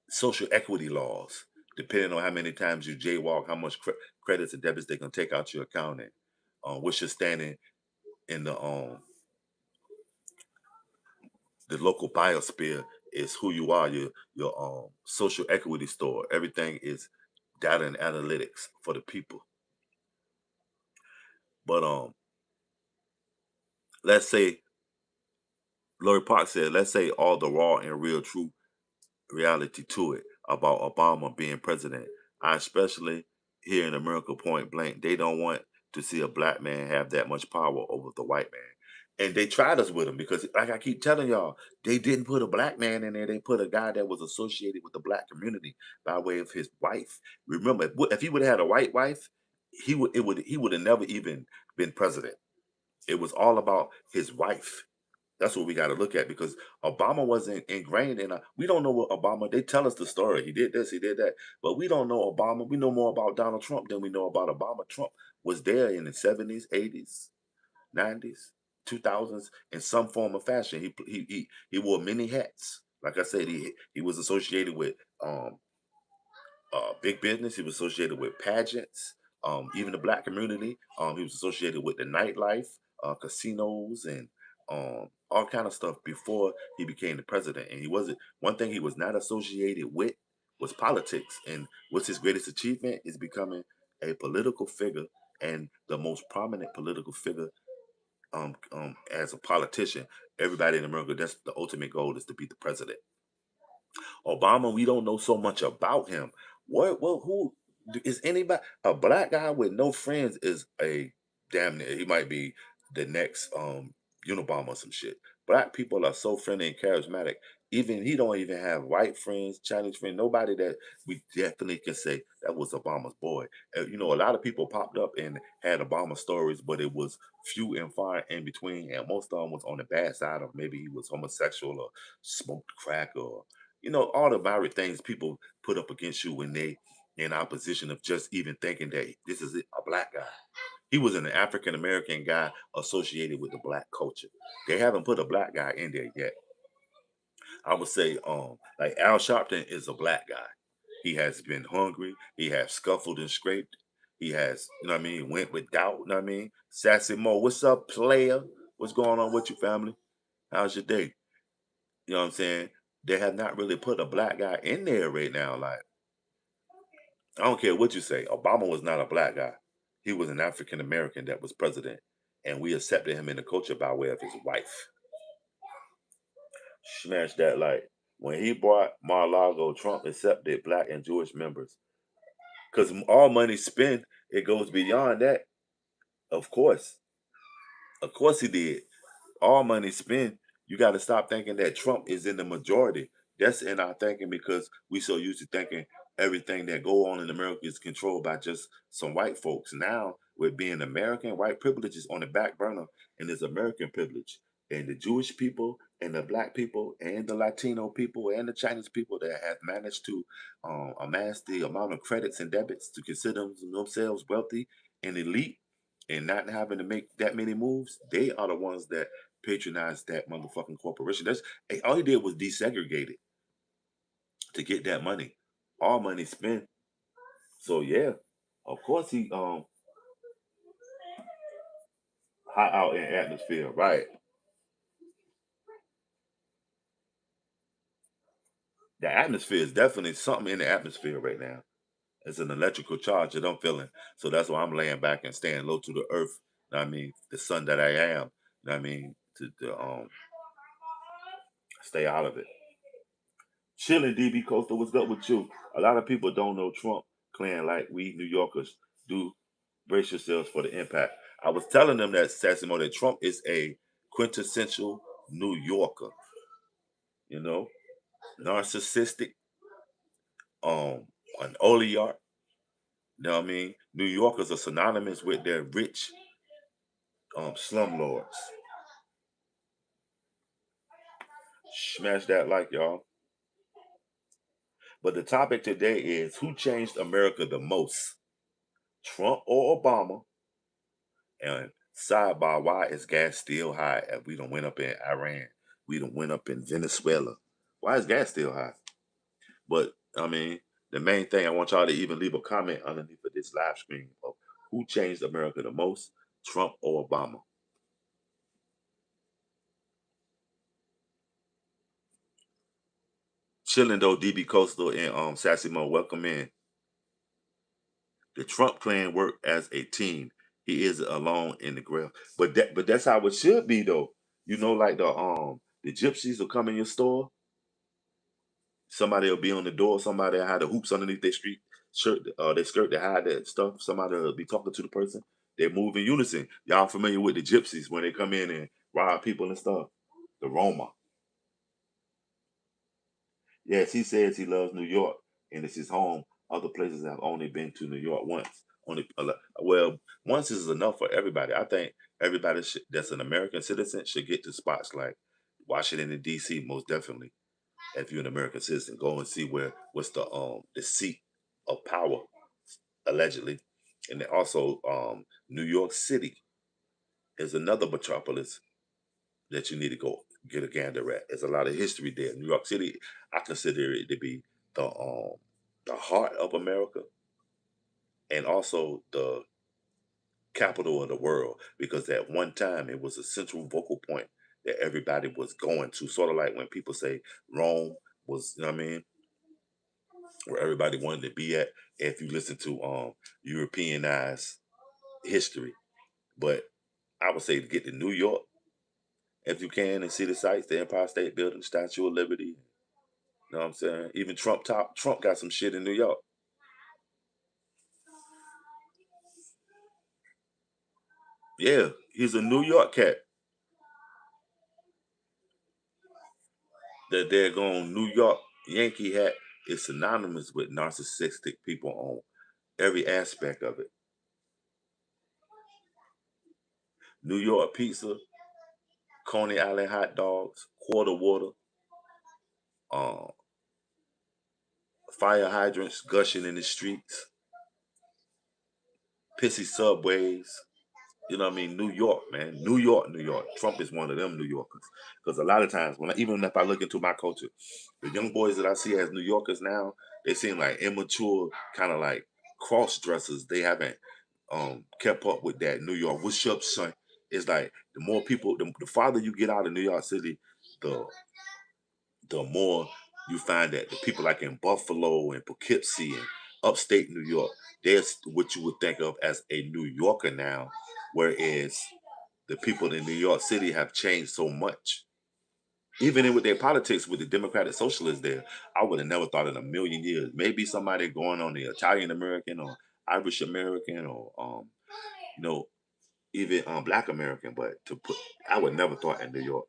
social equity laws, depending on how many times you jaywalk, how much credits and debits they can take out your account, and what's your standing in the local biosphere is who you are, your social equity store. Everything is data and analytics for the people. But let's say Lori Park said, let's say all the raw and real true reality to it about Obama being president. I especially here in America, point blank, they don't want to see a black man have that much power over the white man. And they tried us with him because, like I keep telling y'all, they didn't put a black man in there. They put a guy that was associated with the black community by way of his wife. Remember, if he would have had a white wife, he would have never even been president. It was all about his wife. That's what we got to look at because Obama wasn't ingrained in. We don't know what Obama. They tell us the story. He did this, he did that, but we don't know Obama. We know more about Donald Trump than we know about Obama. Trump was there in the 70s, 80s, 90s, 2000s in some form or fashion. He wore many hats. Like I said, he was associated with big business. He was associated with pageants, even the black community. He was associated with the nightlife, casinos, and all kind of stuff before he became the president. And he wasn't one thing he was not associated with was politics. And what's his greatest achievement is becoming a political figure and the most prominent political figure as a politician. Everybody in America, that's the ultimate goal is to be the president. Obama, we don't know so much about him. Who is anybody? A black guy with no friends is a damn near. He might be the next Unabomber or some shit. Black people are so friendly and charismatic. Even he don't even have white friends, Chinese friends, nobody that we definitely can say that was Obama's boy. You know, a lot of people popped up and had Obama stories, but it was few and far in between, and most of them was on the bad side of maybe he was homosexual or smoked crack or all the myriad things people put up against you when they in opposition of just even thinking that this is a black guy. He was an African American guy associated with the black culture. They haven't put a black guy in there yet. I would say, like Al Sharpton is a black guy. He has been hungry. He has scuffled and scraped. He has, you know what I mean, went with doubt. You know what I mean? Sassy Mo, what's up, player? What's going on with you, family? How's your day? You know what I'm saying? They have not really put a black guy in there right now. Like, I don't care what you say. Obama was not a black guy. He was an African American that was president. And we accepted him in the culture by way of his wife. Smash that like when he bought Mar-a-Lago, Trump accepted black and Jewish members. Because all money spent, it goes beyond that. Of course. Of course he did. All money spent, you got to stop thinking that Trump is in the majority. That's in our thinking because we so used to thinking everything that go on in America is controlled by just some white folks. Now, with being American, white privilege is on the back burner, and there's American privilege. And the Jewish people and the black people and the Latino people and the Chinese people that have managed to amass the amount of credits and debits to consider themselves wealthy and elite and not having to make that many moves, they are the ones that patronize that motherfucking corporation. That's all he did was desegregate it to get that money. All money spent. So yeah, of course he hot out in atmosphere, right? The atmosphere is definitely something in the atmosphere right now. It's an electrical charge that I'm feeling. So that's why I'm laying back and staying low to the earth. Know what I mean, the sun that I am. Know what I mean, to stay out of it. Chilling, DB Coastal. What's up with you? A lot of people don't know Trump clan like we New Yorkers do. Brace yourselves for the impact. I was telling them that Sassimo that Trump is a quintessential New Yorker. You know, narcissistic, um, an oligarch. You know what I mean? New Yorkers are synonymous with their rich slumlords. Smash that like y'all. But the topic today is who changed America the most, Trump or Obama? And sidebar, why is gas still high? And we don't went up in Iran. We don't went up in Venezuela. Why is gas still high? But I mean, the main thing I want y'all to even leave a comment underneath of this live stream of who changed America the most, Trump or Obama. Chilling though, DB Coastal and Sassy Mo, welcome in. The Trump clan worked as a team. He is alone in the grave. But that's how it should be though. You know, like the gypsies will come in your store. Somebody will be on the door. Somebody will have the hoops underneath their street shirt, their skirt to hide that stuff. Somebody will be talking to the person. They move in unison. Y'all familiar with the gypsies when they come in and rob people and stuff? The Roma. Yes, he says he loves New York and it's his home. Other places have only been to New York once. Only well, once is enough for everybody. I think everybody that's an American citizen should get to spots like Washington and D.C. Most definitely. If you're an American citizen, go and see what's the seat of power allegedly, and then also New York City is another metropolis that you need to go get a gander at. There's a lot of history there. New York City, I consider it to be the heart of America and also the capital of the world because at one time it was a central vocal point that everybody was going to. Sort of like when people say Rome was, you know what I mean, where everybody wanted to be at if you listen to Europeanized history. But I would say to get to New York if you can and see the sights, the Empire State Building, Statue of Liberty. You know what I'm saying? Even Trump got some shit in New York. Yeah, he's a New York cat. That they're going New York Yankee hat is synonymous with narcissistic people on every aspect of it. New York pizza, Coney Island hot dogs, quarter water, uh, fire hydrants gushing in the streets, pissy subways. You know what I mean? New York, man. New York, New York. Trump is one of them New Yorkers. Because a lot of times, even if I look into my culture, the young boys that I see as New Yorkers now, they seem like immature, kind of like cross dressers. They haven't kept up with that New York. What's up, son? It's like the more people, the farther you get out of New York City, the the more you find that the people like in Buffalo and Poughkeepsie and upstate New York, there's what you would think of as a New Yorker now, whereas the people in New York City have changed so much. Even in with their politics with the Democratic Socialists there, I would have never thought in a million years. Maybe somebody going on the Italian American or Irish American or you know, even Black American, but to put, I would never thought in New York.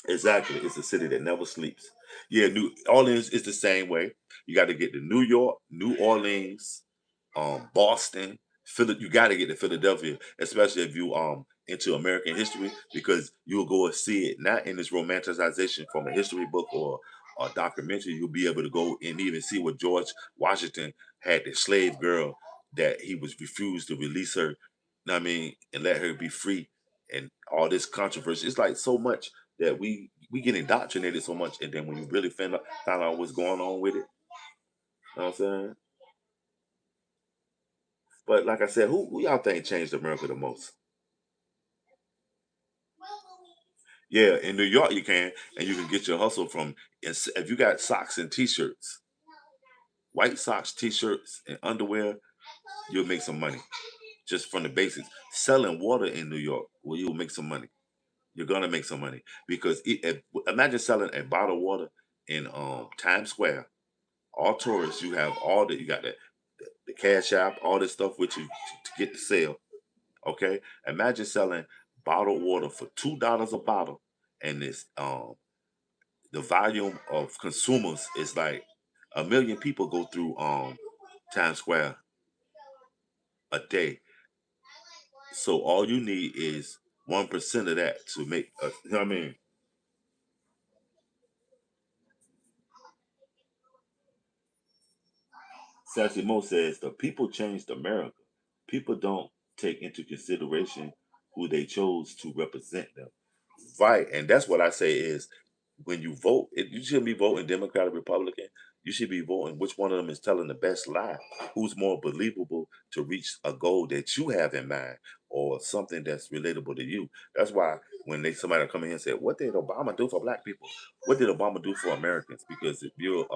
Exactly, it's a city that never sleeps. Yeah, New Orleans is the same way. You got to get to New York, New Orleans, Boston, Philly. You got to get to Philadelphia, especially if you into American history, because you'll go and see it not in this romanticization from a history book or a documentary. You'll be able to go and even see what George Washington had the slave girl that he was refused to release her. Know what I mean, and let her be free, and all this controversy. It's like so much that we get indoctrinated so much, and then when you really find out what's going on with it, you know what I'm saying? But like I said, who y'all think changed America the most? Yeah, in New York you can, and you can get your hustle from if you got socks and t-shirts, white socks, t-shirts, and underwear, you'll make some money just from the basics. Selling water in New York, well, you'll make some money. You're gonna make some money because imagine selling a bottle of water in Times Square. All tourists, you have all the you got the cash app, all this stuff with you to get the sale. Okay, imagine selling bottled water for $2 a bottle, and this the volume of consumers is like 1 million people go through Times Square a day. So all you need is 1% of that to make. You know what I mean? Sassy Mo says the people changed America. People don't take into consideration who they chose to represent them. Right, and that's what I say is when you vote, you shouldn't be voting Democrat or Republican. You should be voting which one of them is telling the best lie. Who's more believable to reach a goal that you have in mind or something that's relatable to you. That's why when somebody come in here and say, "What did Obama do for Black people? What did Obama do for Americans?" Because if you're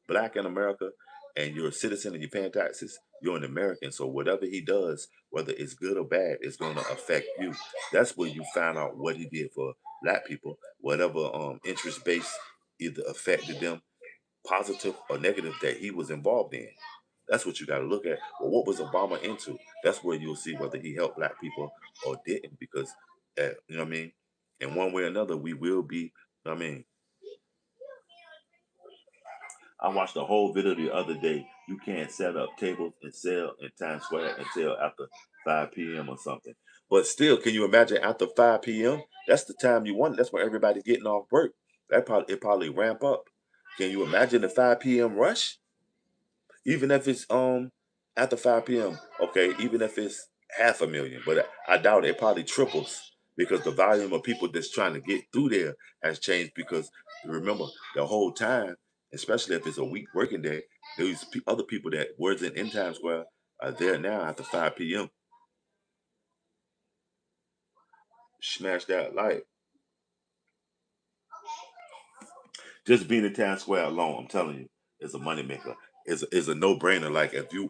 Black in America and you're a citizen and you're paying taxes, you're an American. So whatever he does, whether it's good or bad, it's going to affect you. That's where you find out what he did for Black people, whatever interest base either affected them positive or negative that he was involved in. That's what you got to look at. Well, what was Obama into? That's where you'll see whether he helped Black people or didn't, because you know what I mean. In one way or another, we will be. You know what I mean, I watched a whole video the other day. You can't set up tables and sell in Times Square until after 5 p.m. or something. But still, can you imagine after 5 p.m.? That's the time you want. That's when everybody's getting off work. It probably ramp up. Can you imagine the 5 p.m. rush? Even if it's after 5 p.m. Okay, even if it's 500,000, but I doubt it probably triples because the volume of people that's trying to get through there has changed. Because remember, the whole time, especially if it's a week working day, these other people that wasn't in Times Square are there now after 5 p.m. Smash that light. Just being in Times Square alone, I'm telling you, is a moneymaker. Is a no brainer. Like if you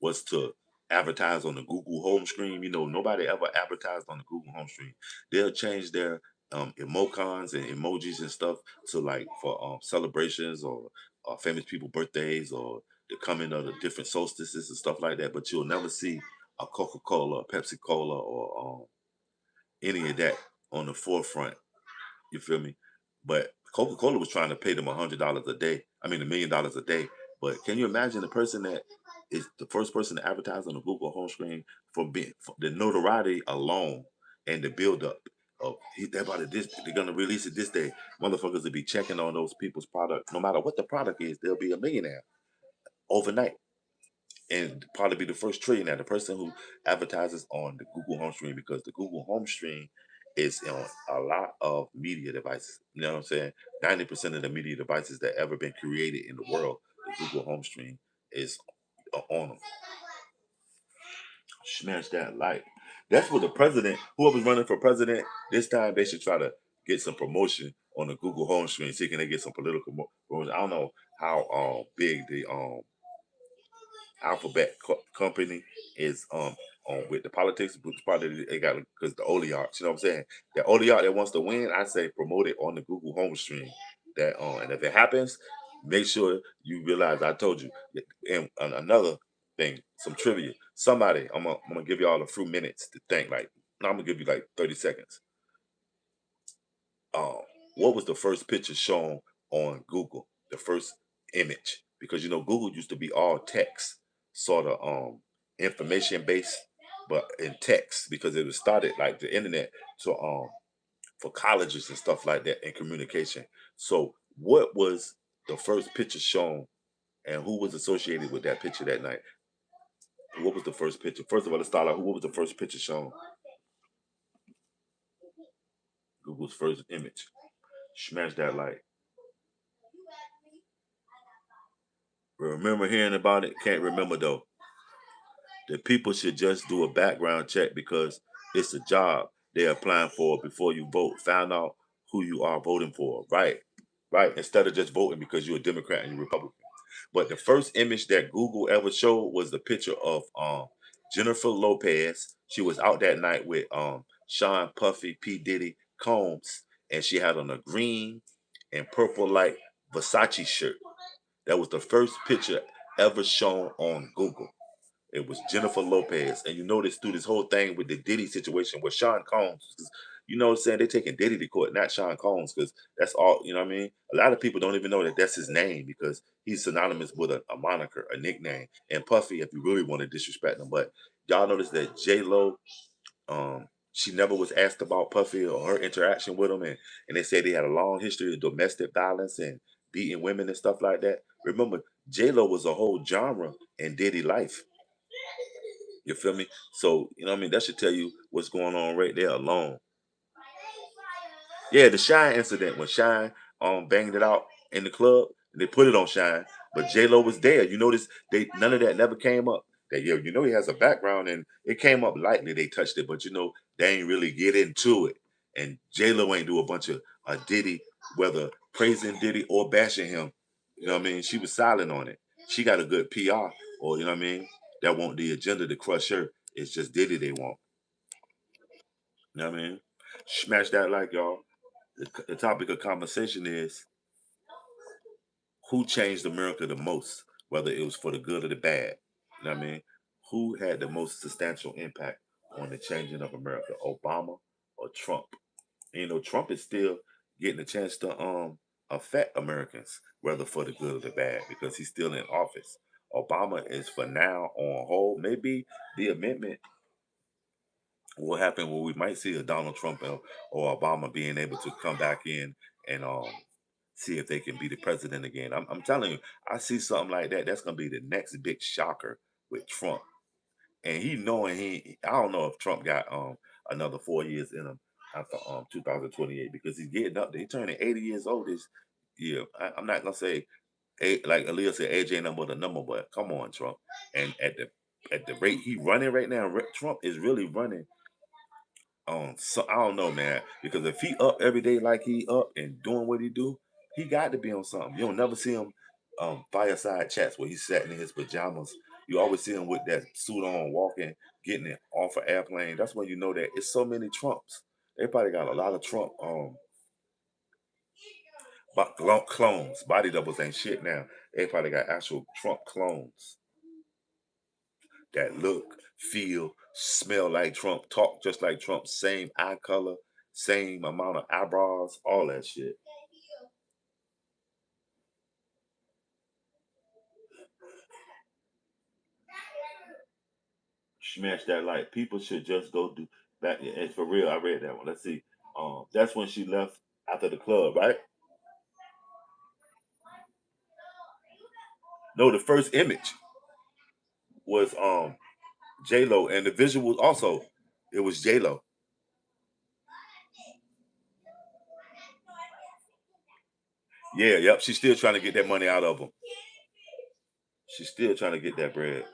was to advertise on the Google home screen, nobody ever advertised on the Google home screen. They'll change their emojis and emojis and stuff to like for celebrations or famous people birthdays or the coming of the different solstices and stuff like that. But you'll never see a Coca Cola, Pepsi Cola, or any of that on the forefront. You feel me? But Coca Cola was trying to pay them $100 a day. I mean, $1 million a day. But can you imagine the person that is the first person to advertise on the Google home screen for the notoriety alone and the build up of they're about it this they're gonna release it this day. Motherfuckers will be checking on those people's product. No matter what the product is, they'll be a millionaire overnight and probably be the first trillionaire, the person who advertises on the Google home screen, because the Google home screen is on a lot of media devices. You know what I'm saying? 90% of the media devices that ever been created in the world, the Google home screen is on them. Smash that like. That's what the president, whoever's running for president this time, they should try to get some promotion on the Google home screen. See, can they get some political promotion? I don't know how big the Alphabet company is with the politics, which probably they got because the oligarchs, you know what I'm saying? The oligarch that wants to win, I say promote it on the Google home stream. That and if it happens, make sure you realize I told you. And another thing, some trivia. Somebody, I'm gonna give you all a few minutes to think. Like, no, I'm gonna give you like 30 seconds. Um, what was the first picture shown on Google? The first image, because Google used to be all text, sort of information based, but in text because it was started like the internet to for colleges and stuff like that and communication. So, what was the first picture shown, and who was associated with that picture that night? What was the first picture? First of all, let's start out. What was the first picture shown? Google's first image. Smash that like. Remember hearing about it? Can't remember though. The people should just do a background check because it's a job they're applying for before you vote. Find out who you are voting for. Right. Right. Instead of just voting because you're a Democrat and you're Republican. But the first image that Google ever showed was the picture of Jennifer Lopez. She was out that night with Sean Puffy, P. Diddy, Combs, and she had on a green and purple light Versace shirt. That was the first picture ever shown on Google. It was Jennifer Lopez. And you notice through this whole thing with the Diddy situation with Sean Combs, 'cause you know what I'm saying? They're taking Diddy to court, not Sean Combs, because that's all, you know what I mean? A lot of people don't even know that that's his name because he's synonymous with a moniker, a nickname. And Puffy, if you really want to disrespect him. But y'all notice that J-Lo, she never was asked about Puffy or her interaction with him. And they say they had a long history of domestic violence and beating women and stuff like that. Remember, J-Lo was a whole genre in Diddy life. You feel me? So, you know what I mean? That should tell you what's going on right there alone. Yeah, the Shine incident when Shine banged it out in the club, they put it on Shine, but J Lo was there. You notice they none of that never came up. That he has a background and it came up lightly. They touched it, but they ain't really get into it. And J Lo ain't do a bunch of Diddy, whether praising Diddy or bashing him. You know what I mean? She was silent on it. She got a good PR, or you know what I mean? That want the agenda to crush her. It's just Diddy they want. You know what I mean? Smash that like y'all. The topic of conversation is who changed America the most, whether it was for the good or the bad. You know what I mean? Who had the most substantial impact on the changing of America, Obama or Trump? And, Trump is still getting a chance to affect Americans, whether for the good or the bad, because he's still in office. Obama is for now on hold. Maybe the amendment will happen where we might see a Donald Trump or Obama being able to come back in and see if they can be the president again. I'm telling you, I see something like that. That's gonna be the next big shocker with Trump. And he knowing I don't know if Trump got another 4 years in him after 2028 because he's getting up there. He's turning 80 years old this year. I'm not gonna say like Aaliyah said, age ain't number the number, but come on, Trump. And at the rate he running right now, Trump is really running. So I don't know, man, because if he up every day like he up and doing what he do, he got to be on something. You don't never see him fireside chats where he's sitting in his pajamas. You always see him with that suit on, walking, getting it off an airplane. That's when you know that it's so many Trumps. They probably got a lot of Trump clones. Body doubles ain't shit now. They probably got actual Trump clones that look, feel, smell like Trump, talk just like Trump, same eye color, same amount of eyebrows, all that shit. Smash that like people should just go do back. And for real, I read that one. Let's see. That's when she left after the club, right? No, the first image was J Lo, and the visual also it was J Lo. Yeah, yep. She's still trying to get that money out of him. She's still trying to get that bread.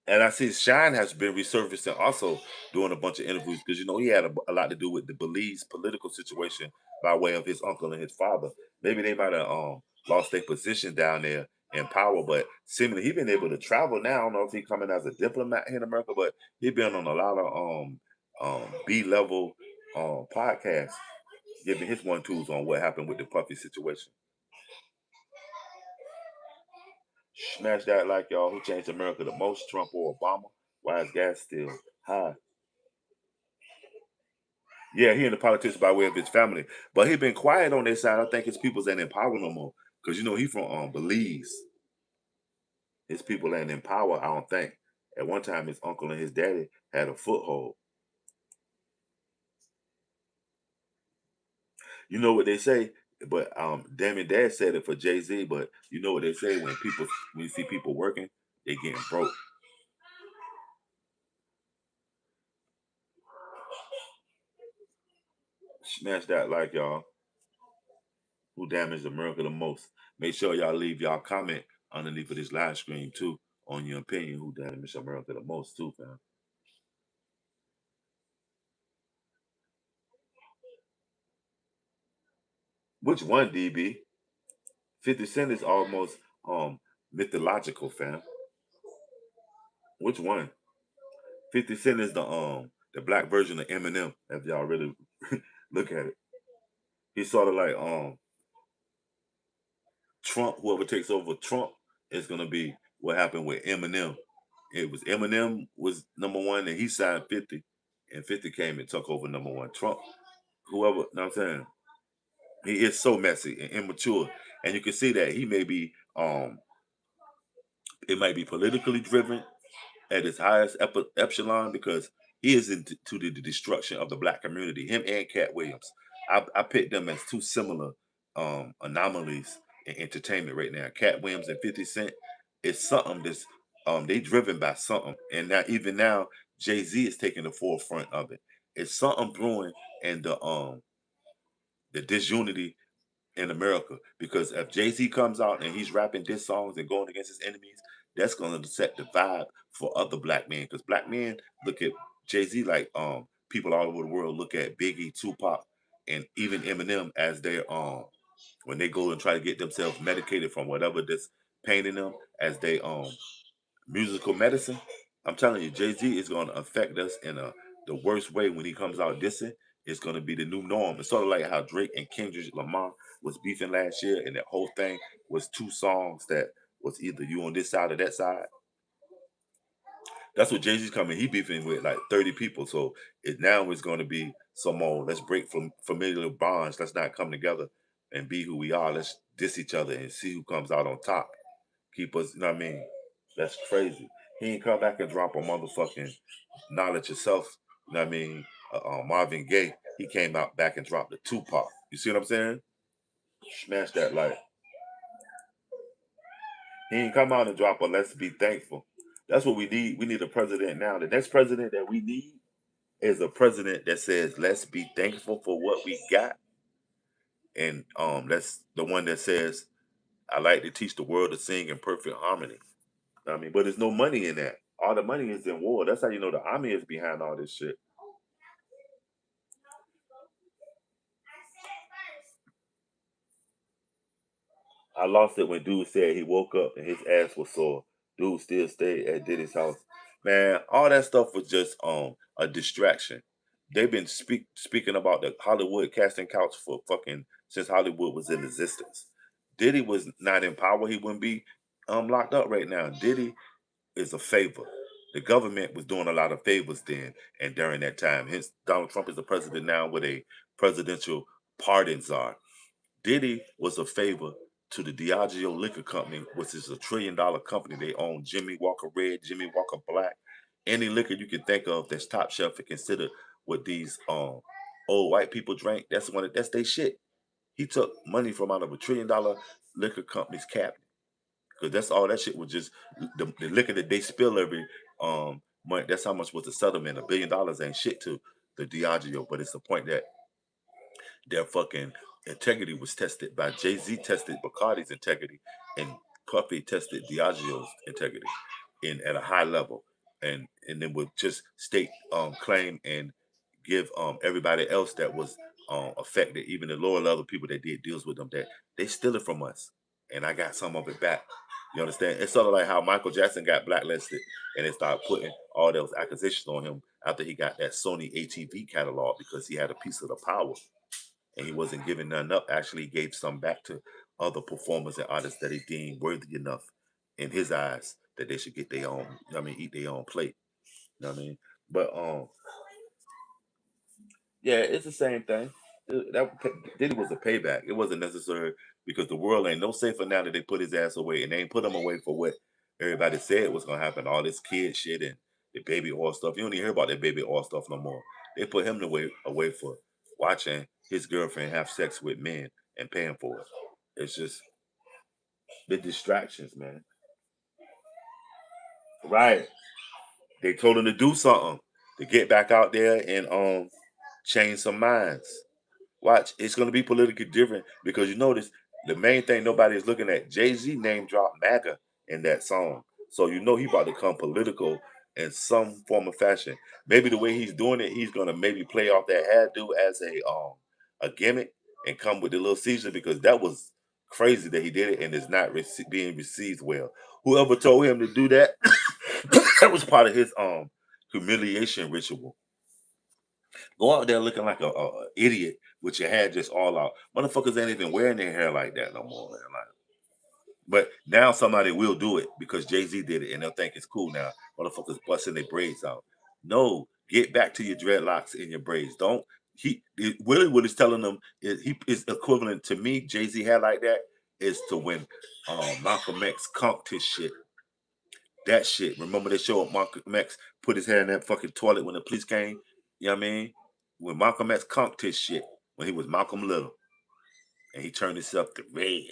And I see Shine has been resurfacing also doing a bunch of interviews because he had a lot to do with the Belize political situation by way of his uncle and his father. Maybe they might have lost their position down there in power, but seemingly he been able to travel now. I don't know if he coming as a diplomat here in America, but he been on a lot of B level podcasts, giving his one twos on what happened with the Puffy situation. Smash that like y'all. Who changed America the most, Trump or Obama? Why is gas still high? Yeah, he in the politics by way of his family, but he been quiet on this side. I think his people's ain't in power no more because you know he from Belize. His people ain't in power. I don't think. At one time, his uncle and his daddy had a foothold. You know what they say, but Damn Dad said it for Jay Z. But you know what they say when you see people working, they getting broke. Smash that like y'all. Who damaged America the most? Make sure y'all leave y'all comment underneath of this live stream too on your opinion. Who damaged America the most too, fam? Which one, DB? 50 Cent is almost mythological, fam. Which one? 50 Cent is the black version of Eminem. If y'all really look at it, he's sort of like Trump. Whoever takes over Trump is gonna be what happened with Eminem. It was Eminem was number one, and he signed 50, and 50 came and took over number one. Trump, whoever, know what I'm saying? He is so messy and immature, and you can see that he may be it might be politically driven at his highest epsilon because he is into to the destruction of the black community. Him and Cat Williams, I picked them as two similar anomalies in entertainment right now. Cat Williams and 50 Cent is something that's they driven by something, and now even now Jay Z is taking the forefront of it. It's something brewing, and the disunity in America. Because if Jay Z comes out and he's rapping diss songs and going against his enemies, that's gonna set the vibe for other black men. Because black men look at Jay Z like people all over the world look at Biggie, Tupac, and even Eminem as their when they go and try to get themselves medicated from whatever that's paining them as they musical medicine. I'm telling you, Jay Z is going to affect us in the worst way when he comes out dissing. It's going to be the new norm. It's sort of like how Drake and Kendrick Lamar was beefing last year, and that whole thing was two songs that was either you on this side or that side. That's what Jay Z's coming. He beefing with like 30 people. So it now is going to be some more. Let's break from familiar bonds. Let's not come together and be who we are. Let's diss each other and see who comes out on top. Keep us, you know what I mean? That's crazy. He ain't come back and drop a motherfucking knowledge yourself. You know what I mean? Marvin Gaye, he came out back and dropped the Tupac. You see what I'm saying? Smash that like he ain't come out and drop a let's be thankful. That's what we need. We need a president now. The next president that we need is a president that says let's be thankful for what we got. And that's the one that says I like to teach the world to sing in perfect harmony. I mean, but there's no money in that. All the money is in war. That's how you know the army is behind all this shit. I lost it when dude said he woke up and his ass was sore. Dude still stayed at Diddy's house. Man, all that stuff was just a distraction. They've been speaking about the Hollywood casting couch for fucking since Hollywood was in existence. Diddy was not in power. He wouldn't be locked up right now. Diddy is a favor. The government was doing a lot of favors then and during that time. Hence, Donald Trump is the president now with a presidential pardon czar. Diddy was a favor to the Diageo Liquor Company, which is $1 trillion company. They own Jimmy Walker Red, Jimmy Walker Black, any liquor you can think of that's top shelf and considered what these old white people drank. That's their shit. He took money from out of $1 trillion liquor company's cabinet because that's all that shit was just the liquor that they spill every month. That's how much was the settlement. $1 billion ain't shit to the Diageo, but it's the point that their fucking integrity was tested by Jay Z tested Bacardi's integrity, and Puffy tested Diageo's integrity in at a high level, and then would just state claim and give everybody else that was affected, even the lower level people that did deals with them, that they steal it from us, and I got some of it back. You understand? It's sort of like how Michael Jackson got blacklisted and they started putting all those accusations on him after he got that Sony ATV catalog because he had a piece of the power and he wasn't giving none up. Actually, he gave some back to other performers and artists that he deemed worthy enough in his eyes that they should get their own, you know what I mean, eat their own plate. You know what I mean? But yeah, it's the same thing. Diddy was a payback. It wasn't necessary because the world ain't no safer now that they put his ass away, and they ain't put him away for what everybody said was gonna happen. All this kid shit and the baby oil stuff. You don't even hear about that baby oil stuff no more. They put him away for watching his girlfriend have sex with men and paying for it. It's just the distractions, man. Right. They told him to do something to get back out there and change some minds. Watch, it's gonna be politically different because you notice the main thing nobody is looking at. Jay-Z name dropped MAGA in that song. So you know he about to come political in some form of fashion. Maybe the way he's doing it, he's gonna maybe play off that hairdo as a gimmick and come with the little Caesar because that was crazy that he did it and is not being received well. Whoever told him to do that, that was part of his humiliation ritual. Go out there looking like a idiot with your hair just all out. Motherfuckers ain't even wearing their hair like that no more, man. Like, but now somebody will do it because Jay Z did it, and they'll think it's cool now. Motherfuckers busting their braids out. No, get back to your dreadlocks and your braids. Don't Willie what he's telling them is he is equivalent to me. Jay Z hair like that is to when Malcolm X conked his shit. That shit. Remember they showed Malcolm X put his hair in that fucking toilet when the police came? You know what I mean? When Malcolm X conked his shit when he was Malcolm Little and he turned himself to red.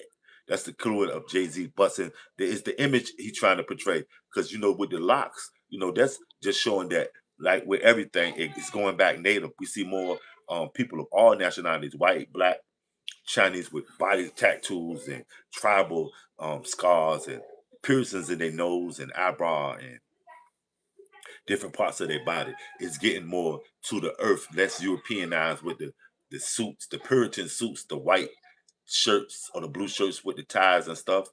That's the clue of Jay-Z busting. It's the image he's trying to portray. Because, with the locks, that's just showing that, like with everything, it's going back native. We see more people of all nationalities, white, black, Chinese with body tattoos and tribal scars and piercings in their nose and eyebrow and different parts of their body. It's getting more to the earth, less Europeanized with the suits, the Puritan suits, the white shirts or the blue shirts with the ties and stuff.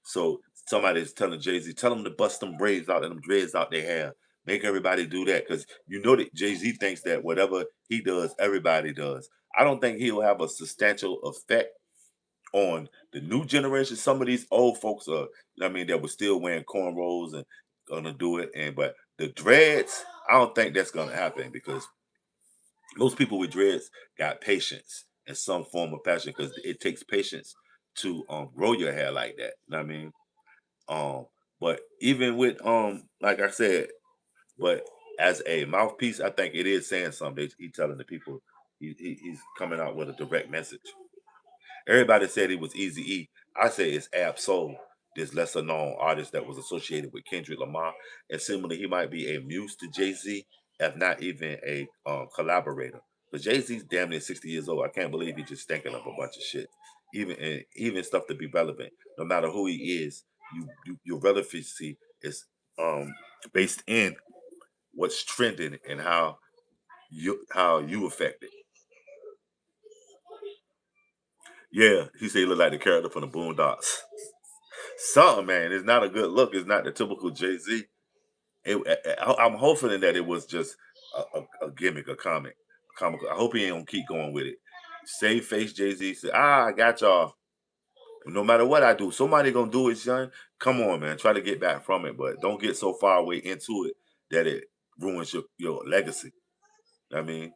So somebody's telling Jay-Z, tell them to bust them braids out and them dreads out their hair. Make everybody do that because you know that Jay-Z thinks that whatever he does, everybody does. I don't think he'll have a substantial effect on the new generation. Some of these old folks are, I mean, that were still wearing cornrows and gonna do it. And but the dreads, I don't think that's gonna happen because most people with dreads got patience in some form of passion because it takes patience to grow your hair like that. You know what I mean? Um, but even with like I said, but as a mouthpiece, I think it is saying something. He telling the people he's coming out with a direct message. Everybody said he was Easy E. I say it's Ab Soul, this lesser known artist that was associated with Kendrick Lamar. And similarly, he might be a muse to Jay Z, if not even a collaborator. But Jay Z's damn near 60 years old. I can't believe he's just thinking of a bunch of shit, even stuff to be relevant. No matter who he is, your relevancy is based in what's trending and how you affect it. Yeah, he said he looked like the character from the Boondocks. Something, man. It's not a good look. It's not the typical Jay Z. I'm hoping that it was just a gimmick, a comical. I hope he ain't gonna keep going with it. Save face Jay Z said, I got y'all. No matter what I do, somebody gonna do it, son. Come on, man. Try to get back from it, but don't get so far away into it that it ruins your legacy. I mean,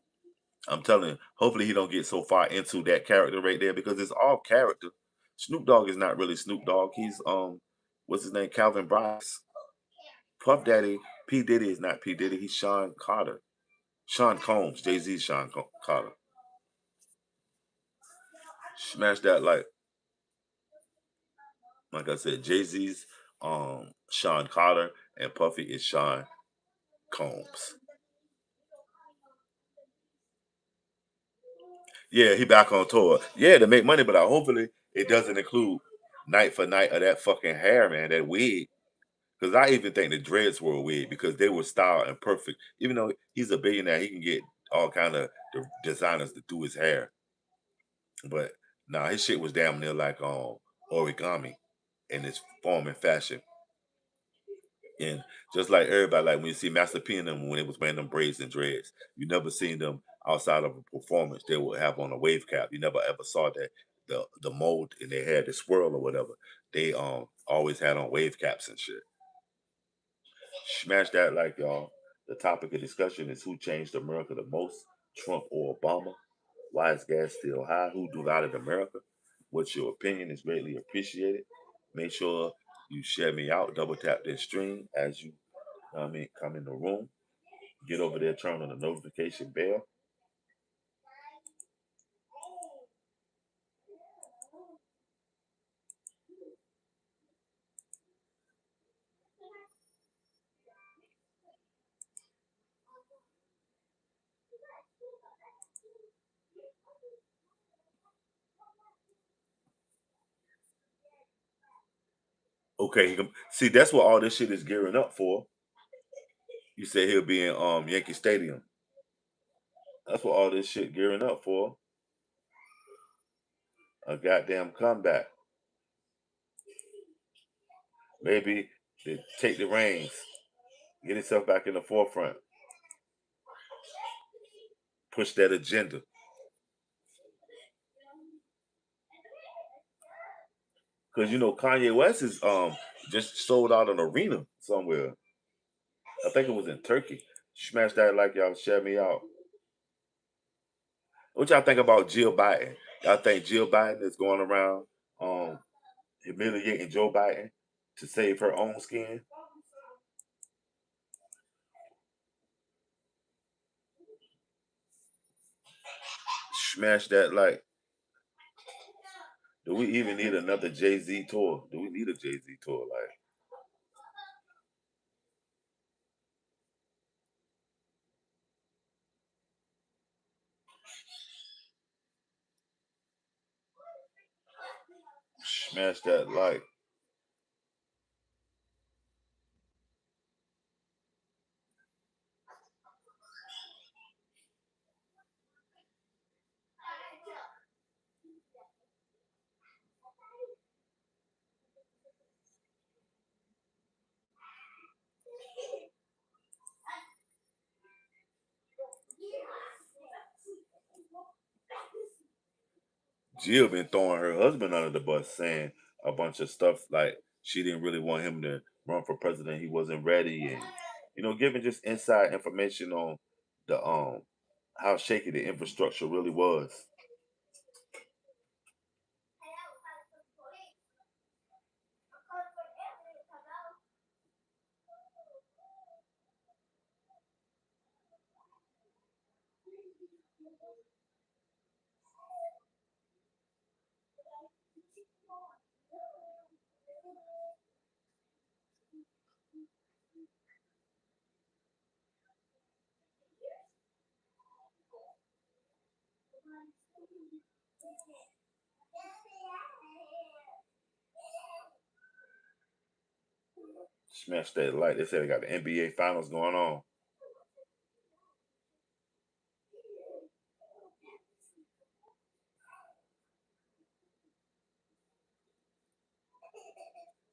I'm telling you, hopefully he don't get so far into that character right there because it's all character. Snoop Dogg is not really Snoop Dogg. He's what's his name? Calvin Bryce. Puff Daddy, P. Diddy is not P. Diddy. He's Sean Carter. Sean Combs. Jay-Z Sean Carter. Smash that like I said, Jay-Z's Sean Carter and Puffy is Sean Combs. Yeah, he back on tour. Yeah, to make money, but hopefully it doesn't include night for night of that fucking hair, man, that wig. Because I even think the dreads were a wig because they were styled and perfect. Even though he's a billionaire, he can get all kind of designers to do his hair. But nah, his shit was damn near like origami. in its form and fashion. And just like everybody, like when you see Master P and them when they was wearing them braids and dreads, you never seen them outside of a performance they would have on a wave cap. You never ever saw that the mold and they had the swirl or whatever. They always had on wave caps and shit. Smash that like y'all. The topic of discussion is who changed America the most, Trump or Obama? Why is gas still high? Who divided America? What's your opinion? Is greatly appreciated. Make sure you share me out, double tap this stream as you come in the room. Get over there, turn on the notification bell. Okay, see that's what all this shit is gearing up for. You say he'll be in Yankee Stadium. That's what all this shit gearing up for. A goddamn comeback. Maybe they take the reins, get himself back in the forefront, push that agenda. Cause you know Kanye West is just sold out an arena somewhere. I think it was in Turkey. Smash that like y'all, share me out. What y'all think about Jill Biden? Y'all think Jill Biden is going around um humiliating Joe Biden to save her own skin? Smash that like. Do we even need another Jay Z tour? Do we need a Jay Z tour? Like, smash that like. Jill been throwing her husband under the bus, saying a bunch of stuff like she didn't really want him to run for president. He wasn't ready, and giving just inside information on the how shaky the infrastructure really was. Smash that light. They said they got the NBA finals going on.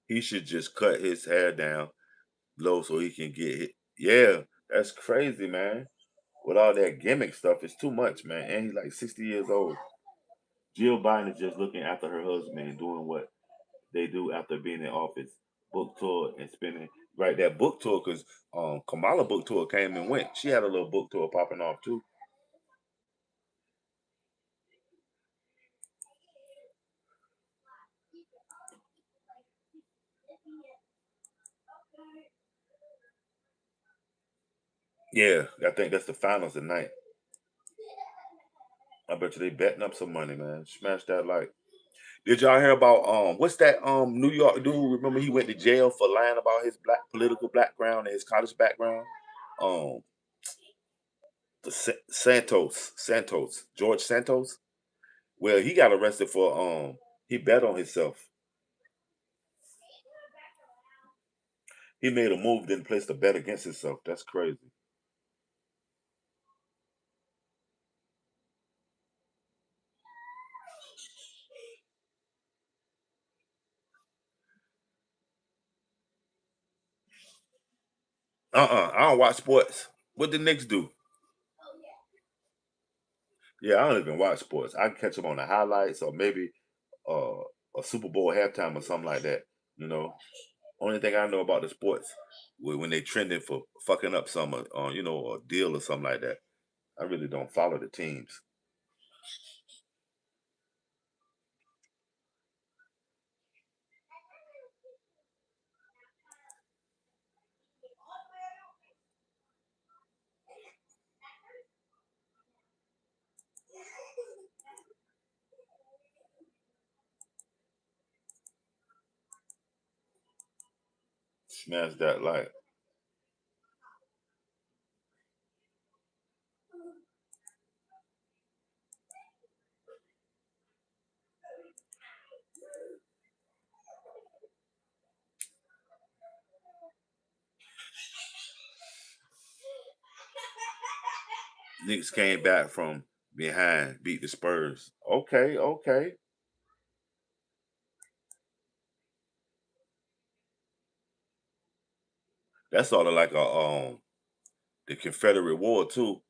He should just cut his hair down low so he can get hit. Yeah, that's crazy, man. With all that gimmick stuff, it's too much, man. And he's like 60 years old. Jill Biden is just looking after her husband and doing what they do after being in office. Book tour and spending right that book tour because Kamala book tour came and went. She had a little book tour popping off too. Yeah, I think that's the finals tonight. I bet you they betting up some money, man. Smash that like. Did y'all hear about what's that New York dude? Remember he went to jail for lying about his black political background and his college background? Um Santos, George Santos. Well, he got arrested for he bet on himself. He made a move, then placed a bet against himself. That's crazy. I don't watch sports. What the Knicks do? Yeah, I don't even watch sports. I can catch them on the highlights or maybe uh, a Super Bowl halftime or something like that. You know, only thing I know about the sports when they trending for fucking up some, you know, a deal or something like that. I really don't follow the teams. Smash that like Knicks came back from behind, beat the Spurs. Okay, okay. That's sort of like a the Confederate War too.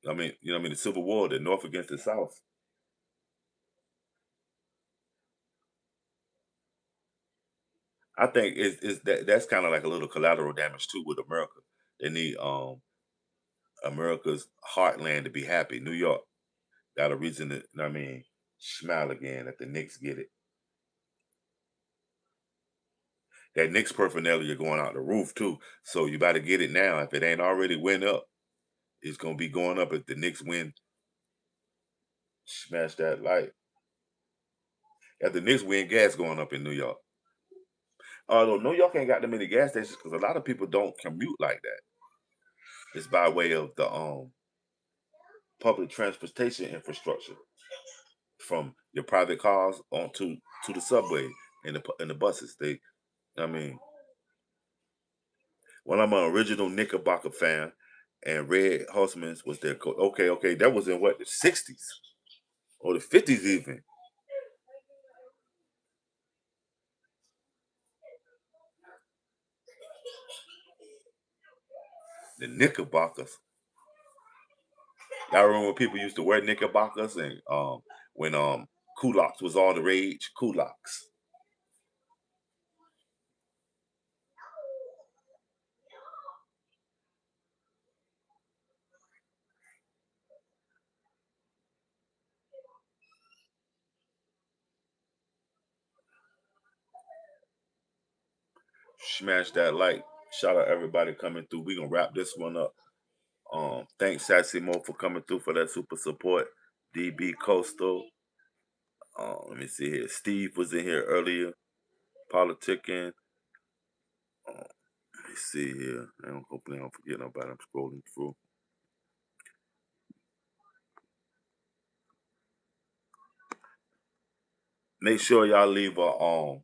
I mean, you know, what I mean, the Civil War, the North against the South. I think it's that's kind of like a little collateral damage too with America. They need America's heartland to be happy. New York got a reason to, you know what I mean, smile again if the Knicks get it. That Knicks paraphernalia going out the roof too. So you better get it now. If it ain't already went up, it's gonna be going up if the Knicks win. Smash that light. If the Knicks win, gas going up in New York. Although New York ain't got that many gas stations because a lot of people don't commute like that. It's by way of the public transportation infrastructure from your private cars onto to the subway and the buses. I mean, when I'm an original Knickerbocker fan, and Red Husman's was their coach. Okay, okay, that was in what the '60s or the '50s even. The Knickerbockers. Y'all remember when people used to wear Knickerbockers and when Kulaks was all the rage. Kulaks. Smash that like. Shout out everybody coming through. We gonna wrap this one up. Thanks Sassimo for coming through for that super support. DB Coastal. Let me see here. Steve was in here earlier. Politicking. Let me see here. Hopefully I don't forget nobody. I'm scrolling through. Make sure y'all leave a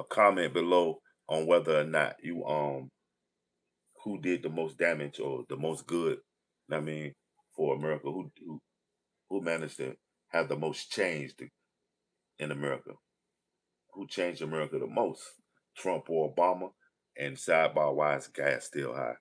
comment below on whether or not you who did the most damage or the most good. I mean, for America, who managed to have the most change in America? Who changed America the most? Trump or Obama? And sidebar, why is gas still high?